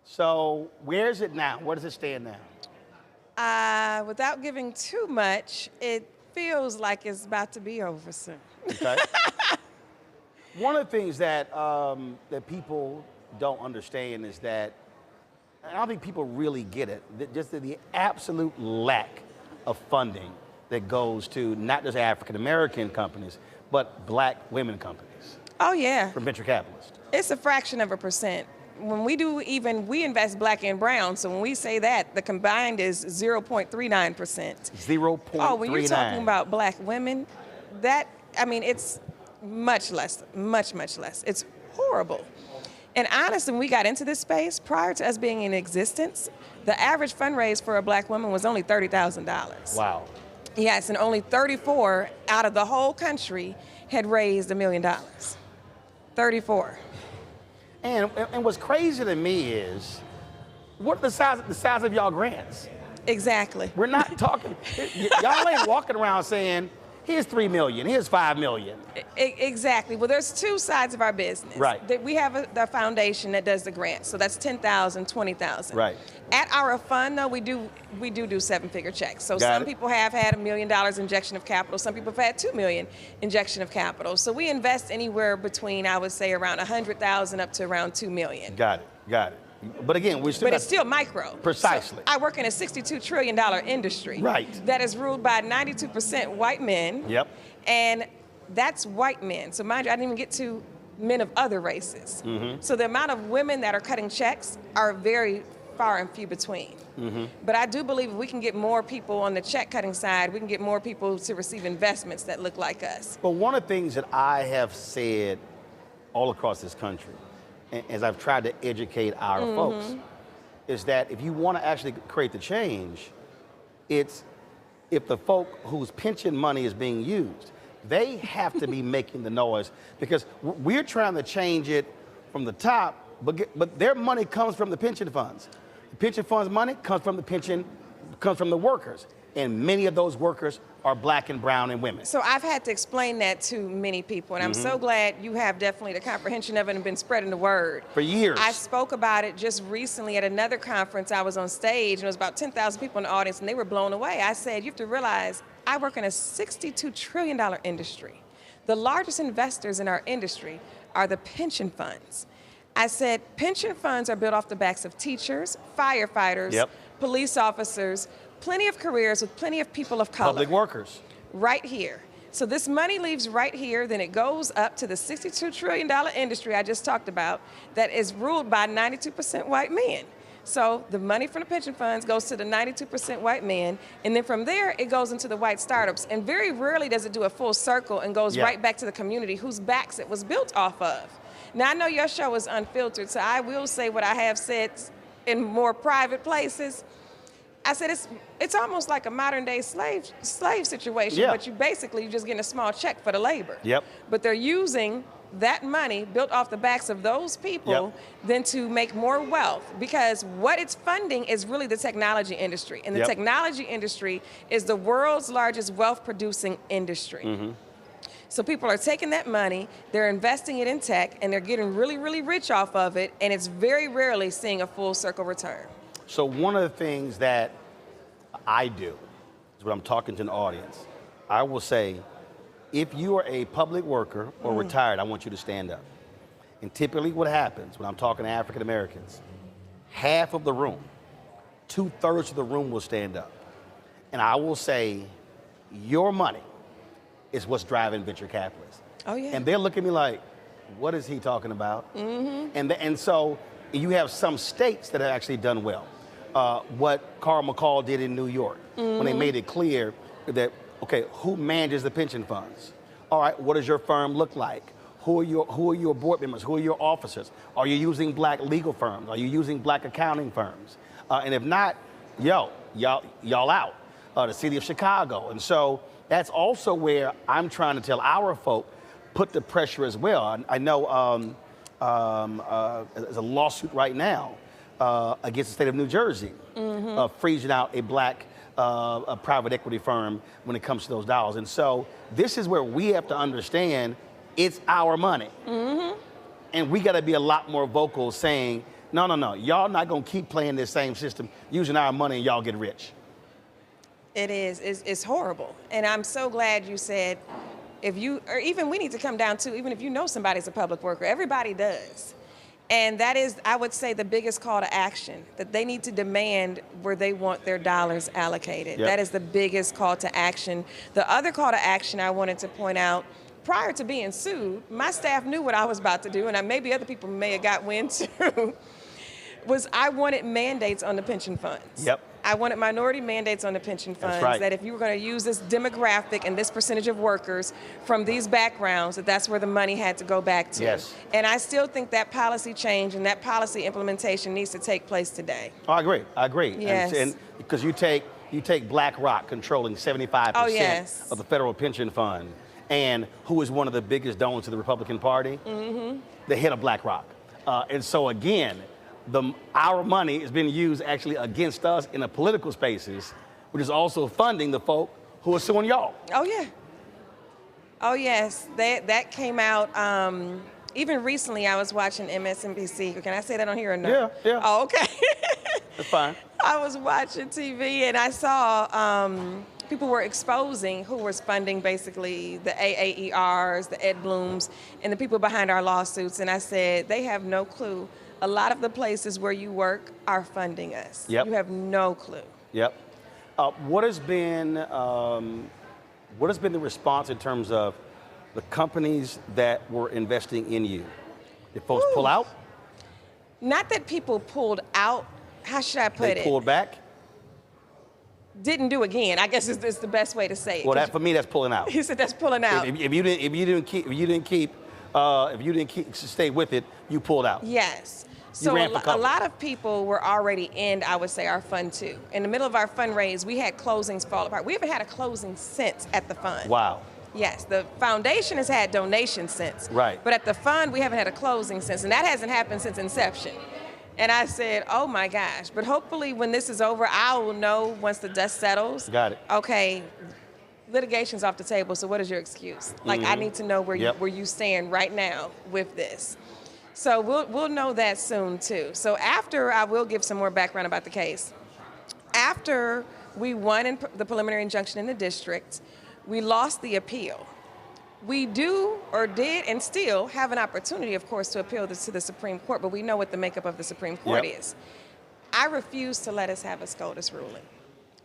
Speaker 1: So where is it now? Where does it stand now?
Speaker 2: Without giving too much, it feels like it's about to be over soon.
Speaker 1: Okay. One of the things that that people don't understand is that, I don't think people really get it, that just the absolute lack of funding that goes to not just African American companies, but black women companies.
Speaker 2: Oh yeah.
Speaker 1: From venture capitalists.
Speaker 2: It's a fraction of a percent. When we do we invest black and brown, so when we say that, the combined is 0.39%.
Speaker 1: 0.39.
Speaker 2: Oh, when you're talking about black women, it's much less, much less. It's horrible. And honestly, when we got into this space, prior to us being in existence, the average fundraise for a black woman was only $30,000.
Speaker 1: Wow.
Speaker 2: Yes, and only 34 out of the whole country had raised $1 million. 34.
Speaker 1: And what's crazy to me is, what the size of y'all grants?
Speaker 2: Exactly.
Speaker 1: We're not talking, y'all ain't walking around saying, here's $3 million, here's $5 million.
Speaker 2: Exactly. Well, there's two sides of our business.
Speaker 1: Right.
Speaker 2: We have the foundation that does the grants, so that's $10,000, $20,000.
Speaker 1: Right.
Speaker 2: At our fund, though, we do seven-figure checks. So some people have had $1 million injection of capital. Some people have had $2 million injection of capital. So we invest anywhere between, I would say, around $100,000 up to around $2 million.
Speaker 1: Got it. But again, we're still.
Speaker 2: But it's still micro.
Speaker 1: Precisely.
Speaker 2: So I work in a $62 trillion industry.
Speaker 1: Right.
Speaker 2: That is ruled by 92% white men.
Speaker 1: Yep.
Speaker 2: And that's white men. So mind you, I didn't even get to men of other races.
Speaker 1: Mm-hmm.
Speaker 2: So the amount of women that are cutting checks are very far and few between.
Speaker 1: Mm-hmm.
Speaker 2: But I do believe if we can get more people on the check cutting side, we can get more people to receive investments that look like us.
Speaker 1: But one of the things that I have said all across this country, as I've tried to educate our folks, is that if you want to actually create the change, it's if the folk whose pension money is being used, they have to be making the noise, because we're trying to change it from the top, but their money comes from the pension funds. The pension funds' money comes from the workers, and many of those workers are black and brown and women.
Speaker 2: So I've had to explain that to many people, and I'm so glad you have definitely the comprehension of it and been spreading the word.
Speaker 1: For years.
Speaker 2: I spoke about it just recently at another conference. I was on stage, and there was about 10,000 people in the audience, and they were blown away. I said, you have to realize, I work in a $62 trillion industry. The largest investors in our industry are the pension funds. I said, pension funds are built off the backs of teachers, firefighters, police officers, plenty of careers with plenty of people of color.
Speaker 1: Public workers.
Speaker 2: Right here. So this money leaves right here, then it goes up to the $62 trillion industry I just talked about that is ruled by 92% white men. So the money from the pension funds goes to the 92% white men, and then from there it goes into the white startups. And very rarely does it do a full circle and goes right back to the community whose backs it was built off of. Now I know your show is unfiltered, so I will say what I have said in more private places. I said it's almost like a modern day slave situation, but you're just getting a small check for the labor.
Speaker 1: Yep.
Speaker 2: But they're using that money built off the backs of those people then to make more wealth, because what it's funding is really the technology industry. And the technology industry is the world's largest wealth producing industry. So people are taking that money, they're investing it in tech, and they're getting really, really rich off of it, and it's very rarely seeing a full circle return.
Speaker 1: So one of the things that I do is when I'm talking to an audience, I will say, if you are a public worker or retired, I want you to stand up. And typically what happens when I'm talking to African Americans, half of the room, 2/3 of the room will stand up. And I will say, your money is what's driving venture capitalists.
Speaker 2: Oh yeah.
Speaker 1: And they're looking at me like, what is he talking about? And so you have some states that have actually done well. What Carl McCall did in New York, when they made it clear that, okay, who manages the pension funds? All right, what does your firm look like? Who are your board members? Who are your officers? Are you using black legal firms? Are you using black accounting firms? And if not, y'all out. The city of Chicago. And so that's also where I'm trying to tell our folk, put the pressure as well. I know there's a lawsuit right now against the state of New Jersey, freezing out a black a private equity firm when it comes to those dollars. And so this is where we have to understand, it's our money. And we got to be a lot more vocal saying, no, no, no, y'all not going to keep playing this same system, using our money, and y'all get rich.
Speaker 2: It is. It's horrible. And I'm so glad you said, if you, or even we need to come down to, even if you know somebody's a public worker, everybody does. And that is, I would say, the biggest call to action, that they need to demand where they want their dollars allocated. That is the biggest call to action. The other call to action I wanted to point out, prior to being sued, my staff knew what I was about to do, and maybe other people may have got wind too, was I wanted mandates on the pension funds. I wanted minority mandates on the pension funds, that if you were going to use this demographic and this percentage of workers from these backgrounds, that's where the money had to go back to. And I still think that policy change and that policy implementation needs to take place today.
Speaker 1: Oh, I agree. I agree.
Speaker 2: Yes.
Speaker 1: And because you take BlackRock controlling 75% of the federal pension fund, and who is one of the biggest donors to the Republican Party, the head of BlackRock. And so again, our money is being used actually against us in the political spaces, which is also funding the folk who are suing y'all.
Speaker 2: Oh, yeah. Oh, yes. That came out. Even recently, I was watching MSNBC. Can I say that on here or no?
Speaker 1: Yeah, yeah.
Speaker 2: Oh, okay.
Speaker 1: That's fine.
Speaker 2: I was watching TV and I saw people were exposing who was funding basically the AAERs, the Ed Blooms, and the people behind our lawsuits. And I said, they have no clue. A lot of the places where you work are funding us. You have no clue.
Speaker 1: What has been the response in terms of the companies that were investing in you? Did folks pull out?
Speaker 2: Not that people pulled out. How should I put it?
Speaker 1: They pulled back?
Speaker 2: Didn't do again. I guess is the best way to say it.
Speaker 1: Well, for me, that's pulling out.
Speaker 2: He said that's pulling out.
Speaker 1: If you didn't stay with it, you pulled out.
Speaker 2: Yes. So a lot of people were already in, I would say, our fund too. In the middle of our fundraise, we had closings fall apart. We haven't had a closing since at the fund.
Speaker 1: Wow.
Speaker 2: Yes, the foundation has had donations since.
Speaker 1: Right.
Speaker 2: But at the fund, we haven't had a closing since, and that hasn't happened since inception. And I said, oh my gosh. But hopefully when this is over, I will know once the dust settles.
Speaker 1: Got it.
Speaker 2: Okay, litigation's off the table, so what is your excuse? Like, I need to know where you stand right now with this. So we'll know that soon too. So after, I will give some more background about the case. After we won in the preliminary injunction in the district, we lost the appeal. We do, or did, and still have an opportunity, of course, to appeal this to the Supreme Court, but we know what the makeup of the Supreme Court is. I refuse to let us have a SCOTUS ruling.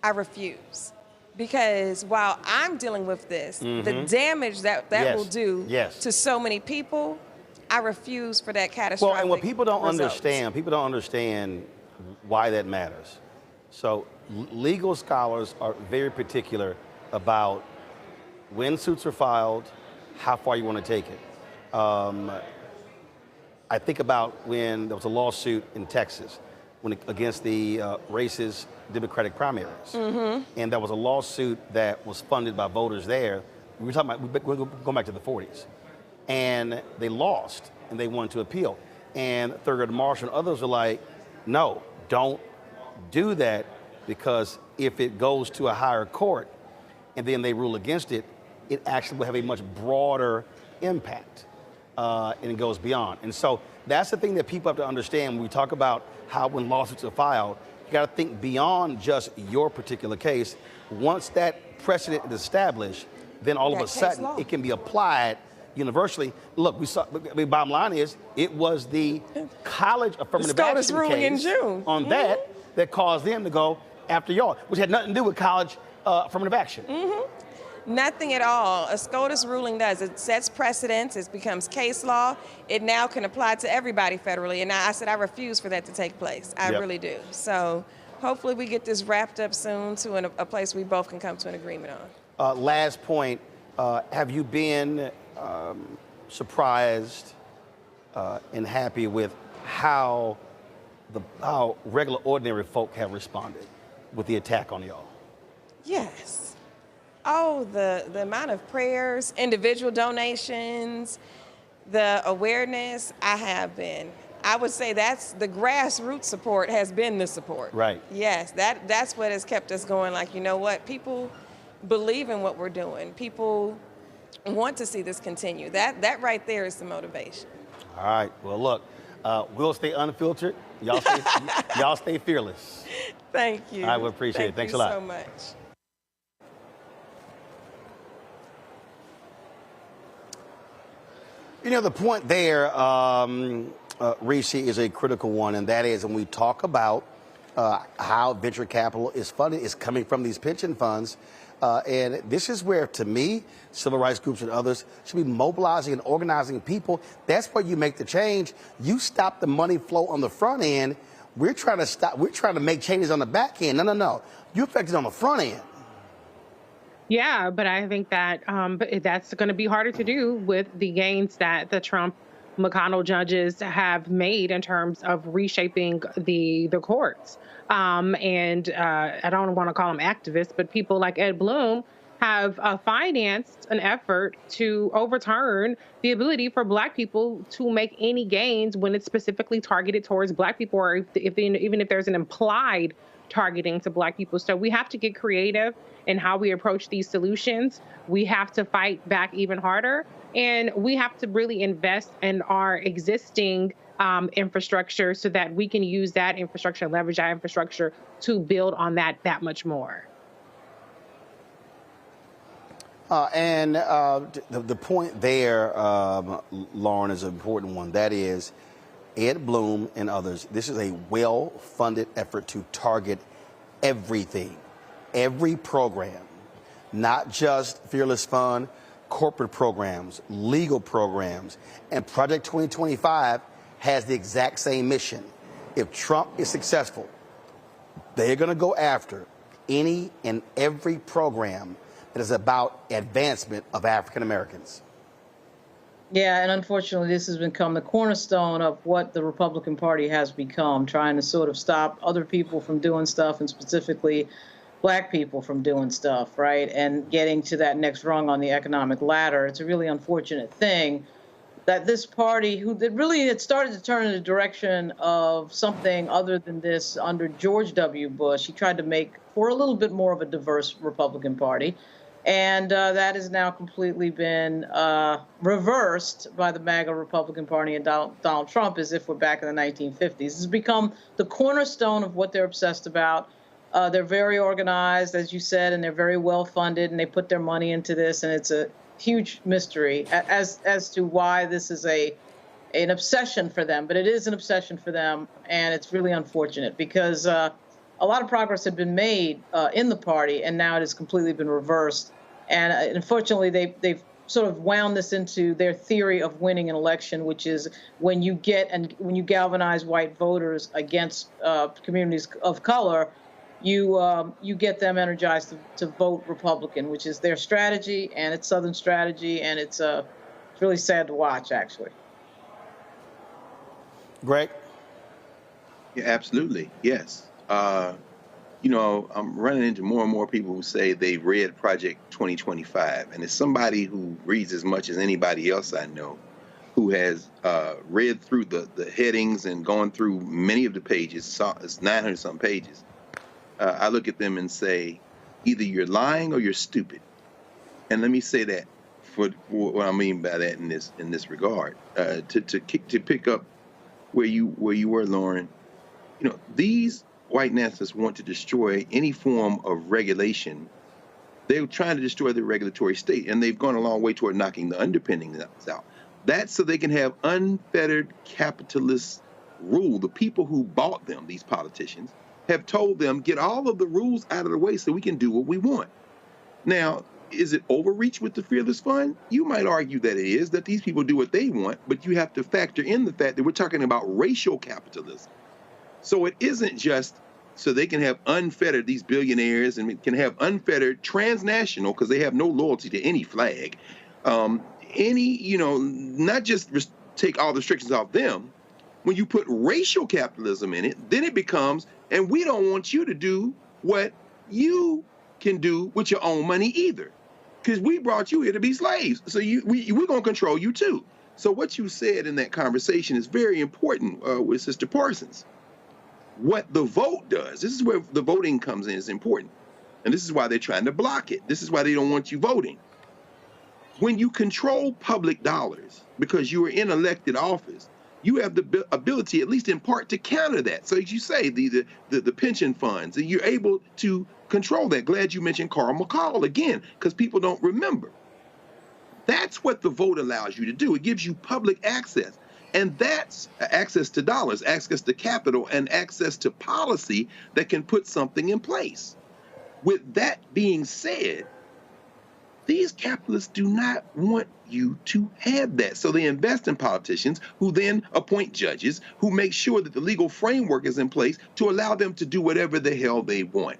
Speaker 2: I refuse. Because while I'm dealing with this, the damage that will do to so many people, I refuse for that catastrophic
Speaker 1: Well, and what people don't
Speaker 2: results.
Speaker 1: understand why that matters. So legal scholars are very particular about when suits are filed, how far you want to take it. I think about when there was a lawsuit in Texas against the racist Democratic primaries. And there was a lawsuit that was funded by voters there. We're going back to the 40s. And they lost, and they wanted to appeal. And Thurgood Marshall and others were like, no, don't do that, because if it goes to a higher court and then they rule against it, it actually will have a much broader impact, and it goes beyond. And so that's the thing that people have to understand when we talk about how when lawsuits are filed, you got to think beyond just your particular case. Once that precedent is established, then all of a sudden it can be applied universally. Look, the bottom line is it was the college affirmative action case on that caused them to go after y'all, which had nothing to do with college affirmative action.
Speaker 2: Nothing at all. A SCOTUS ruling does. It sets precedents. It becomes case law. It now can apply to everybody federally. And I said I refuse for that to take place. I really do. So hopefully we get this wrapped up soon to a place we both can come to an agreement on.
Speaker 1: Last point, have you been surprised and happy with how regular, ordinary folk have responded with the attack on y'all?
Speaker 2: Yes. Oh, the amount of prayers, individual donations, the awareness, I would say that's the grassroots support has been the support.
Speaker 1: Right.
Speaker 2: Yes, that's what has kept us going. Like, you know what? People believe in what we're doing. People want to see this continue. That right there is the motivation.
Speaker 1: All right. Well, look, we'll stay unfiltered. Y'all stay fearless.
Speaker 2: Thank you.
Speaker 1: I would appreciate it. Thanks a lot.
Speaker 2: Thank you so much.
Speaker 1: You know, the point there, Rishi, is a critical one, and that is when we talk about how venture capital is funded, is coming from these pension funds. And this is where, to me, civil rights groups and others should be mobilizing and organizing people. That's where you make the change. You stop the money flow on the front end. We're trying to make changes on the back end. No. You affect it on the front end.
Speaker 11: Yeah, but I think that that's going to be harder to do with the gains that the Trump-McConnell judges have made in terms of reshaping the courts. And I don't want to call them activists, but people like Ed Blum have financed an effort to overturn the ability for Black people to make any gains when it's specifically targeted towards Black people, or even if there's an implied targeting to Black people. So we have to get creative in how we approach these solutions. We have to fight back even harder, and we have to really invest in our existing infrastructure so that we can use that infrastructure and leverage that infrastructure to build on that much more.
Speaker 1: The point there, Lauren, is an important one. That is, Ed Blum and others, this is a well-funded effort to target everything, every program, not just Fearless Fund, corporate programs, legal programs, and Project 2025 has the exact same mission. If Trump is successful, they're going to go after any and every program that is about advancement of African Americans.
Speaker 8: Yeah, and unfortunately, this has become the cornerstone of what the Republican Party has become, trying to sort of stop other people from doing stuff, and specifically Black people from doing stuff, right? And getting to that next rung on the economic ladder. It's a really unfortunate thing that this party, who really had started to turn in the direction of something other than this under George W. Bush, he tried to make for a little bit more of a diverse Republican Party. And that has now completely been reversed by the MAGA Republican Party and Donald Trump, as if we're back in the 1950s. This has become the cornerstone of what they're obsessed about. They're very organized, as you said, and they're very well funded, and they put their money into this, and it's a huge mystery as to why this is an obsession for them. But it is an obsession for them, and it's really unfortunate because a lot of progress had been made in the party, and now it has completely been reversed. And unfortunately, they've sort of wound this into their theory of winning an election, which is when you galvanize white voters against communities of color, you get them energized to vote Republican, which is their strategy, and it's Southern strategy, and it's really sad to watch, actually.
Speaker 1: Greg?
Speaker 10: Yeah, absolutely. Yes. I'm running into more and more people who say they've read Project 2025. And as somebody who reads as much as anybody else I know, who has read through the headings and gone through many of the pages, it's 900-some pages, I look at them and say, either you're lying or you're stupid. And let me say that for what I mean by that in this regard. To pick up where you were, Lauren, these white nationalists want to destroy any form of regulation. They're trying to destroy the regulatory state, and they've gone a long way toward knocking the underpinnings out. That's so they can have unfettered capitalist rule. The people who bought them, these politicians, have told them, get all of the rules out of the way so we can do what we want. Now, is it overreach with the Fearless Fund? You might argue that it is, that these people do what they want, but you have to factor in the fact that we're talking about racial capitalism. So it isn't just so they can have unfettered, these billionaires, and can have unfettered transnational, because they have no loyalty to any flag. Not just take all the restrictions off them. When you put racial capitalism in it, then it becomes, and we don't want you to do what you can do with your own money either, because we brought you here to be slaves. So we're going to control you too. So what you said in that conversation is very important with Sister Parsons. What the vote does, this is where the voting comes in, is important. And this is why they're trying to block it. This is why they don't want you voting. when you control public dollars because you are in elected office, you have the ability, at least in part, to counter that. So as you say, the pension funds, and you're able to control that. Glad you mentioned Carl McCall again, because people don't remember. That's what the vote allows you to do. It gives you public access. And that's access to dollars, access to capital, and access to policy that can put something in place. With that being said, these capitalists do not want you to have that. So they invest in politicians who then appoint judges who make sure that the legal framework is in place to allow them to do whatever the hell they want.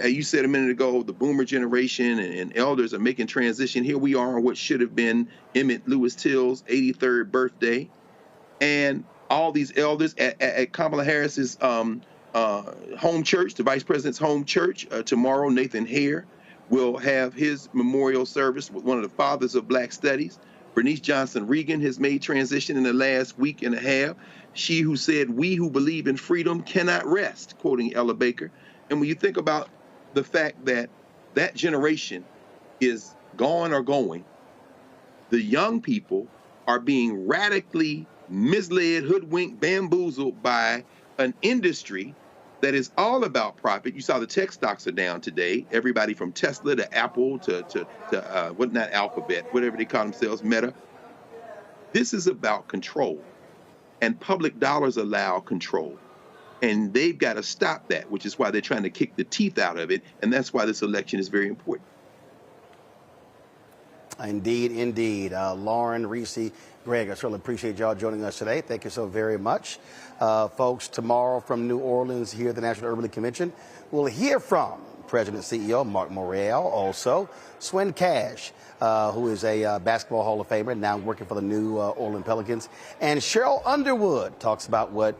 Speaker 10: You said a minute ago, the boomer generation and elders are making transition. Here we are on what should have been Emmett Lewis Till's 83rd birthday. And all these elders at Kamala Harris's home church, the vice president's home church, tomorrow, Nathan Hare will have his memorial service with one of the fathers of Black studies. Bernice Johnson Reagan has made transition in the last week and a half. She who said, "We who believe in freedom cannot rest," quoting Ella Baker. And when you think about the fact that that generation is gone or going, the young people are being radically misled, hoodwinked, bamboozled by an industry that is all about profit. You saw the tech stocks are down today. Everybody from Tesla to Apple to not Alphabet, whatever they call themselves, Meta. This is about control. And public dollars allow control. And they've got to stop that, which is why they're trying to kick the teeth out of it. And that's why this election is very important.
Speaker 1: Indeed, indeed. Lauren, Reese, Greg, I certainly appreciate y'all joining us today. Thank you so very much. Folks, tomorrow from New Orleans here at the National Urban League Convention, we'll hear from President and CEO Mark Morrell, also Swin Cash, who is a basketball Hall of Famer, now working for the New Orleans Pelicans. And Cheryl Underwood talks about what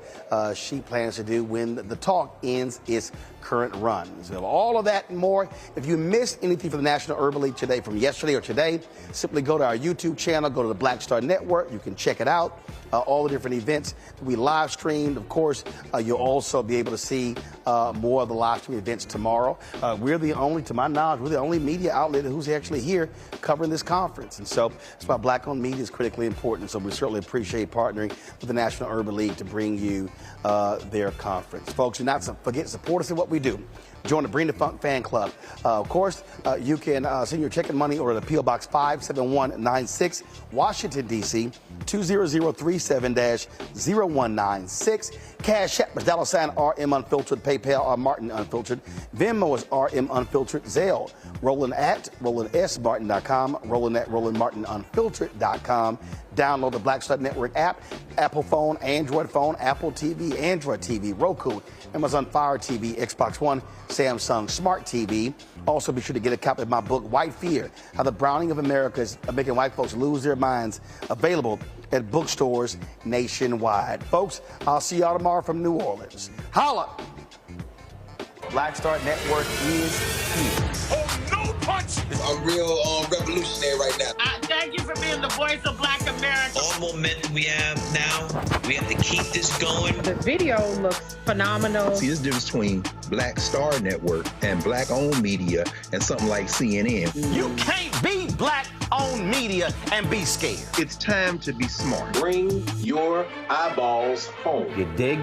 Speaker 1: she plans to do when the talk ends its current run. So all of that and more. If you missed anything from the National Urban League today, from yesterday or today, simply go to our YouTube channel, go to the Black Star Network. You can check it out. All the different events we live streamed. Of course, you'll also be able to see more of the live stream events tomorrow. We're the only, to my knowledge, we're the only media outlet who's actually here covering this conference. And so that's why Black-owned media is critically important. So we certainly appreciate partnering with the National Urban League to bring you their conference. Folks, do not forget to support us in what we do. Join the Bring the Funk fan club. Of course, you can send your check and money order to P.O. Box 57196, Washington, D.C., 20037-0196. Cash App is $RM Unfiltered. PayPal R Martin Unfiltered. Venmo is RM Unfiltered. Zelle, Roland at RolandSMartin.com. Roland at RolandMartinUnfiltered.com. Download the Black Star Network app. Apple phone, Android phone, Apple TV, Android TV, Roku, Amazon Fire TV, Xbox One, Samsung Smart TV. Also, be sure to get a copy of my book, White Fear, How the Browning of America is Making White Folks Lose Their Minds, available at bookstores nationwide. Folks, I'll see y'all tomorrow from New Orleans. Holla! Black Star Network is here.
Speaker 16: Oh, no punch! I'm real revolutionary right now.
Speaker 20: Thank you for being the voice of Black America.
Speaker 17: All the momentum we have now, we have to keep this going.
Speaker 11: The video looks phenomenal.
Speaker 5: See, there's a difference between Black Star Network and Black-owned media and something like CNN.
Speaker 1: You can't be Black-owned media and be scared.
Speaker 10: It's time to be smart.
Speaker 21: Bring your eyeballs home.
Speaker 1: You dig?